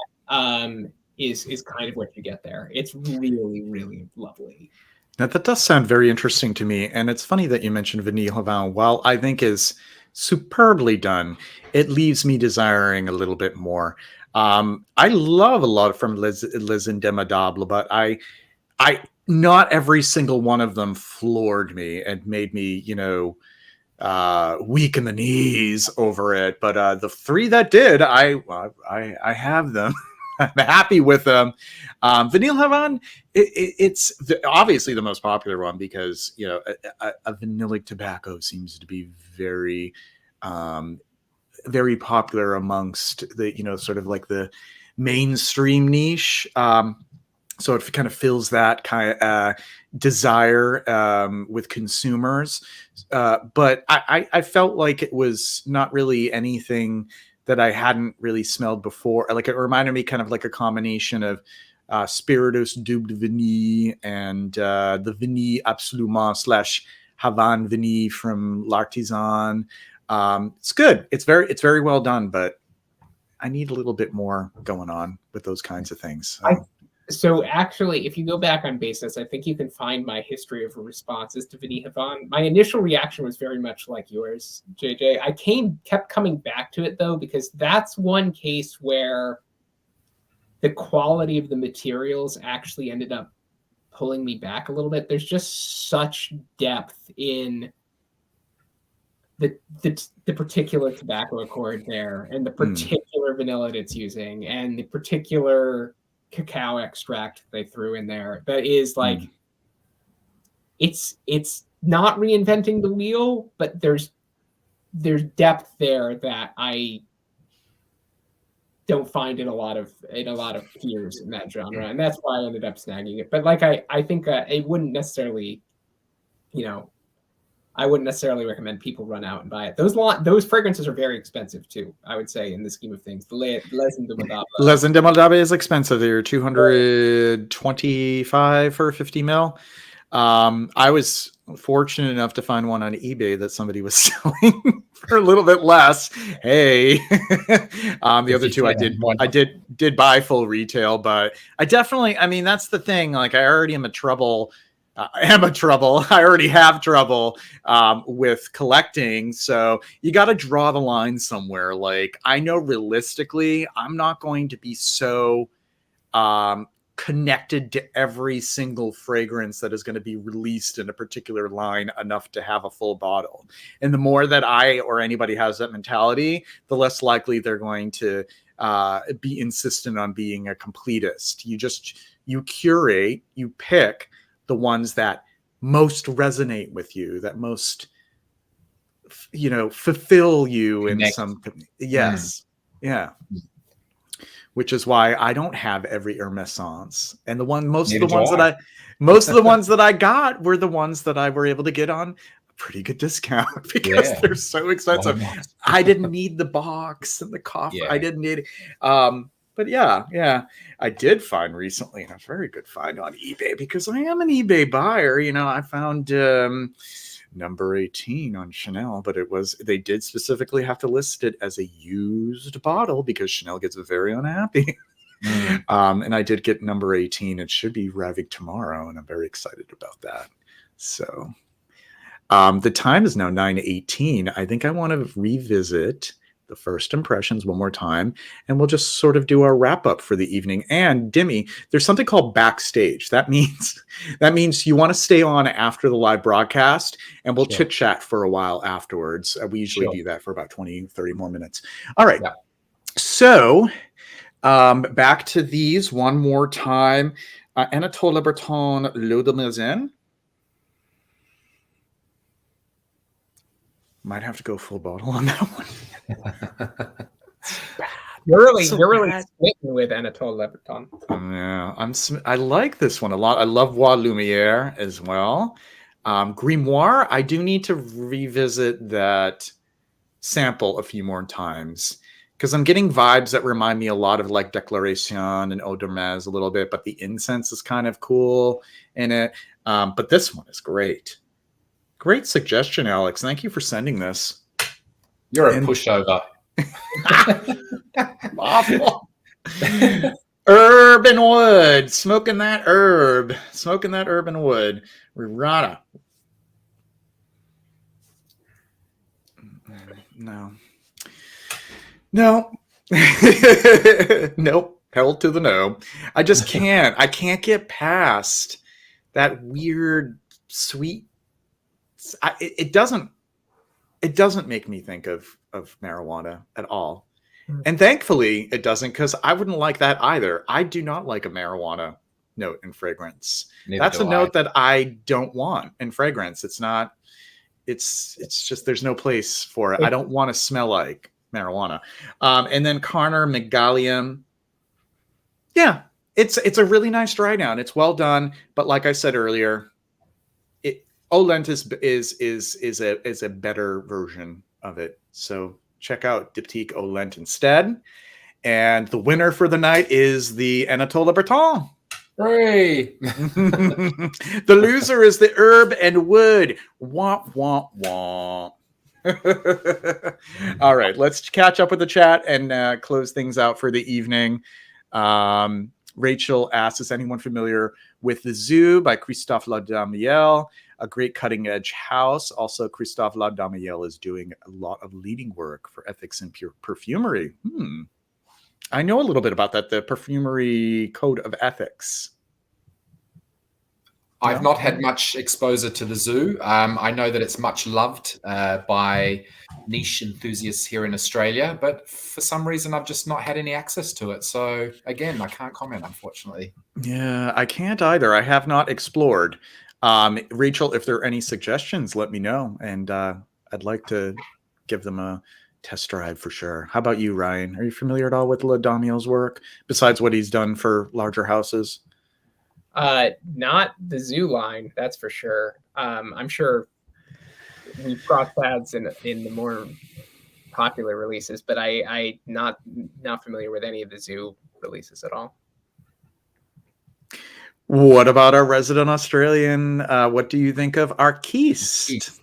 is kind of what you get there. It's really, really lovely. Now, that does sound very interesting to me. And it's funny that you mentioned Vanille Havane. While I think is superbly done, it leaves me desiring a little bit more. I love a lot from Les Indemnidables, but I not every single one of them floored me and made me, you know, weak in the knees over it. But the three that did, I have them. I'm happy with them. Vanille Havane, it's obviously the most popular one because, you know, a vanillic tobacco seems to be very very popular amongst the, you know, sort of like the mainstream niche. So it kind of fills that kind of desire with consumers. But I felt like it was not really anything that I hadn't really smelled before. Like it reminded me kind of like a combination of Spiritus Double Vanille and the Vanille Absolument / Havane Vanille from L'Artisan. It's good. It's very well done, but I need a little bit more going on with those kinds of things. So actually, if you go back on basis, I think you can find my history of responses to Vanille Havane. My initial reaction was very much like yours, JJ. I kept coming back to it though, because that's one case where the quality of the materials actually ended up pulling me back a little bit. There's just such depth in the particular tobacco accord there, and the particular vanilla it's using, and the particular cacao extract they threw in there. That is like, it's not reinventing the wheel, but there's depth there that I don't find in a lot of peers in that genre, and that's why I ended up snagging it. But like I think it wouldn't necessarily, I wouldn't necessarily recommend people run out and buy it. Those fragrances are very expensive too, I would say, in the scheme of things. The Les Indomables. Les Indomables is expensive. They're $225 for 50 ml. I was fortunate enough to find one on eBay that somebody was selling for a little bit less. Hey, the other two I did buy full retail, but I definitely, I mean, that's the thing. Like I already am trouble. I already have trouble with collecting. So you got to draw the line somewhere. Like I know realistically, I'm not going to be so connected to every single fragrance that is going to be released in a particular line enough to have a full bottle. And the more that I or anybody has that mentality, the less likely they're going to be insistent on being a completist. You curate, you pick the ones that most resonate with you, that most, fulfill you in some, yes. Yeah. Which is why I don't have every Hermescence. And most of the ones that I got were the ones that I were able to get on a pretty good discount because they're so expensive. I didn't need the box and the coffer. I didn't need it. But yeah, I did find recently, and a very good find on eBay because I am an eBay buyer. I found number 18 on Chanel, but they did specifically have to list it as a used bottle because Chanel gets very unhappy. And I did get number 18. It should be arriving tomorrow, and I'm very excited about that. So the time is now 9:18. I think I want to revisit the first impressions one more time, and we'll just sort of do our wrap up for the evening. And Dimmy, there's something called backstage. That means you want to stay on after the live broadcast, and we'll chit chat for a while afterwards. We usually do that for about 20-30 more minutes. All right. Yeah. So back to these one more time. Anatole Le Breton, L'Eau de Maison. Might have to go full bottle on that one. You're really smitten with Anatole Le Breton. Yeah, I like this one a lot. I love Bois Lumière as well. Grimoire, I do need to revisit that sample a few more times because I'm getting vibes that remind me a lot of like Declaration and Eau d'Hermès a little bit, but the incense is kind of cool in it. But this one is great. Great suggestion, Alex. Thank you for sending this. You're a pushover. Awful. Herb and wood. Smoking that herb and wood. Rata. No. Nope. Hell to the no. I just can't. I can't get past that weird, sweet. It doesn't make me think of marijuana at all. And thankfully it doesn't, because I wouldn't like that either. I do not like a marijuana note in fragrance. That's a note that I don't want in fragrance. It's just, there's no place for it. I don't want to smell like marijuana. And then Carner Megalium. Yeah, It's a really nice dry down. It's well done, but like I said earlier, Olent is a better version of it. So check out Diptyque Olent instead. And the winner for the night is the Anatole Breton. Hooray! The loser is the Herb and Wood. Wah, wah, wah. All right, let's catch up with the chat and close things out for the evening. Rachel asks, is anyone familiar with The Zoo by Christophe Laudamiel? A great cutting-edge house. Also, Christophe Laudamiel is doing a lot of leading work for ethics and perfumery. I know a little bit about that, the Perfumery Code of Ethics. I've not had much exposure to The Zoo. I know that it's much loved by niche enthusiasts here in Australia, but for some reason I've just not had any access to it. So again, I can't comment, unfortunately. Yeah, I can't either. I have not explored. Rachel, if there are any suggestions, let me know. And I'd like to give them a test drive for sure. How about you, Ryan? Are you familiar at all with Laudamiel's work, besides what he's done for larger houses? Not the Zoo line, that's for sure. I'm sure we've crossed paths in the more popular releases, but I not familiar with any of the Zoo releases at all. What about our resident Australian? What do you think of Arquiste?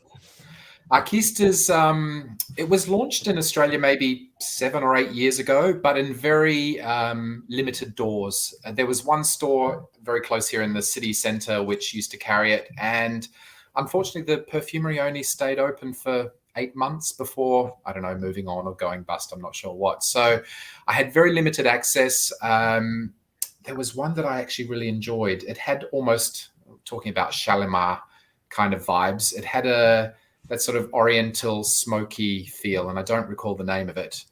Arquiste is, it was launched in Australia maybe 7 or 8 years ago, but in very limited doors. There was one store very close here in the city centre which used to carry it. And unfortunately, the perfumery only stayed open for 8 months before, I don't know, moving on or going bust. I'm not sure what. So I had very limited access. There was one that I actually really enjoyed. It had almost, talking about Shalimar kind of vibes, it had that sort of oriental smoky feel, and I don't recall the name of it.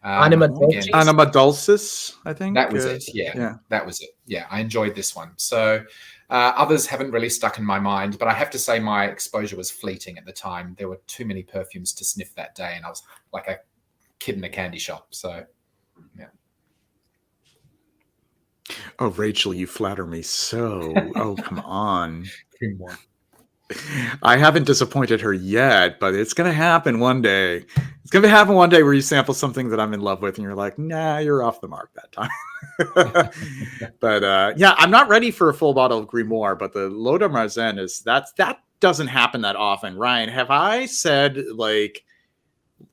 Anima Dulcis? Anima Dulcis, I think. That was it, yeah. That was it. Yeah, I enjoyed this one. So others haven't really stuck in my mind, but I have to say my exposure was fleeting at the time. There were too many perfumes to sniff that day, and I was like a kid in a candy shop. So, yeah. Oh, Rachel, you flatter me so. Oh, come on. I haven't disappointed her yet, but it's going to happen one day. It's going to happen one day where you sample something that I'm in love with and you're like, nah, you're off the mark that time. But yeah, I'm not ready for a full bottle of Grimoire, but the L'Eau de Marzen that doesn't happen that often. Ryan, have I said like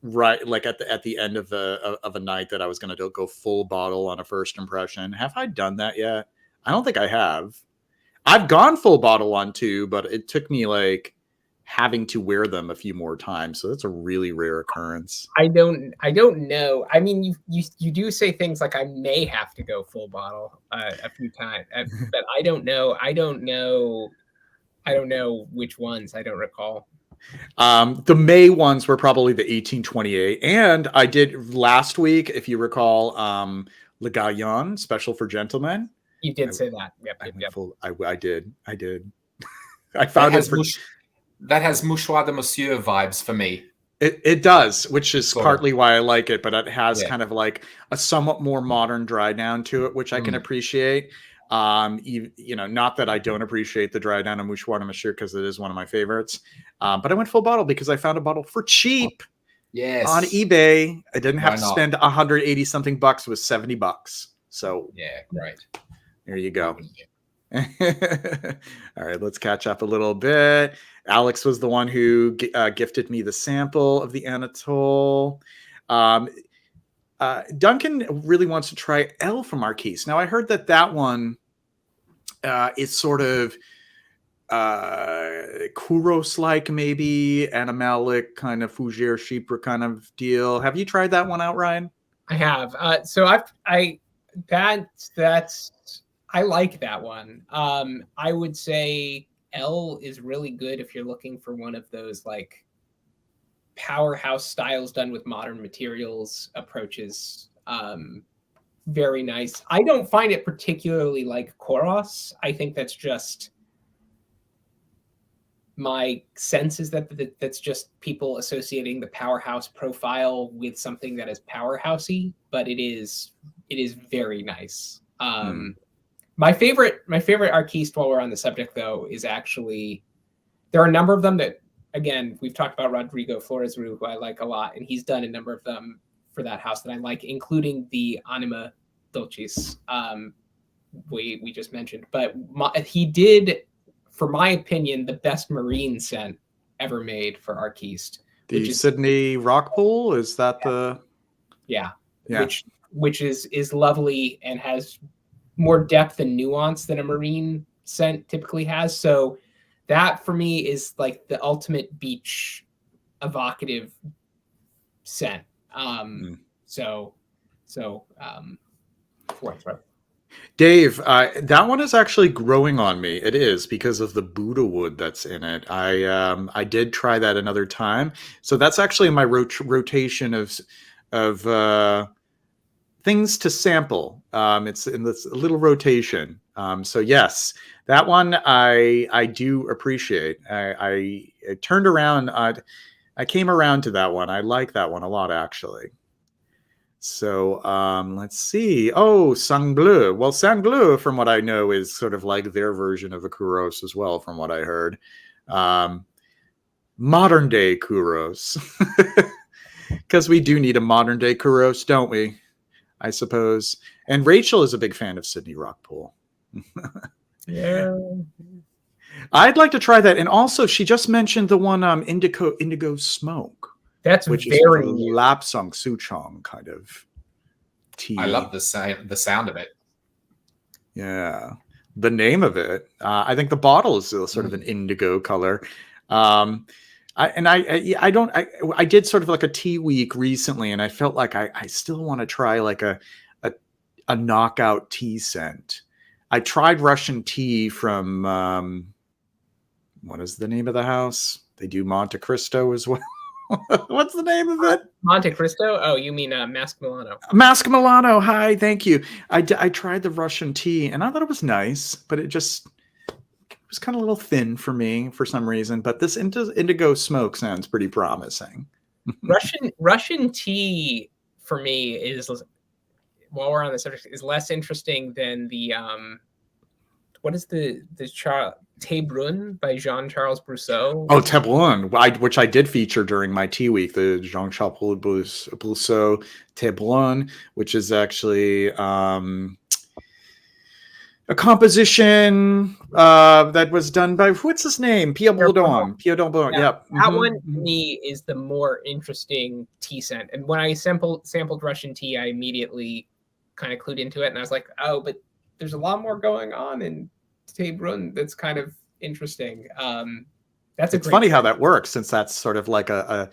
at the end of a night that I was going to go full bottle on a first impression? Have I done that yet? I don't think I have. I've gone full bottle on 2, but it took me like having to wear them a few more times. So that's a really rare occurrence. I don't know. I mean, you do say things like I may have to go full bottle a few times, but I don't know. I don't know which ones. I don't recall. The May ones were probably the 1828, and I did last week, if you recall, Le Gaillon, special for gentlemen. You did say that. Yep. I did. I found that has Mouchoir de Monsieur vibes for me. It does, which is partly why I like it, but it has kind of like a somewhat more modern dry down to it, which I can appreciate. You know, not that I don't appreciate the dry down of Mouchoir de Monsieur because it is one of my favorites. But I went full bottle because I found a bottle for cheap. Yes. On eBay. I didn't have to spend 180 something bucks. It was $70. So yeah, great. There you go. All right, let's catch up a little bit. Alex was the one who gifted me the sample of the Anatole. Duncan really wants to try L from Arquiste. Now, I heard that one is sort of Kouros-like, maybe animalic kind of fougere chypre kind of deal. Have you tried that one out, Ryan? I have. So I like that one. I would say L is really good if you're looking for one of those like powerhouse styles done with modern materials approaches. Very nice. I don't find it particularly like Kouros. I think that's just my sense is that's just people associating the powerhouse profile with something that is powerhousey, but it is very nice. My favorite artiste, while we're on the subject, though, is actually, there are a number of them that, again, we've talked about Rodrigo Flores, who I like a lot, and he's done a number of them for that house that I like, including the Anima Dulcis we just mentioned. But he did, for my opinion, the best marine scent ever made for artiste. The Sydney Rock Pool, is that the? Yeah. Which is lovely and has more depth and nuance than a marine scent typically has. So that for me is like the ultimate beach evocative scent. Dave, that one is actually growing on me. It is, because of the Buddha wood that's in it. I did try that another time, so that's actually my rotation of things to sample. It's in this little rotation. So yes, that one I do appreciate. I turned around. I came around to that one. I like that one a lot, actually. So let's see. Oh, Sang Bleu. Well, Sang Bleu, from what I know, is sort of like their version of a Kouros as well, from what I heard. Modern day Kouros. Because we do need a modern day Kouros, don't we? I suppose. And Rachel is a big fan of Sydney Rock Pool. Yeah. I'd like to try that. And also, she just mentioned the one Indigo Smoke. That's which very is Lapsang Souchong kind of tea. I love the sound of it. Yeah. The name of it. I think the bottle is sort of an indigo color. I did sort of like a tea week recently, and I felt like I still want to try like a knockout tea scent. I tried Russian tea from what is the name of the house? They do Monte Cristo as well. What's the name of it? Monte Cristo? Oh, you mean Mask Milano. Mask Milano. Hi, thank you. I tried the Russian tea, and I thought it was nice, but it was kind of a little thin for me for some reason. But this indigo smoke sounds pretty promising. Russian tea for me is, while we're on the subject, is less interesting than the what is the Thé Brun by Jean-Charles Brousseau? Oh, Thé Brun, which I did feature during my tea week, the Jean-Charles Brousseau Thé Brun, which is actually a composition that was done by, what's his name? Pierre Bourdon. Yeah. Yep. That one to me is the more interesting tea scent. And when I sampled Russian tea, I immediately kind of clued into it, and I was like, oh, but there's a lot more going on in Thé Brun that's kind of interesting. It's funny how that works, since that's sort of like a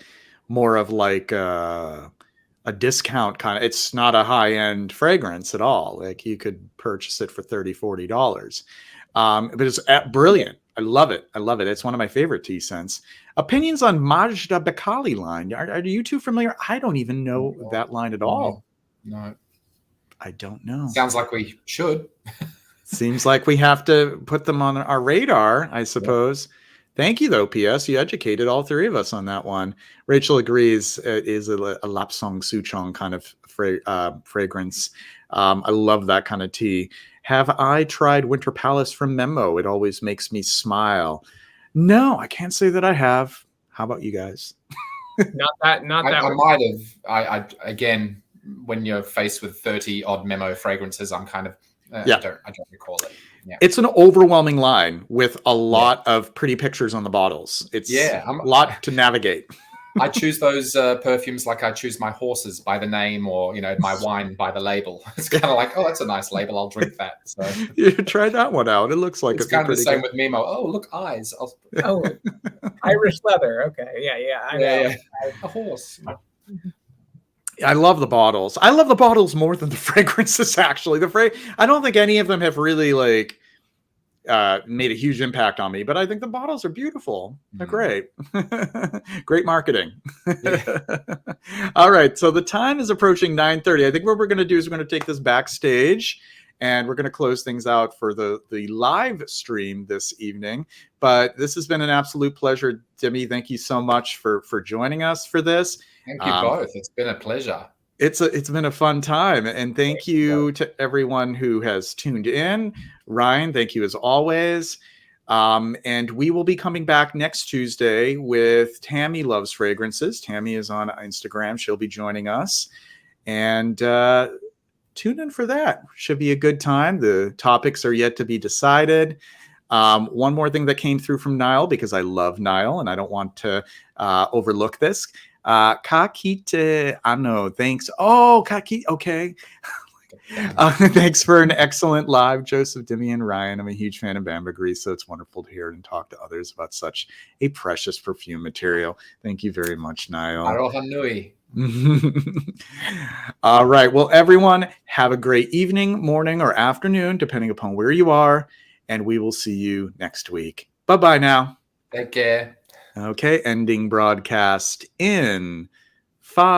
more of like a discount kind of, it's not a high-end fragrance at all. Like you could purchase it for $30-$40. But it's brilliant. I love it. It's one of my favorite tea scents. Opinions on Majda Bekali line. Are you two familiar? I don't even know that line at all. No. I don't know. Sounds like we should. Seems like we have to put them on our radar, I suppose. Yeah. Thank you, though, P.S. You educated all three of us on that one. Rachel agrees it is a Lapsang Souchong kind of fragrance. I love that kind of tea. Have I tried Winter Palace from Memo? It always makes me smile. No, I can't say that I have. How about you guys? Not that. I might have. I again, when you're faced with 30 odd Memo fragrances, I'm kind of I don't recall it. Yeah. It's an overwhelming line with a lot of pretty pictures on the bottles. It's a lot to navigate. I choose those perfumes like I choose my horses by the name, or my wine by the label. It's kind of like, oh, that's a nice label. I'll drink that. So you try that one out. It looks like it's kind of the same with Memo. Oh, look, eyes. Oh, Irish leather. Okay, yeah. A horse. I love the bottles. I love the bottles more than the fragrances, actually. I don't think any of them have really made a huge impact on me, but I think the bottles are beautiful. They're great. Great marketing. Yeah. All right. So the time is approaching 9:30. I think what we're going to do is we're going to take this backstage, and we're going to close things out for the live stream this evening. But this has been an absolute pleasure. Demi, thank you so much for joining us for this. Thank you both. It's been a pleasure. It's been a fun time, and thank you to everyone who has tuned in. Ryan, thank you as always. And we will be coming back next Tuesday with Tammy Loves Fragrances. Tammy is on Instagram. She'll be joining us. And tune in for that. Should be a good time. The topics are yet to be decided. One more thing that came through from Niall, because I love Niall and I don't want to overlook this. Kakite Ano, thanks. Oh, Kakite, okay. Thanks for an excellent live, Joseph, Demi, and Ryan. I'm a huge fan of ambergris, so it's wonderful to hear and talk to others about such a precious perfume material. Thank you very much, Niall. Aroha nui. All right. Well, everyone, have a great evening, morning, or afternoon, depending upon where you are. And we will see you next week. Bye-bye now. Take care. Okay. Ending broadcast in 5.